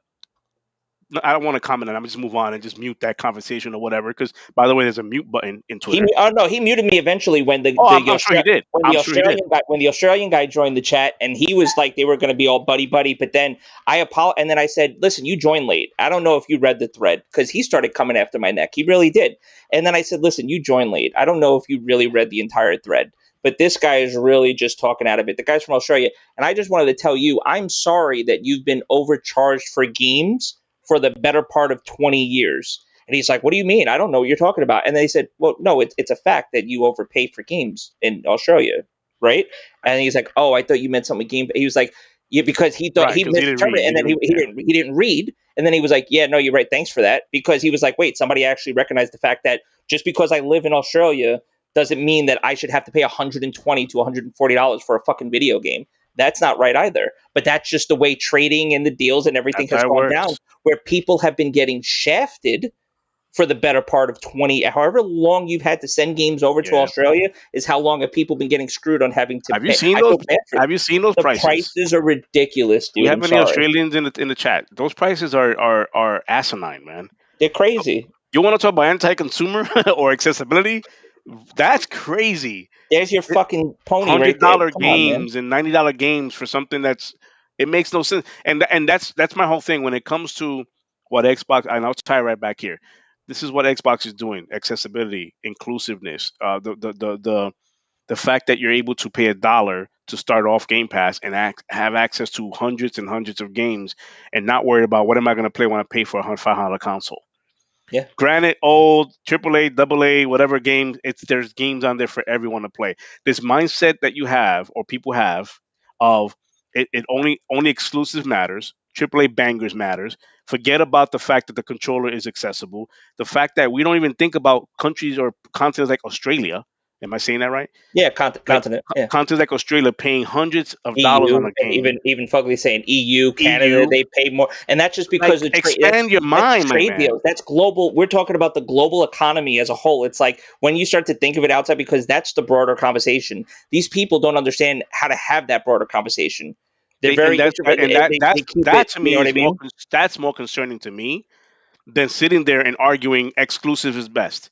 Speaker 2: no, I don't want to comment on it. I'm just move on and just mute that conversation or whatever. Because, by the way, there's a mute button in
Speaker 1: He,
Speaker 2: Twitter.
Speaker 1: oh no, he muted me eventually when
Speaker 2: Oh, I'm sure he did. I'm sure he did.
Speaker 1: When the Australian guy joined the chat, and he was like they were going to be all buddy buddy, but then and then I said, listen, you joined late. I don't know if you read the thread because he started coming after my neck. He really did. And then I said, listen, you joined late. I don't know if you really read the entire thread. But this guy is really just talking out of it. The guy's from Australia. And I just wanted to tell you, I'm sorry that you've been overcharged for games for the better part of 20 years. And he's like, what do you mean? I don't know what you're talking about. And they said, well, no, it's a fact that you overpay for games in Australia, right? And he's like, oh, I thought you meant something with game. He was like, yeah, because he thought
Speaker 2: Right,
Speaker 1: he
Speaker 2: because he didn't read.
Speaker 1: misinterpreted,
Speaker 2: He
Speaker 1: and then
Speaker 2: didn't. Yeah.
Speaker 1: he didn't read. And then he was like, yeah, no, you're right. Thanks for that. Because he was like, wait, somebody actually recognized the fact that just because I live in Australia doesn't mean that I should have to pay $120 to $140 for a fucking video game. That's not right either. But that's just the way trading and the deals and everything
Speaker 2: That's
Speaker 1: has
Speaker 2: how it
Speaker 1: gone down,
Speaker 2: works.
Speaker 1: where people have been getting shafted for the better part of 20, however long you've had to send games over to
Speaker 2: Yeah.
Speaker 1: Australia is how long have people been getting screwed on having to
Speaker 2: Have you
Speaker 1: pay.
Speaker 2: seen
Speaker 1: I
Speaker 2: those?
Speaker 1: feel bad for
Speaker 2: Have you seen those
Speaker 1: the
Speaker 2: prices?
Speaker 1: prices are ridiculous,
Speaker 2: Do we
Speaker 1: dude.
Speaker 2: have
Speaker 1: I'm
Speaker 2: any
Speaker 1: sorry.
Speaker 2: Australians in the chat? Those prices are asinine, man.
Speaker 1: They're crazy.
Speaker 2: You want to talk about anti-consumer or accessibility? That's crazy.
Speaker 1: There's your fucking pony right
Speaker 2: hundred
Speaker 1: there.
Speaker 2: dollar
Speaker 1: Come on, man.
Speaker 2: games and $90 games for something that's, it makes no sense. And that's my whole thing when it comes to what Xbox. And I'll tie right back here. This is what Xbox is doing: accessibility, inclusiveness, the fact that you're able to pay $1 to start off Game Pass and have access to hundreds and hundreds of games, and not worry about what am I going to play when I pay for a $500 console.
Speaker 1: Yeah.
Speaker 2: Granted, old AAA, AA, whatever games, there's games on there for everyone to play. This mindset that you have or people have of it only exclusive matters. AAA bangers matters. Forget about the fact that the controller is accessible. The fact that we don't even think about countries or continents like Australia. Am I saying that right?
Speaker 1: Yeah,
Speaker 2: Like,
Speaker 1: continent. Yeah.
Speaker 2: continents like Australia paying hundreds of dollars on
Speaker 1: EU,
Speaker 2: a
Speaker 1: and
Speaker 2: game.
Speaker 1: even Fugly saying EU, Canada,
Speaker 2: EU,
Speaker 1: they pay more, and that's just
Speaker 2: like,
Speaker 1: because of trade.
Speaker 2: expand your
Speaker 1: That's
Speaker 2: mind, my
Speaker 1: trade
Speaker 2: man.
Speaker 1: deals. That's global. We're talking about the global economy as a whole. It's like when you start to think of it outside, because that's the broader conversation. These people don't understand how to have that broader conversation. They're
Speaker 2: They and
Speaker 1: very
Speaker 2: that's
Speaker 1: introverted.
Speaker 2: and that
Speaker 1: They
Speaker 2: that's
Speaker 1: keep
Speaker 2: that
Speaker 1: it.
Speaker 2: to
Speaker 1: You know
Speaker 2: me
Speaker 1: what I
Speaker 2: is more
Speaker 1: mean?
Speaker 2: that's more concerning to me than sitting there and arguing exclusive is best.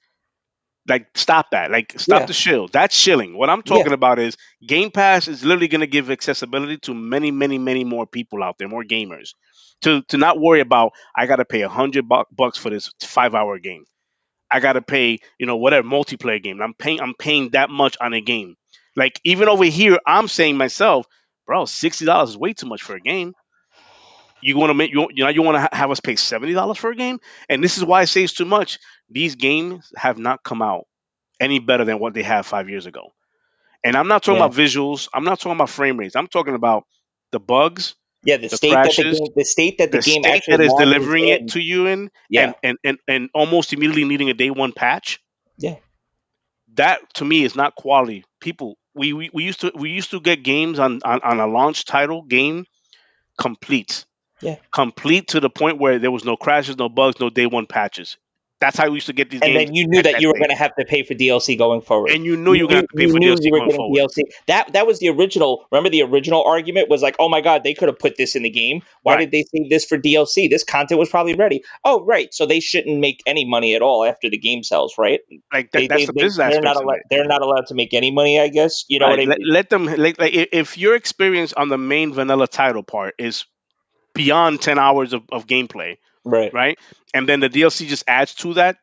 Speaker 2: Like, stop that. Like, stop
Speaker 1: Yeah,
Speaker 2: the shill. That's shilling. What I'm
Speaker 1: yeah,
Speaker 2: talking about is Game Pass is literally going to give accessibility to many, many, many more people out there, more gamers. To not worry about, I got to pay $100 for this 5 hour game. I got to pay, whatever multiplayer game. I'm paying that much on a game. Like, even over here, I'm saying myself, bro, $60 is way too much for a game. You want to make you want to have us pay $70 for a game, and this is why I say it's too much. These games have not come out any better than what they have 5 years ago, And I'm not talking
Speaker 1: Yeah.
Speaker 2: about visuals. I'm not talking about frame rates. I'm talking about the bugs,
Speaker 1: Yeah,
Speaker 2: the crashes,
Speaker 1: the state that the
Speaker 2: the
Speaker 1: game
Speaker 2: state
Speaker 1: actually
Speaker 2: that is
Speaker 1: launches
Speaker 2: delivering it
Speaker 1: in.
Speaker 2: to you in,
Speaker 1: Yeah.
Speaker 2: and almost immediately needing a day one patch.
Speaker 1: Yeah.
Speaker 2: That to me is not quality. People, we used to get games on a launch title game complete,
Speaker 1: Yeah.
Speaker 2: complete to the point where there was no crashes, no bugs, no day one patches. That's how we used to get these
Speaker 1: And
Speaker 2: games
Speaker 1: then you knew
Speaker 2: at
Speaker 1: that
Speaker 2: that
Speaker 1: you were
Speaker 2: stage.
Speaker 1: going to have to pay for DLC going forward.
Speaker 2: And you knew you were gonna have to pay
Speaker 1: You
Speaker 2: for
Speaker 1: knew
Speaker 2: DLC
Speaker 1: you were
Speaker 2: going
Speaker 1: getting
Speaker 2: forward.
Speaker 1: DLC. That was the original. Remember, the original argument was like, "Oh my god, they could have put this in the game. Why
Speaker 2: Right.
Speaker 1: did they save this for DLC? This content was probably ready." Oh, right. So they shouldn't make any money at all after the game sells, right?
Speaker 2: Like that's the business
Speaker 1: They're not
Speaker 2: aspects of
Speaker 1: allowed.
Speaker 2: it.
Speaker 1: They're not allowed to make any money. I guess you know what
Speaker 2: Right.
Speaker 1: I
Speaker 2: Let,
Speaker 1: mean.
Speaker 2: let them like if your experience on the main vanilla title part is beyond 10 hours of gameplay,
Speaker 1: Right.
Speaker 2: right? And then the DLC just adds to that,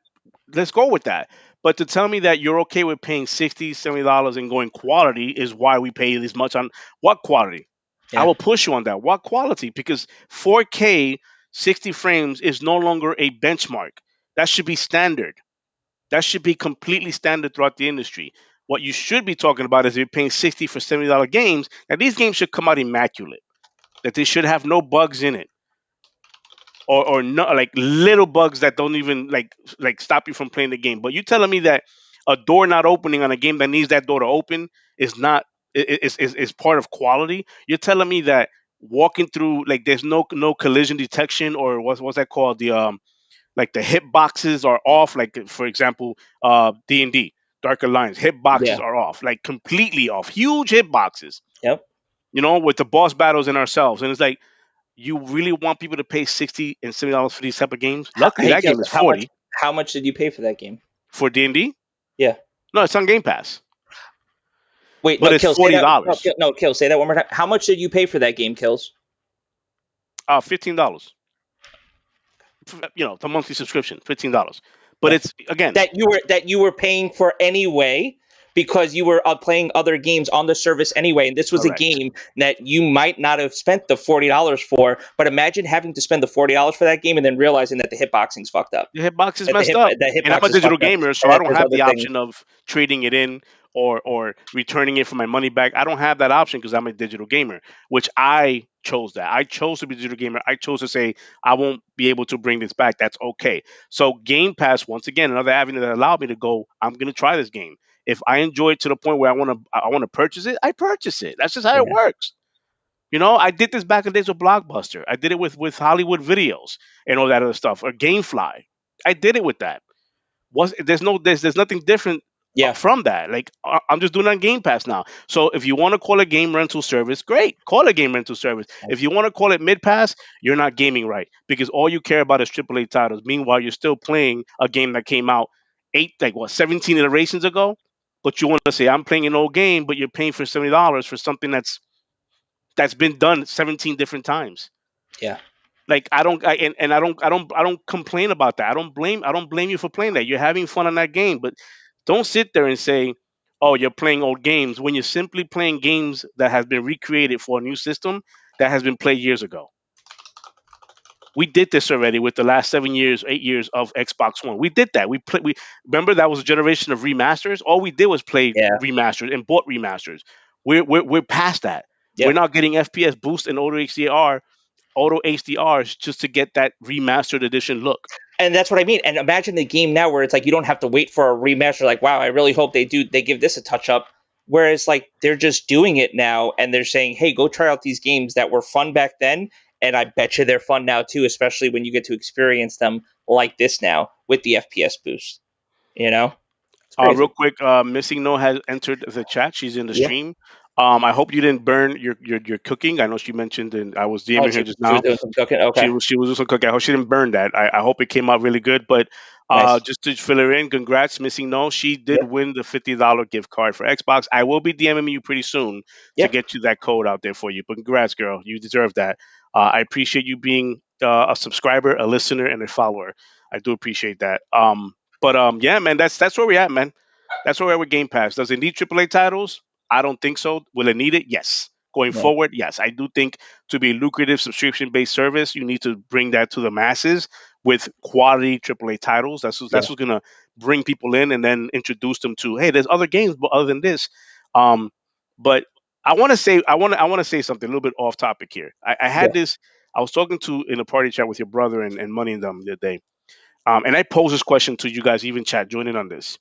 Speaker 2: let's go with that. But to tell me that you're okay with paying $60, $70 and going quality is why we pay this much on what quality? I
Speaker 1: Yeah.
Speaker 2: will push you on that. What quality? Because 4K 60 frames is no longer a benchmark. That should be standard. That should be completely standard throughout the industry. What you should be talking about is if you're paying 60 for $70 games, now these games should come out immaculate. That they should have no bugs in it or no like little bugs that don't even like stop you from playing the game. But you telling me that a door not opening on a game that needs that door to open is not is part of quality? You're telling me that walking through like there's no collision detection or what's that called the like the hit boxes are off like for example D&D Dark Alliance hit boxes
Speaker 1: Yeah.
Speaker 2: are off like completely off huge hit boxes,
Speaker 1: Yep.
Speaker 2: with the boss battles in ourselves, and it's like you really want people to pay $60 and $70 for these type of games? Luckily,
Speaker 1: Hey,
Speaker 2: that
Speaker 1: Kills,
Speaker 2: game is 40
Speaker 1: how much did you pay for that game?
Speaker 2: for D&D.
Speaker 1: Yeah.
Speaker 2: No, it's on Game Pass,
Speaker 1: Wait,
Speaker 2: but
Speaker 1: no,
Speaker 2: it's
Speaker 1: Kill, say that. No,
Speaker 2: $40.
Speaker 1: Kill, no, Kill, say that one more time. How much did you pay for that game, Kills?
Speaker 2: $15. The monthly subscription, $15. But
Speaker 1: Yeah.
Speaker 2: it's again,
Speaker 1: That you were paying for anyway because you were playing other games on the service anyway, and this was a
Speaker 2: correct.
Speaker 1: game that you might not have spent the $40 for. But imagine having to spend the $40 for that game and then realizing that the hitboxing's fucked up,
Speaker 2: The hitbox is
Speaker 1: that
Speaker 2: messed up,
Speaker 1: the
Speaker 2: and I'm
Speaker 1: hitbox
Speaker 2: a
Speaker 1: is
Speaker 2: digital
Speaker 1: fucked up,
Speaker 2: gamer, so
Speaker 1: and
Speaker 2: I
Speaker 1: that
Speaker 2: don't
Speaker 1: there's
Speaker 2: have
Speaker 1: other
Speaker 2: the
Speaker 1: things.
Speaker 2: option of trading it in or returning it for my money back. I don't have that option because I'm a digital gamer, which I chose that. I chose to be a digital gamer. I chose to say I won't be able to bring this back. That's okay. So Game Pass, once again, another avenue that allowed me to go. I'm gonna try this game. If I enjoy it to the point where I want to purchase it, I purchase it. That's just how it
Speaker 1: Yeah,
Speaker 2: works. I did this back in the days with Blockbuster. I did it with Hollywood Videos and all that other stuff, or GameFly. I did it with that. There's nothing different
Speaker 1: yeah,
Speaker 2: from that. Like I'm just doing it on Game Pass now. So if you want to call a game rental service, great, call it a game rental service. If you want to call it mid pass, you're not gaming right because all you care about is AAA titles. Meanwhile, you're still playing a game that came out 17 iterations ago. But you want to say I'm playing an old game, but you're paying for $70 for something that's been done 17 different times.
Speaker 1: yeah,
Speaker 2: Like I don't I, and I don't complain about that. I don't blame you for playing that. You're having fun on that game, but don't sit there and say, "Oh, you're playing old games," when you're simply playing games that has been recreated for a new system that has been played years ago. We did this already with the last 7 years, 8 years of Xbox One. We did that. We remember that was a generation of remasters. All we did was play
Speaker 1: yeah,
Speaker 2: remasters and bought remasters. We're past that. We're
Speaker 1: yeah.
Speaker 2: not getting FPS boost and auto HDRs just to get that remastered edition look.
Speaker 1: And that's what I mean. And imagine the game now where it's like you don't have to wait for a remaster. Like, wow, I really hope they give this a touch up. Whereas like they're just doing it now and they're saying, hey, go try out these games that were fun back then, and I bet you they're fun now too, especially when you get to experience them like this now with the FPS boost. You know, it's
Speaker 2: Real
Speaker 1: crazy.
Speaker 2: quick, Missing No has entered the chat. She's in the
Speaker 1: Yeah.
Speaker 2: stream. I hope you didn't burn your cooking. I know she mentioned, and I was
Speaker 1: Oh,
Speaker 2: DMing her
Speaker 1: she,
Speaker 2: just
Speaker 1: she was
Speaker 2: now.
Speaker 1: doing some cooking.
Speaker 2: She
Speaker 1: Okay.
Speaker 2: was she was also cooking. I hope she didn't burn that. I hope it came out really good. But
Speaker 1: Nice.
Speaker 2: just to fill her in, congrats, Missing No. She did
Speaker 1: Yep.
Speaker 2: win the $50 gift card for Xbox. I will be DMing you pretty soon to
Speaker 1: Yep.
Speaker 2: get you that code out there for you. But congrats, girl. You deserve that. I appreciate you being a subscriber, a listener, and a follower. I do appreciate that. But yeah, man, that's where we're at, man. That's where we're at with Game Pass. Does it need AAA titles? I don't think so. Will it need it? Yes. Going
Speaker 1: Yeah.
Speaker 2: forward, yes. I do think to be a lucrative subscription based service, you need to bring that to the masses with quality AAA titles. That's
Speaker 1: Yeah.
Speaker 2: what's gonna bring people in and then introduce them to, hey, there's other games but other than this. But I want to say something a little bit off topic here. I
Speaker 1: Yeah,
Speaker 2: had this. I was talking to in a party chat with your brother and Money and them the other day. And I posed this question to you guys, even chat, join in on this.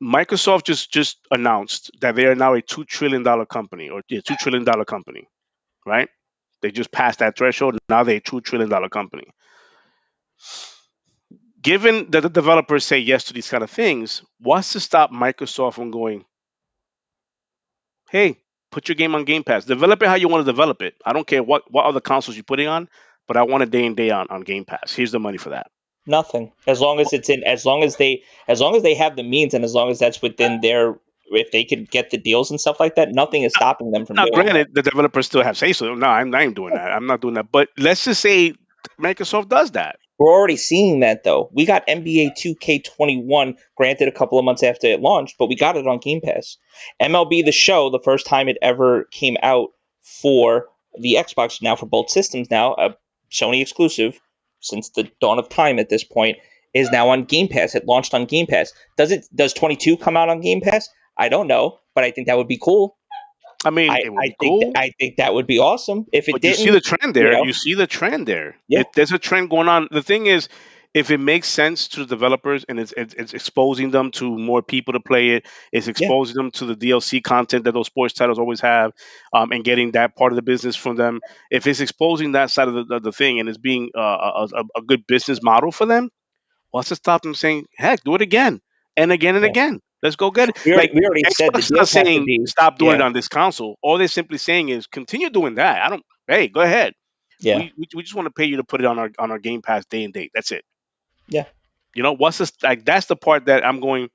Speaker 2: Microsoft just announced that they are now a $2 trillion company, or yeah, $2 trillion company, right? They just passed that threshold. Now they're a $2 trillion company. Given that the developers say yes to these kind of things, what's to stop Microsoft from going, hey, put your game on Game Pass, develop it how you want to develop it. I don't care what other consoles you're putting on, but I want it day in day out on Game Pass. Here's the money for that.
Speaker 1: nothing. As long as it's in, as long as they have the means, and as long as that's within their, if they could get the deals and stuff like that, nothing is stopping them from
Speaker 2: Now,
Speaker 1: doing that.
Speaker 2: granted, the developers still have say so. No, I'm not even doing that. I'm not doing that. But let's just say Microsoft does that.
Speaker 1: We're already seeing that though. We got NBA 2K21, granted a couple of months after it launched, but we got it on Game Pass. MLB The Show, the first time it ever came out for the Xbox, now for both systems, now a Sony exclusive since the dawn of time at this point, is now on Game Pass. It launched on Game Pass. Does 22 come out on Game Pass? I don't know, but I think that would be cool.
Speaker 2: I mean,
Speaker 1: I,
Speaker 2: it would
Speaker 1: I
Speaker 2: be
Speaker 1: think
Speaker 2: cool.
Speaker 1: I think that would be awesome. If it
Speaker 2: But you see the
Speaker 1: didn't,
Speaker 2: trend
Speaker 1: you
Speaker 2: there.
Speaker 1: know,
Speaker 2: You see the trend there.
Speaker 1: yeah,
Speaker 2: There's a trend going on. The thing is, if it makes sense to the developers and it's exposing them to more people to play it, it's
Speaker 1: yeah,
Speaker 2: exposing them to the DLC content that those sports titles always have, and getting that part of the business from them. If it's exposing that side of the thing and it's being a good business model for them, what's to stop them saying, heck, do it again and again and
Speaker 1: yeah.
Speaker 2: again? Let's go get it.
Speaker 1: We already
Speaker 2: Like,
Speaker 1: we already said the
Speaker 2: Xbox is not
Speaker 1: deals have to
Speaker 2: saying
Speaker 1: be,
Speaker 2: stop doing it
Speaker 1: yeah,
Speaker 2: on this console. All they're simply saying is continue doing that. I don't. Hey, go ahead.
Speaker 1: yeah,
Speaker 2: We just want to pay you to put it on our Game Pass day and date. That's it.
Speaker 1: yeah,
Speaker 2: What's this like? That's the part that I'm going.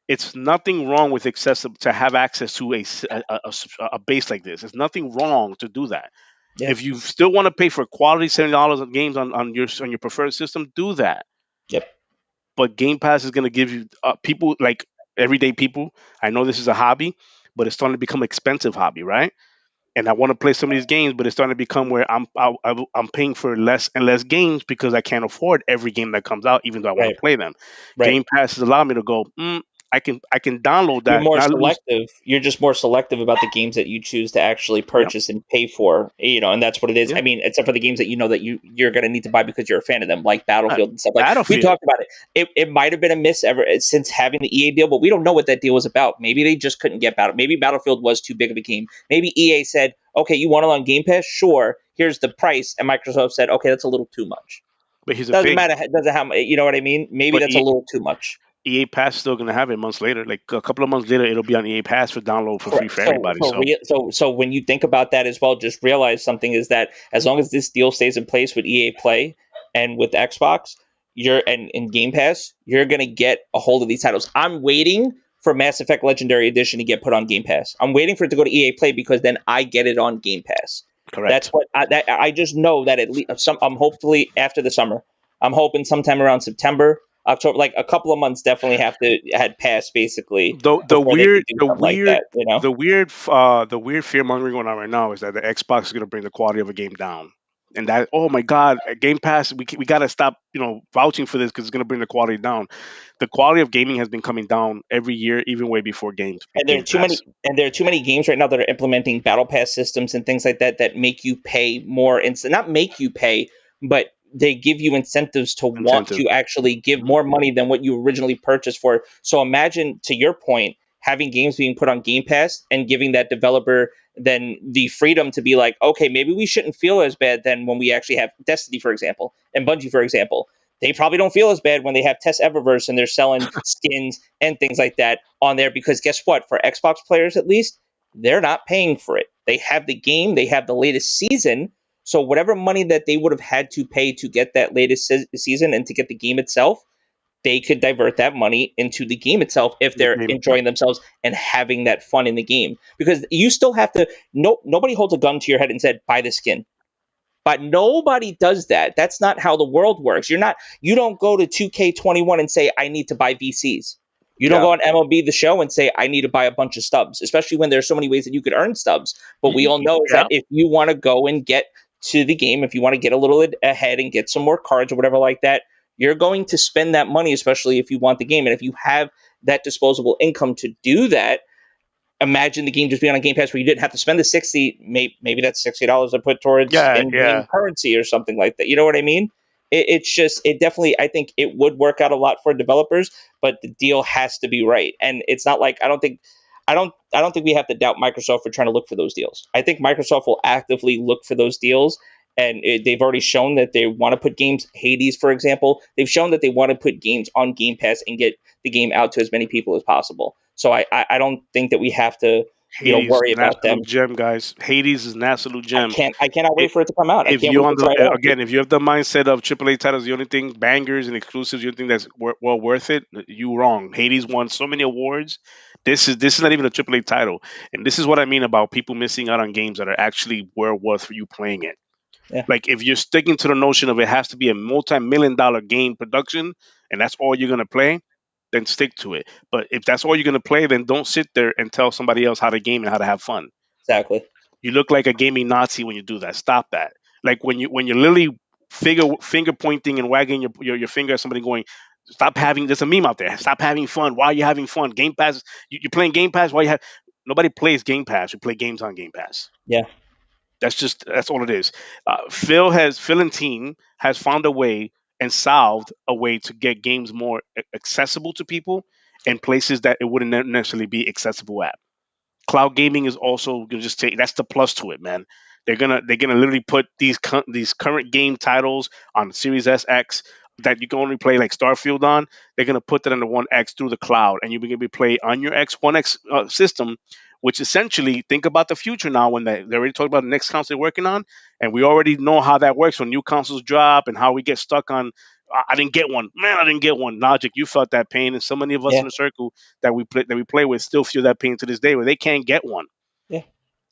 Speaker 2: It's nothing wrong with accessible to have access to a base like this. There's nothing wrong to do that.
Speaker 1: yeah,
Speaker 2: If you still want to pay for quality $70 of games on your preferred system, do that.
Speaker 1: yep.
Speaker 2: But Game Pass is going to give you people like everyday people. I know this is a hobby, but it's starting to become an expensive hobby, right? And I want to play some of these games, but it's starting to become where I'm paying for less and less games because I can't afford every game that comes out, even though I want
Speaker 1: Right,
Speaker 2: to play them.
Speaker 1: right.
Speaker 2: Game Pass has allowed me to go. I can download
Speaker 1: You're
Speaker 2: that,
Speaker 1: more
Speaker 2: not lose.
Speaker 1: selective. You're just more selective about the games that you choose to actually
Speaker 2: Yeah,
Speaker 1: purchase and pay for. And that's what it is.
Speaker 2: yeah.
Speaker 1: I mean, except for the games that you know that you're going to need to buy because you're a fan of them, like
Speaker 2: Right.
Speaker 1: Battlefield and stuff. Like we
Speaker 2: Battlefield,
Speaker 1: talked about it. It might have been a miss ever since having the EA deal, but we don't know what that deal was about. Maybe they just couldn't get Battle. Maybe Battlefield was too big of a game. Maybe EA said, "Okay, you want it on Game Pass? Sure. Here's the price." And Microsoft said, "Okay, that's a little too much."
Speaker 2: but here's the
Speaker 1: Doesn't
Speaker 2: thing.
Speaker 1: matter. Doesn't how you know what I mean? Maybe
Speaker 2: But
Speaker 1: that's a little too much.
Speaker 2: EA Pass is still going to have it months later. Like a couple of months later, it'll be on EA Pass for download for free
Speaker 1: Correct.
Speaker 2: for everybody. So
Speaker 1: So when you think about that as well, just realize something is that as long as this deal stays in place with EA Play and with Xbox, you're and in Game Pass, you're gonna get a hold of these titles. I'm waiting for Mass Effect Legendary Edition to get put on Game Pass. I'm waiting for it to go to EA Play because then I get it on Game Pass. That's
Speaker 2: correct.
Speaker 1: what I just know that at least some. I'm hopefully after the summer. I'm hoping sometime around September, October, like a couple of months definitely have to had passed basically
Speaker 2: The
Speaker 1: before they
Speaker 2: weird
Speaker 1: could do something like that.
Speaker 2: the weird fear mongering going on right now is that the Xbox is going to bring the quality of a game down, and that, oh my God, Game Pass, we got to stop vouching for this because it's going to bring the quality down. The quality of gaming has been coming down every year, even way before
Speaker 1: And there are
Speaker 2: Game
Speaker 1: too
Speaker 2: Pass.
Speaker 1: many and there are too many games right now that are implementing battle pass systems and things like that that make you pay more, and not make you pay, but they give you incentives to want
Speaker 2: Incentive.
Speaker 1: to actually give
Speaker 2: Mhm.
Speaker 1: more money than what you originally purchased for. So imagine, to your point, having games being put on Game Pass and giving that developer then the freedom to be like, okay, maybe we shouldn't feel as bad then when we actually have Destiny, for example, and Bungie, for example. They probably don't feel as bad when they have Test Eververse and they're selling skins and things like that on there, because guess what? For Xbox players, at least, they're not paying for it. They have the game, they have the latest season. So whatever money that they would have had to pay to get that latest season and to get the game itself, they could divert that money into the game itself if
Speaker 2: The
Speaker 1: they're
Speaker 2: game. Yep.
Speaker 1: enjoying themselves and having that fun in the game. Because you still have to. No, nobody holds a gun to your head and said, "Buy the skin." But nobody does that. That's not how the world works. You don't go to 2K21 and say, I need to buy VCs. You don't
Speaker 2: Yeah.
Speaker 1: go on MLB the show and say, I need to buy a bunch of stubs, especially when there's so many ways that you could earn stubs. But we all know is that
Speaker 2: Yeah.
Speaker 1: if you want to go and get to the game, if you want to get a little ahead and get some more cards or whatever like that, you're going to spend that money, especially if you want the game. And if you have that disposable income to do that, imagine the game just being on Game Pass where you didn't have to spend the 60, maybe that's $60 to put towards
Speaker 2: Yeah,
Speaker 1: in-game
Speaker 2: yeah.
Speaker 1: currency or something like that. You know what I mean? It's just, it definitely, I think it would work out a lot for developers, but the deal has to be right. And it's not like, I don't think we have to doubt Microsoft for trying to look for those deals. I think Microsoft will actively look for those deals. And they've already shown that they want to put games, Hades, for example, they've shown that they want to put games on Game Pass and get the game out to as many people as possible. So I don't think that we have to,
Speaker 2: Hades
Speaker 1: worry
Speaker 2: is an
Speaker 1: about them.
Speaker 2: absolute gem, guys. Hades is an absolute
Speaker 1: I
Speaker 2: gem.
Speaker 1: can't I cannot
Speaker 2: It,
Speaker 1: wait for it to come out. I
Speaker 2: if
Speaker 1: can't
Speaker 2: you
Speaker 1: wait
Speaker 2: on
Speaker 1: to try it
Speaker 2: the
Speaker 1: out.
Speaker 2: again, if you have the mindset of AAA titles, the only thing bangers and exclusives, you think that's well worth it, you wrong. Hades won so many awards. This is not even a AAA title, and this is what I mean about people missing out on games that are actually well worth you playing it.
Speaker 1: Yeah,
Speaker 2: Like if you're sticking to the notion of it has to be a multi-million-dollar game production, and that's all you're gonna play, then stick to it. But if that's all you're gonna play, then don't sit there and tell somebody else how to game and how to have fun.
Speaker 1: exactly.
Speaker 2: You look like a gaming Nazi when you do that. Stop that. Like when you're literally finger pointing and wagging your finger at somebody going, stop having. There's a meme out there. Stop having fun. Why are you having fun? Game Pass. You're playing Game Pass. Why you have? Nobody plays Game Pass. We play games on Game Pass.
Speaker 1: Yeah,
Speaker 2: That's all it is. Phil and team has found a way and solved a way to get games more accessible to people in places that it wouldn't necessarily be accessible at. Cloud gaming is also gonna just take that's the plus to it, man. They're gonna literally put these current game titles on Series S X that you can only play like Starfield on. They're gonna put that on the One X through the cloud, and you're gonna be play on your One X system. Which essentially, think about the future now when they already talked about the next console they're working on, and we already know how that works when new consoles drop and how we get stuck on. I didn't get one, man. I didn't get one. Logic, you felt that pain, and so many of us
Speaker 1: yeah,
Speaker 2: in the circle that we play with still feel that pain to this day where they can't get one.
Speaker 1: yeah.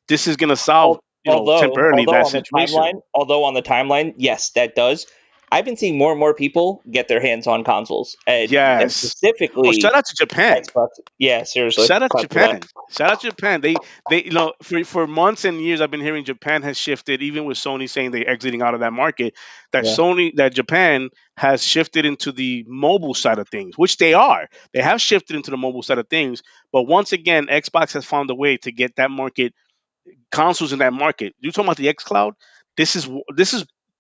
Speaker 2: This is gonna solve temporarily that situation.
Speaker 1: Although on the timeline, yes, that does. I've been seeing more and more people get their hands on consoles, and
Speaker 2: Yes. Oh, shout
Speaker 1: specifically
Speaker 2: out to Japan.
Speaker 1: Xbox. Yeah, seriously,
Speaker 2: Shout out to
Speaker 1: clap for that.
Speaker 2: Japan. Shout out to Japan. They for months and years I've been hearing Japan has shifted, even with Sony saying they're exiting out of that market,
Speaker 1: Yeah,
Speaker 2: that Japan has shifted into the mobile side of things, which they are. They have shifted into the mobile side of things, but once again, Xbox has found a way to get that market consoles in that market. You talking about the X Cloud? This is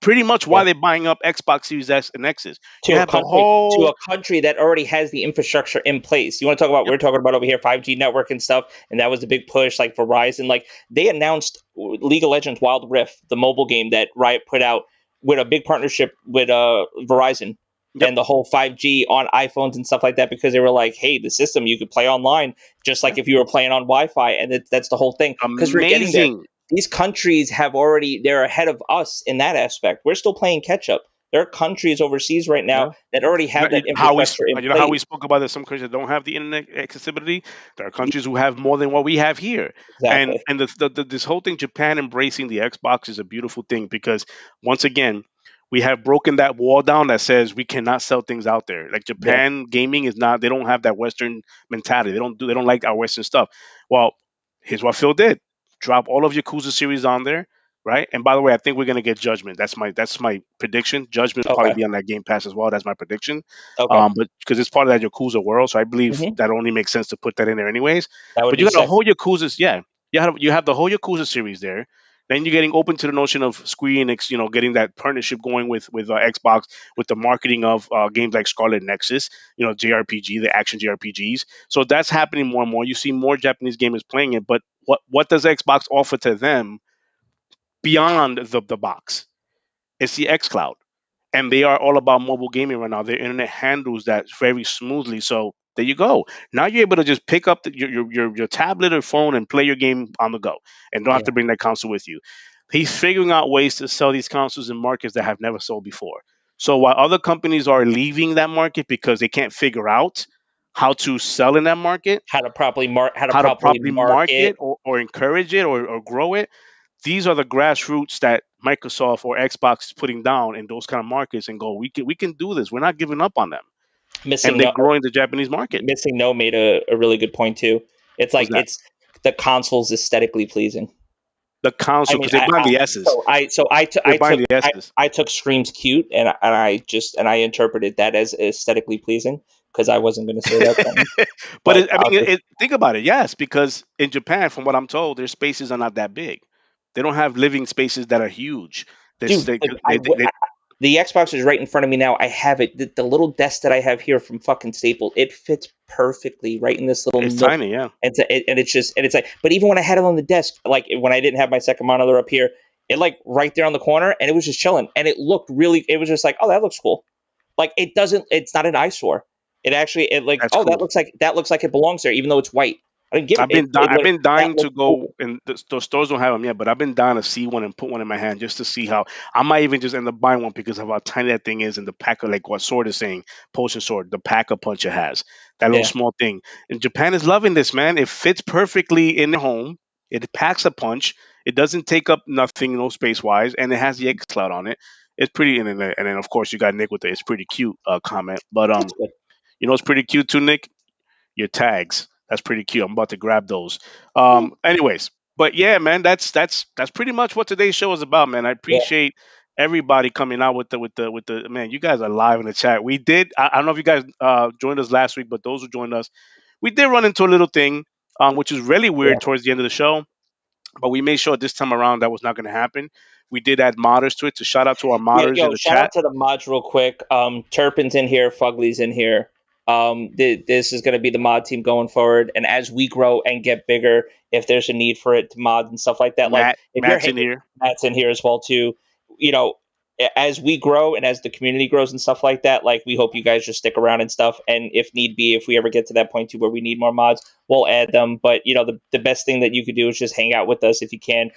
Speaker 2: pretty much why
Speaker 1: yeah.
Speaker 2: they're buying up Xbox Series S and X's. You
Speaker 1: To a
Speaker 2: have the
Speaker 1: country to
Speaker 2: whole
Speaker 1: a country that already has the infrastructure in place. You want to talk about
Speaker 2: yep,
Speaker 1: we're talking about over here 5G network and stuff, and that was the big push. Like Verizon, like they announced League of Legends Wild Rift, the mobile game that Riot put out with a big partnership with Verizon
Speaker 2: yep,
Speaker 1: and the whole 5G on iPhones and stuff like that because they were like, hey, the system you could play online just like
Speaker 2: yep.
Speaker 1: if you were playing on Wi-Fi, and that's the whole thing because we're getting there.
Speaker 2: Amazing.
Speaker 1: These countries they're ahead of us in that aspect. We're still playing catch up. There are countries overseas right
Speaker 2: Yeah.
Speaker 1: now that already
Speaker 2: You
Speaker 1: have
Speaker 2: know,
Speaker 1: that infrastructure in
Speaker 2: how
Speaker 1: place.
Speaker 2: we spoke about that some countries that don't have the internet accessibility. There are countries who have more than what we have here, and
Speaker 1: Exactly.
Speaker 2: this whole thing, Japan embracing the Xbox is a beautiful thing because once again, we have broken that wall down that says we cannot sell things out there. Like
Speaker 1: Yeah.
Speaker 2: Japan gaming is not; they don't have that Western mentality. They don't like our Western stuff. Well, here's what Phil did: drop all of Yakuza series on there, right? And by the way, I think we're gonna get Judgment. That's my prediction. Judgment will probably
Speaker 1: Okay.
Speaker 2: be on that Game Pass as well. That's my prediction.
Speaker 1: Okay.
Speaker 2: But because it's part of that Yakuza world, so I believe
Speaker 1: Hmm.
Speaker 2: that only makes sense to put that in there anyways.
Speaker 1: That would
Speaker 2: But
Speaker 1: be
Speaker 2: you got a
Speaker 1: sick.
Speaker 2: whole Yakuza, yeah. You have the whole Yakuza series there. Then you're getting open to the notion of Square Enix, getting that partnership going with Xbox with the marketing of games like Scarlet Nexus, JRPG, the action JRPGs. So that's happening more and more. You see more Japanese gamers playing it, but what does Xbox offer to them beyond the box? It's the X Cloud, and they are all about mobile gaming right now. Their internet handles that very smoothly. So there you go. Now you're able to just pick up your tablet or phone and play your game on the go, and don't have
Speaker 1: Yeah.
Speaker 2: to bring that console with you. He's figuring out ways to sell these consoles in markets that have never sold before. So while other companies are leaving that market because they can't figure out how to sell in that market,
Speaker 1: How to
Speaker 2: how to
Speaker 1: properly
Speaker 2: properly
Speaker 1: market.
Speaker 2: market or encourage it or grow it, these are the grassroots that Microsoft or Xbox is putting down in those kind of markets and go, we can do this. We're not giving up on them. And
Speaker 1: Missing
Speaker 2: they're
Speaker 1: no
Speaker 2: growing the Japanese market.
Speaker 1: Missing no made a really good point too. It's
Speaker 2: What's
Speaker 1: like
Speaker 2: that?
Speaker 1: it's the console's aesthetically pleasing.
Speaker 2: the
Speaker 1: I
Speaker 2: console
Speaker 1: mean,
Speaker 2: because they're buying the S's. They're buying the S's.
Speaker 1: I took Scream's cute, and I interpreted that as aesthetically pleasing because I wasn't going to say that sentence,
Speaker 2: But
Speaker 1: but
Speaker 2: I
Speaker 1: I'll
Speaker 2: mean,
Speaker 1: just
Speaker 2: think about it. Yes, because in Japan, from what I'm told, their spaces are not that big. They don't have living spaces that are huge. This
Speaker 1: dude. Like, the Xbox is right in front of me now. I have it. The little desk that I have here from fucking Staple, it fits perfectly right in this little
Speaker 2: it's
Speaker 1: nook.
Speaker 2: tiny. Yeah,
Speaker 1: And it's just, and it's like, but even when I had it on the desk, like when I didn't have my second monitor up here, it like right there on the corner, and it was just chilling, and it looked really. It was just like, oh, that looks cool. Like it doesn't. It's not an eyesore. It actually, it like,
Speaker 2: that's
Speaker 1: oh,
Speaker 2: cool.
Speaker 1: that looks like it belongs there, even though it's white. I didn't give it.
Speaker 2: I've been
Speaker 1: That
Speaker 2: dying to
Speaker 1: looks
Speaker 2: go,
Speaker 1: cool.
Speaker 2: and the stores don't have them yet. But I've been dying to see one and put one in my hand just to see how. I might even just end up buying one because of how tiny that thing is, and the packer, like what Sword is saying, potion sword, the packer punch it has, that little
Speaker 1: Yeah,
Speaker 2: small thing. And Japan is loving this, man. It fits perfectly in their home. It packs a punch. It doesn't take up nothing, no space wise, and it has the X Cloud on it. It's pretty, and then of course you got Nick with the it's pretty cute comment. But
Speaker 1: that's good.
Speaker 2: it's pretty cute too, Nick, your tags. That's pretty cute. I'm about to grab those. Anyways, but yeah, man, that's pretty much what today's show is about, man. I
Speaker 1: Yeah,
Speaker 2: appreciate everybody coming out with the man. You guys are live in the chat. We did. I don't know if you guys joined us last week, but those who joined us, we did run into a little thing, which is really
Speaker 1: yeah.
Speaker 2: weird towards the end of the show. But we made sure this time around that was not going to happen. We did add modders to it. To shout out to our
Speaker 1: Yeah,
Speaker 2: modders in
Speaker 1: yo,
Speaker 2: the
Speaker 1: shout
Speaker 2: chat.
Speaker 1: out to the mods real quick. Turpin's in here, Fugly's in here. This is going to be the mod team going forward, and as we grow and get bigger, if there's a need for it to mod and stuff like that, like if you're
Speaker 2: Matt's in
Speaker 1: hitting,
Speaker 2: here.
Speaker 1: Matt's in here as well too. You know, as we grow and as the community grows and stuff like that, like we hope you guys just stick around and stuff. And if need be, if we ever get to that point too where we need more mods, we'll add them. But the best thing that you could do is just hang out with us if you can.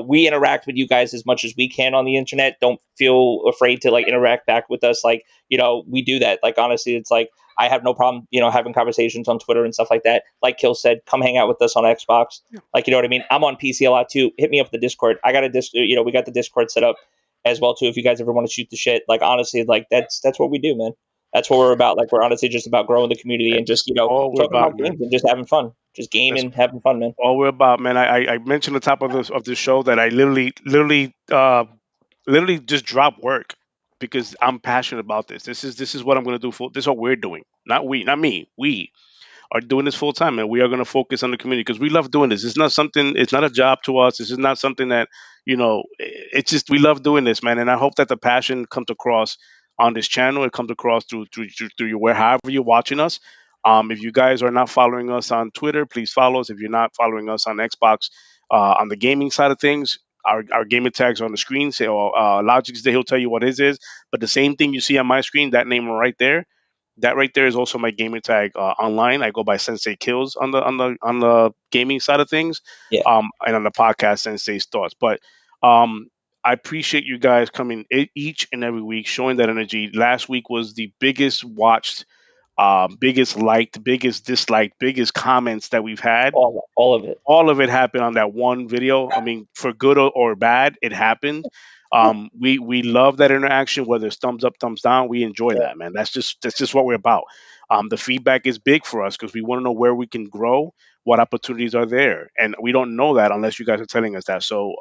Speaker 1: We interact with you guys as much as we can on the internet. Don't feel afraid to like interact back with us. Like, we do that. Like, honestly, it's like, I have no problem, having conversations on Twitter and stuff like that. Like Kill said, come hang out with us on Xbox. Like, you know what I mean? I'm on PC a lot too. Hit me up the Discord. I got we got the Discord set up as well too. If you guys ever want to shoot the shit, like honestly, like that's what we do, man. That's what we're about. Like, we're honestly just about growing the community and just,
Speaker 2: All we're
Speaker 1: talking
Speaker 2: about,
Speaker 1: about
Speaker 2: man.
Speaker 1: games and just having fun. Just
Speaker 2: That's
Speaker 1: gaming, having fun, man.
Speaker 2: all we're about, man. I mentioned the top of the show that I literally just dropped work because I'm passionate about this. This is what I'm gonna do for. This is what we're doing. Not we, not me. We are doing this full time, and we are going to focus on the community because we love doing this. It's not something. It's not a job to us. This is not something that It's just we love doing this, man. And I hope that the passion comes across on this channel. It comes across through your where however you're watching us. If you guys are not following us on Twitter, please follow us. If you're not following us on Xbox, on the gaming side of things, our gamer tags are on the screen. Say, Logic's there. He'll tell you what his is. But the same thing you see on my screen, that name right there, that right there is also my gamer tag online. I go by Sensei Kills on the gaming side of things,
Speaker 1: Yeah,
Speaker 2: and on the podcast Sensei's Thoughts. But um, I appreciate you guys coming each and every week, showing that energy. Last week was the biggest watched, biggest liked, biggest disliked, biggest comments that we've had.
Speaker 1: all of it.
Speaker 2: All of it happened on that one video. I mean, for good or bad, it happened. We love that interaction, whether it's thumbs up, thumbs down. We enjoy
Speaker 1: Yeah,
Speaker 2: that, man. That's just what we're about. The feedback is big for us because we want to know where we can grow, what opportunities are there, and we don't know that unless you guys are telling us that. So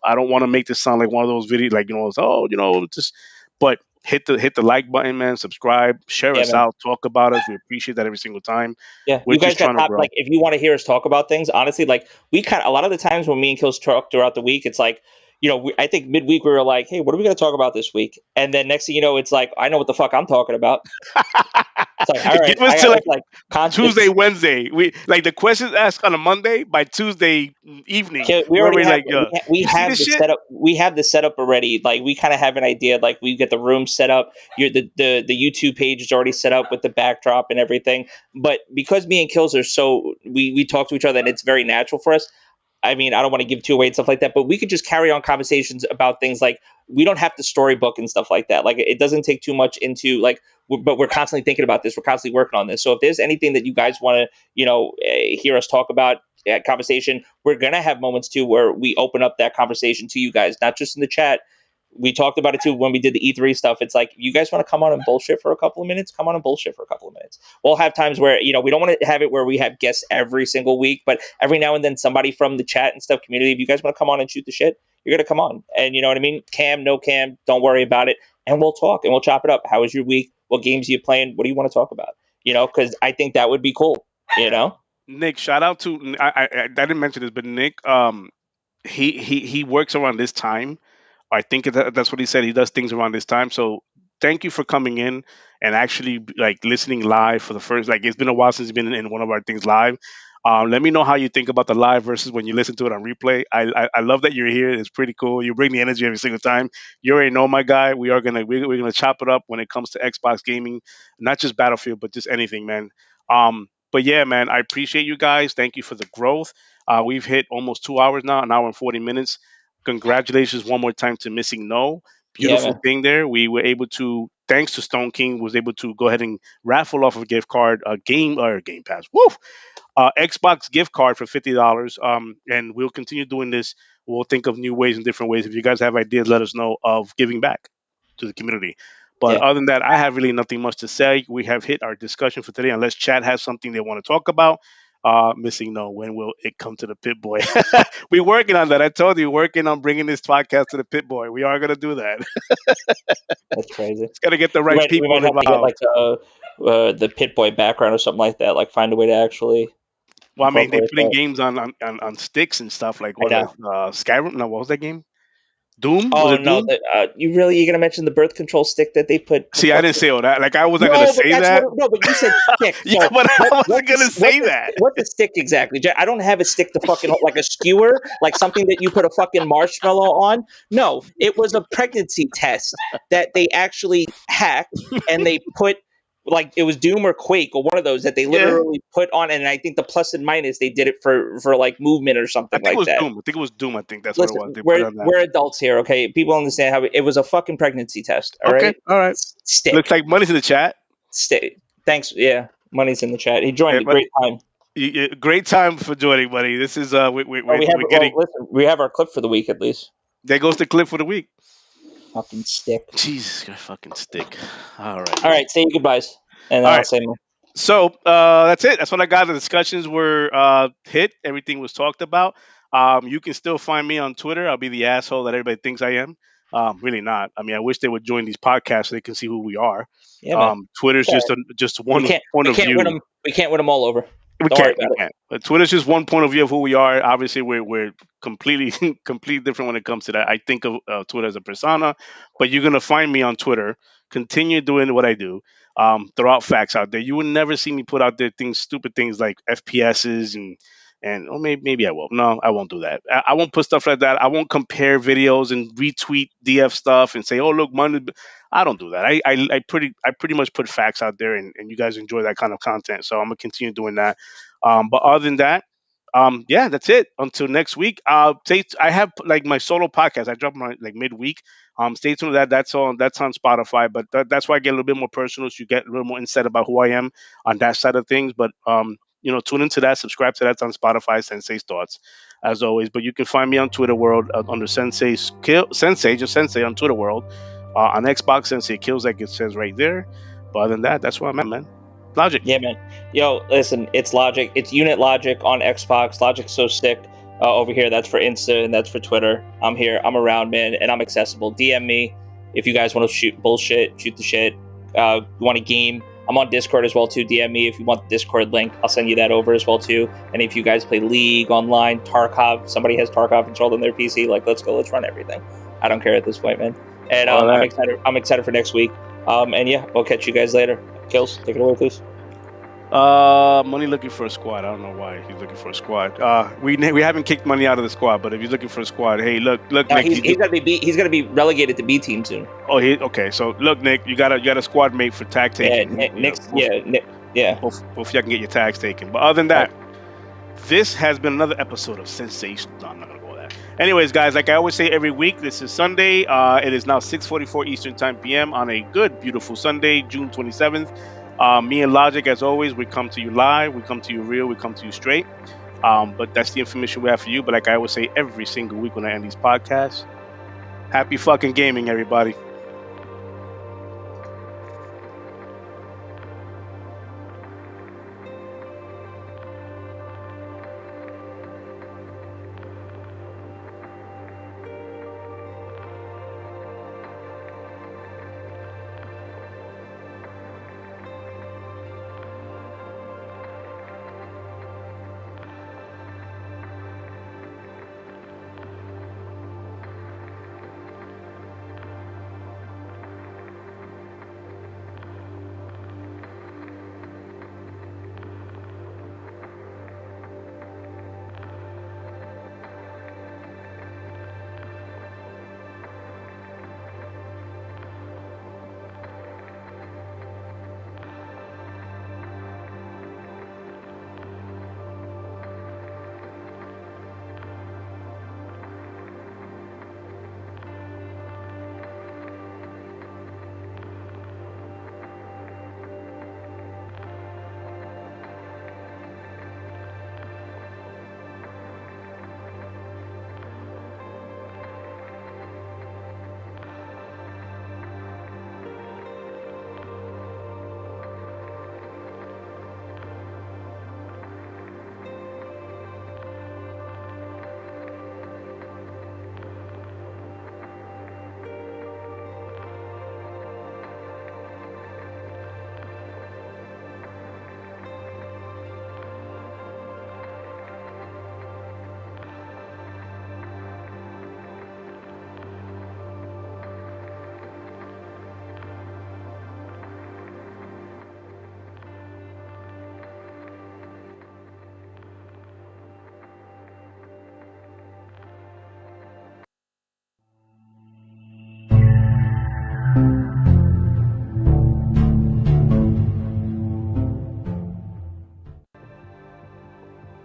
Speaker 2: I don't want to make this sound like one of those videos, like it's, just. But hit the like button, man. Subscribe, share
Speaker 1: yeah,
Speaker 2: us
Speaker 1: man.
Speaker 2: out, talk about us. We appreciate that every single time.
Speaker 1: Yeah,
Speaker 2: We're
Speaker 1: you guys
Speaker 2: just
Speaker 1: got
Speaker 2: trying to
Speaker 1: top.
Speaker 2: grow.
Speaker 1: Like, if you want to hear us talk about things, honestly, like we kind of a lot of the times when me and Kills talk throughout the week, it's like, I think midweek we were like, hey, what are we going to talk about this week? And then next thing you know, it's like, I know what the fuck I'm talking about. It's like, all right,
Speaker 2: Give us
Speaker 1: I
Speaker 2: to
Speaker 1: got
Speaker 2: like
Speaker 1: it's like
Speaker 2: Tuesday,
Speaker 1: concepts.
Speaker 2: Wednesday. We like the questions asked on a Monday. By Tuesday evening,
Speaker 1: We
Speaker 2: we're
Speaker 1: already
Speaker 2: already
Speaker 1: have
Speaker 2: like, yo,
Speaker 1: we
Speaker 2: you see
Speaker 1: have
Speaker 2: this
Speaker 1: the
Speaker 2: shit?
Speaker 1: setup. We have the setup already. Like, we kind of have an idea. Like, we get the room set up. The YouTube page is already set up with the backdrop and everything. But because me and Kills are so we talk to each other and it's very natural for us. I mean, I don't want to give too away and stuff like that, but we could just carry on conversations about things like we don't have to storybook and stuff like that. Like, it doesn't take too much into like, but we're constantly thinking about this. We're constantly working on this. So if there's anything that you guys want to, hear us talk about, conversation, we're gonna have moments too where we open up that conversation to you guys, not just in the chat. we talked about it too when we did the E3 stuff. It's like, you guys want to come on and bullshit for a couple of minutes? Come on and bullshit for a couple of minutes. We'll have times where, we don't want to have it where we have guests every single week, but every now and then somebody from the chat and stuff community, if you guys want to come on and shoot the shit, you're going to come on. And you know what I mean? Cam, no cam, don't worry about it. And we'll talk and we'll chop it up. How was your week? What games are you playing? What do you want to talk about? Because I think that would be cool,
Speaker 2: Nick, shout out to I didn't mention this, but Nick, he works around this time. I think that's what he said. He does things around this time. So thank you for coming in and actually like listening live for the first. Like, it's been a while since you've been in one of our things live. Let me know how you think about the live versus when you listen to it on replay. I love that you're here. It's pretty cool. You bring the energy every single time. You already know, my guy. We're gonna chop it up when it comes to Xbox gaming, not just Battlefield, but just anything, man. But yeah, man, I appreciate you guys. Thank you for the growth. We've hit almost 2 hours now, an hour and 40 minutes. Congratulations one more time to Missing No.
Speaker 1: Yeah,
Speaker 2: Beautiful
Speaker 1: man.
Speaker 2: thing there. We were able to, thanks to Stone King, was able to go ahead and raffle off a gift card, a Game Pass. Woo! Xbox gift card for $50. And we'll continue doing this. We'll think of new ways and different ways. If you guys have ideas, let us know, of giving back to the community. But
Speaker 1: Yeah.
Speaker 2: other than that, I have really nothing much to say. We have hit our discussion for today. Unless Chad has something they want to talk about. Missing No. When will it come to the Pit Boy? We're working on that. I told you, working on bringing this podcast to the Pit Boy. We are gonna do that.
Speaker 1: That's crazy.
Speaker 2: It's gotta get the
Speaker 1: We
Speaker 2: right
Speaker 1: might we
Speaker 2: people
Speaker 1: might have to get
Speaker 2: involved.
Speaker 1: like the Pit Boy background or something like that. Like, find a way to actually
Speaker 2: Well, I mean, they
Speaker 1: incorporate
Speaker 2: putting
Speaker 1: that.
Speaker 2: games on sticks and stuff. Like,
Speaker 1: I
Speaker 2: what was
Speaker 1: know.
Speaker 2: it? Skyrim? No, what was that game? Doom? Was
Speaker 1: Oh
Speaker 2: it
Speaker 1: no,
Speaker 2: Doom?
Speaker 1: you're gonna mention the birth control stick that they put the
Speaker 2: See, I didn't
Speaker 1: fucking.
Speaker 2: say all that. Like, I wasn't gonna
Speaker 1: No, but
Speaker 2: say
Speaker 1: that's what.
Speaker 2: that.
Speaker 1: No, but you said stick.
Speaker 2: Yeah,
Speaker 1: So
Speaker 2: but
Speaker 1: what?
Speaker 2: I wasn't gonna say that.
Speaker 1: What's a stick exactly? I don't have a stick to fucking like a skewer, like something that you put a fucking marshmallow on. No, it was a pregnancy test that they actually hacked and they put. Like, it was Doom or Quake or one of those that they
Speaker 2: Yeah,
Speaker 1: literally put on, and I think the plus and minus they did it for like movement or
Speaker 2: I
Speaker 1: something
Speaker 2: think it
Speaker 1: like
Speaker 2: was
Speaker 1: that.
Speaker 2: Doom. I think it was Doom. I think that's what it
Speaker 1: Listen,
Speaker 2: was. They put
Speaker 1: we're
Speaker 2: on that.
Speaker 1: we're adults here, okay? People understand how it was a fucking pregnancy test. All
Speaker 2: Okay,
Speaker 1: right,
Speaker 2: all right. Looks
Speaker 1: stick,
Speaker 2: like money's in the chat.
Speaker 1: stick. Thanks. Yeah, money's in the chat. He joined.
Speaker 2: Yeah,
Speaker 1: A
Speaker 2: but
Speaker 1: great time.
Speaker 2: great time for joining, buddy. This is
Speaker 1: Oh, we have.
Speaker 2: we're
Speaker 1: Well,
Speaker 2: getting.
Speaker 1: listen, we have our clip for the week at least.
Speaker 2: There goes the clip for the week.
Speaker 1: Fucking stick.
Speaker 2: Jesus, got fucking stick. All right,
Speaker 1: All
Speaker 2: man.
Speaker 1: right, say your goodbyes, and then
Speaker 2: All
Speaker 1: I'll
Speaker 2: right.
Speaker 1: say mine.
Speaker 2: So that's it. That's what I got. The discussions were hit. Everything was talked about. You can still find me on Twitter. I'll be the asshole that everybody thinks I am. Really not. I mean, I wish they would join these podcasts so they can see who we are.
Speaker 1: Yeah, man.
Speaker 2: Twitter's
Speaker 1: It's all right.
Speaker 2: just
Speaker 1: We
Speaker 2: one
Speaker 1: can't.
Speaker 2: point
Speaker 1: We
Speaker 2: of
Speaker 1: can't win
Speaker 2: view.
Speaker 1: them. We can't win them all over.
Speaker 2: We
Speaker 1: Don't worry
Speaker 2: can't. We
Speaker 1: about it.
Speaker 2: can't. But Twitter's just one point of view of who we are. Obviously, we're completely completely different when it comes to that. I think of Twitter as a persona, but you're gonna find me on Twitter. Continue doing what I do. Throw out facts out there. You will never see me put out there stupid things like FPSs and or maybe I will. No, I won't do that. I won't put stuff like that. I won't compare videos and retweet DF stuff and say, oh look, money. I don't do that. I pretty much put facts out there, and you guys enjoy that kind of content. So I'm gonna continue doing that. But other than that, yeah, that's it. Until next week. I have like my solo podcast. I drop my like midweek. Stay tuned to that. That's on Spotify. But that's why I get a little bit more personal. So you get a little more insight about who I am on that side of things. But tune into that. Subscribe to that. It's on Spotify. Sensei's thoughts, as always. But you can find me on Twitter World under Sensei, just Sensei on Twitter World. On Xbox, Sensei kills like it says right there. But other than that, that's where I'm at, man. Logic.
Speaker 1: Yeah, man. Yo, listen, it's Logic. It's Unit Logic on Xbox. Logic's so sick. Over here, that's for Insta and that's for Twitter. I'm here. I'm around, man, and I'm accessible. DM me if you guys want to shoot bullshit, shoot the shit. You want a game? I'm on Discord as well too. DM me if you want the Discord link. I'll send you that over as well too. And if you guys play League online, Tarkov, somebody has Tarkov installed on their PC. Like, let's go. Let's run everything. I don't care at this point, man. And
Speaker 2: All
Speaker 1: I'm
Speaker 2: that.
Speaker 1: excited. I'm excited for next week. And yeah, we'll catch you guys later. Kills, take it away, please.
Speaker 2: Money looking for a squad. I don't know why he's looking for a squad. We haven't kicked Money out of the squad, but if he's looking for a squad, hey, look, Nick.
Speaker 1: He's gonna be relegated to B team soon.
Speaker 2: Oh, okay. So look, Nick, you got a squad mate for tag
Speaker 1: Yeah,
Speaker 2: taking.
Speaker 1: yeah.
Speaker 2: Both of y'all can get your tags taken. But other than that, this has been another episode of Sensation. No, I'm not gonna go with that. Anyways, guys, like I always say every week, this is Sunday. It is now 6:44 Eastern Time PM on a good, beautiful Sunday, June 27th. Me and Logic, as always, we come to you live, we come to you real, we come to you straight. But that's the information we have for you. But like I always say every single week when I end these podcasts, Happy fucking gaming, everybody.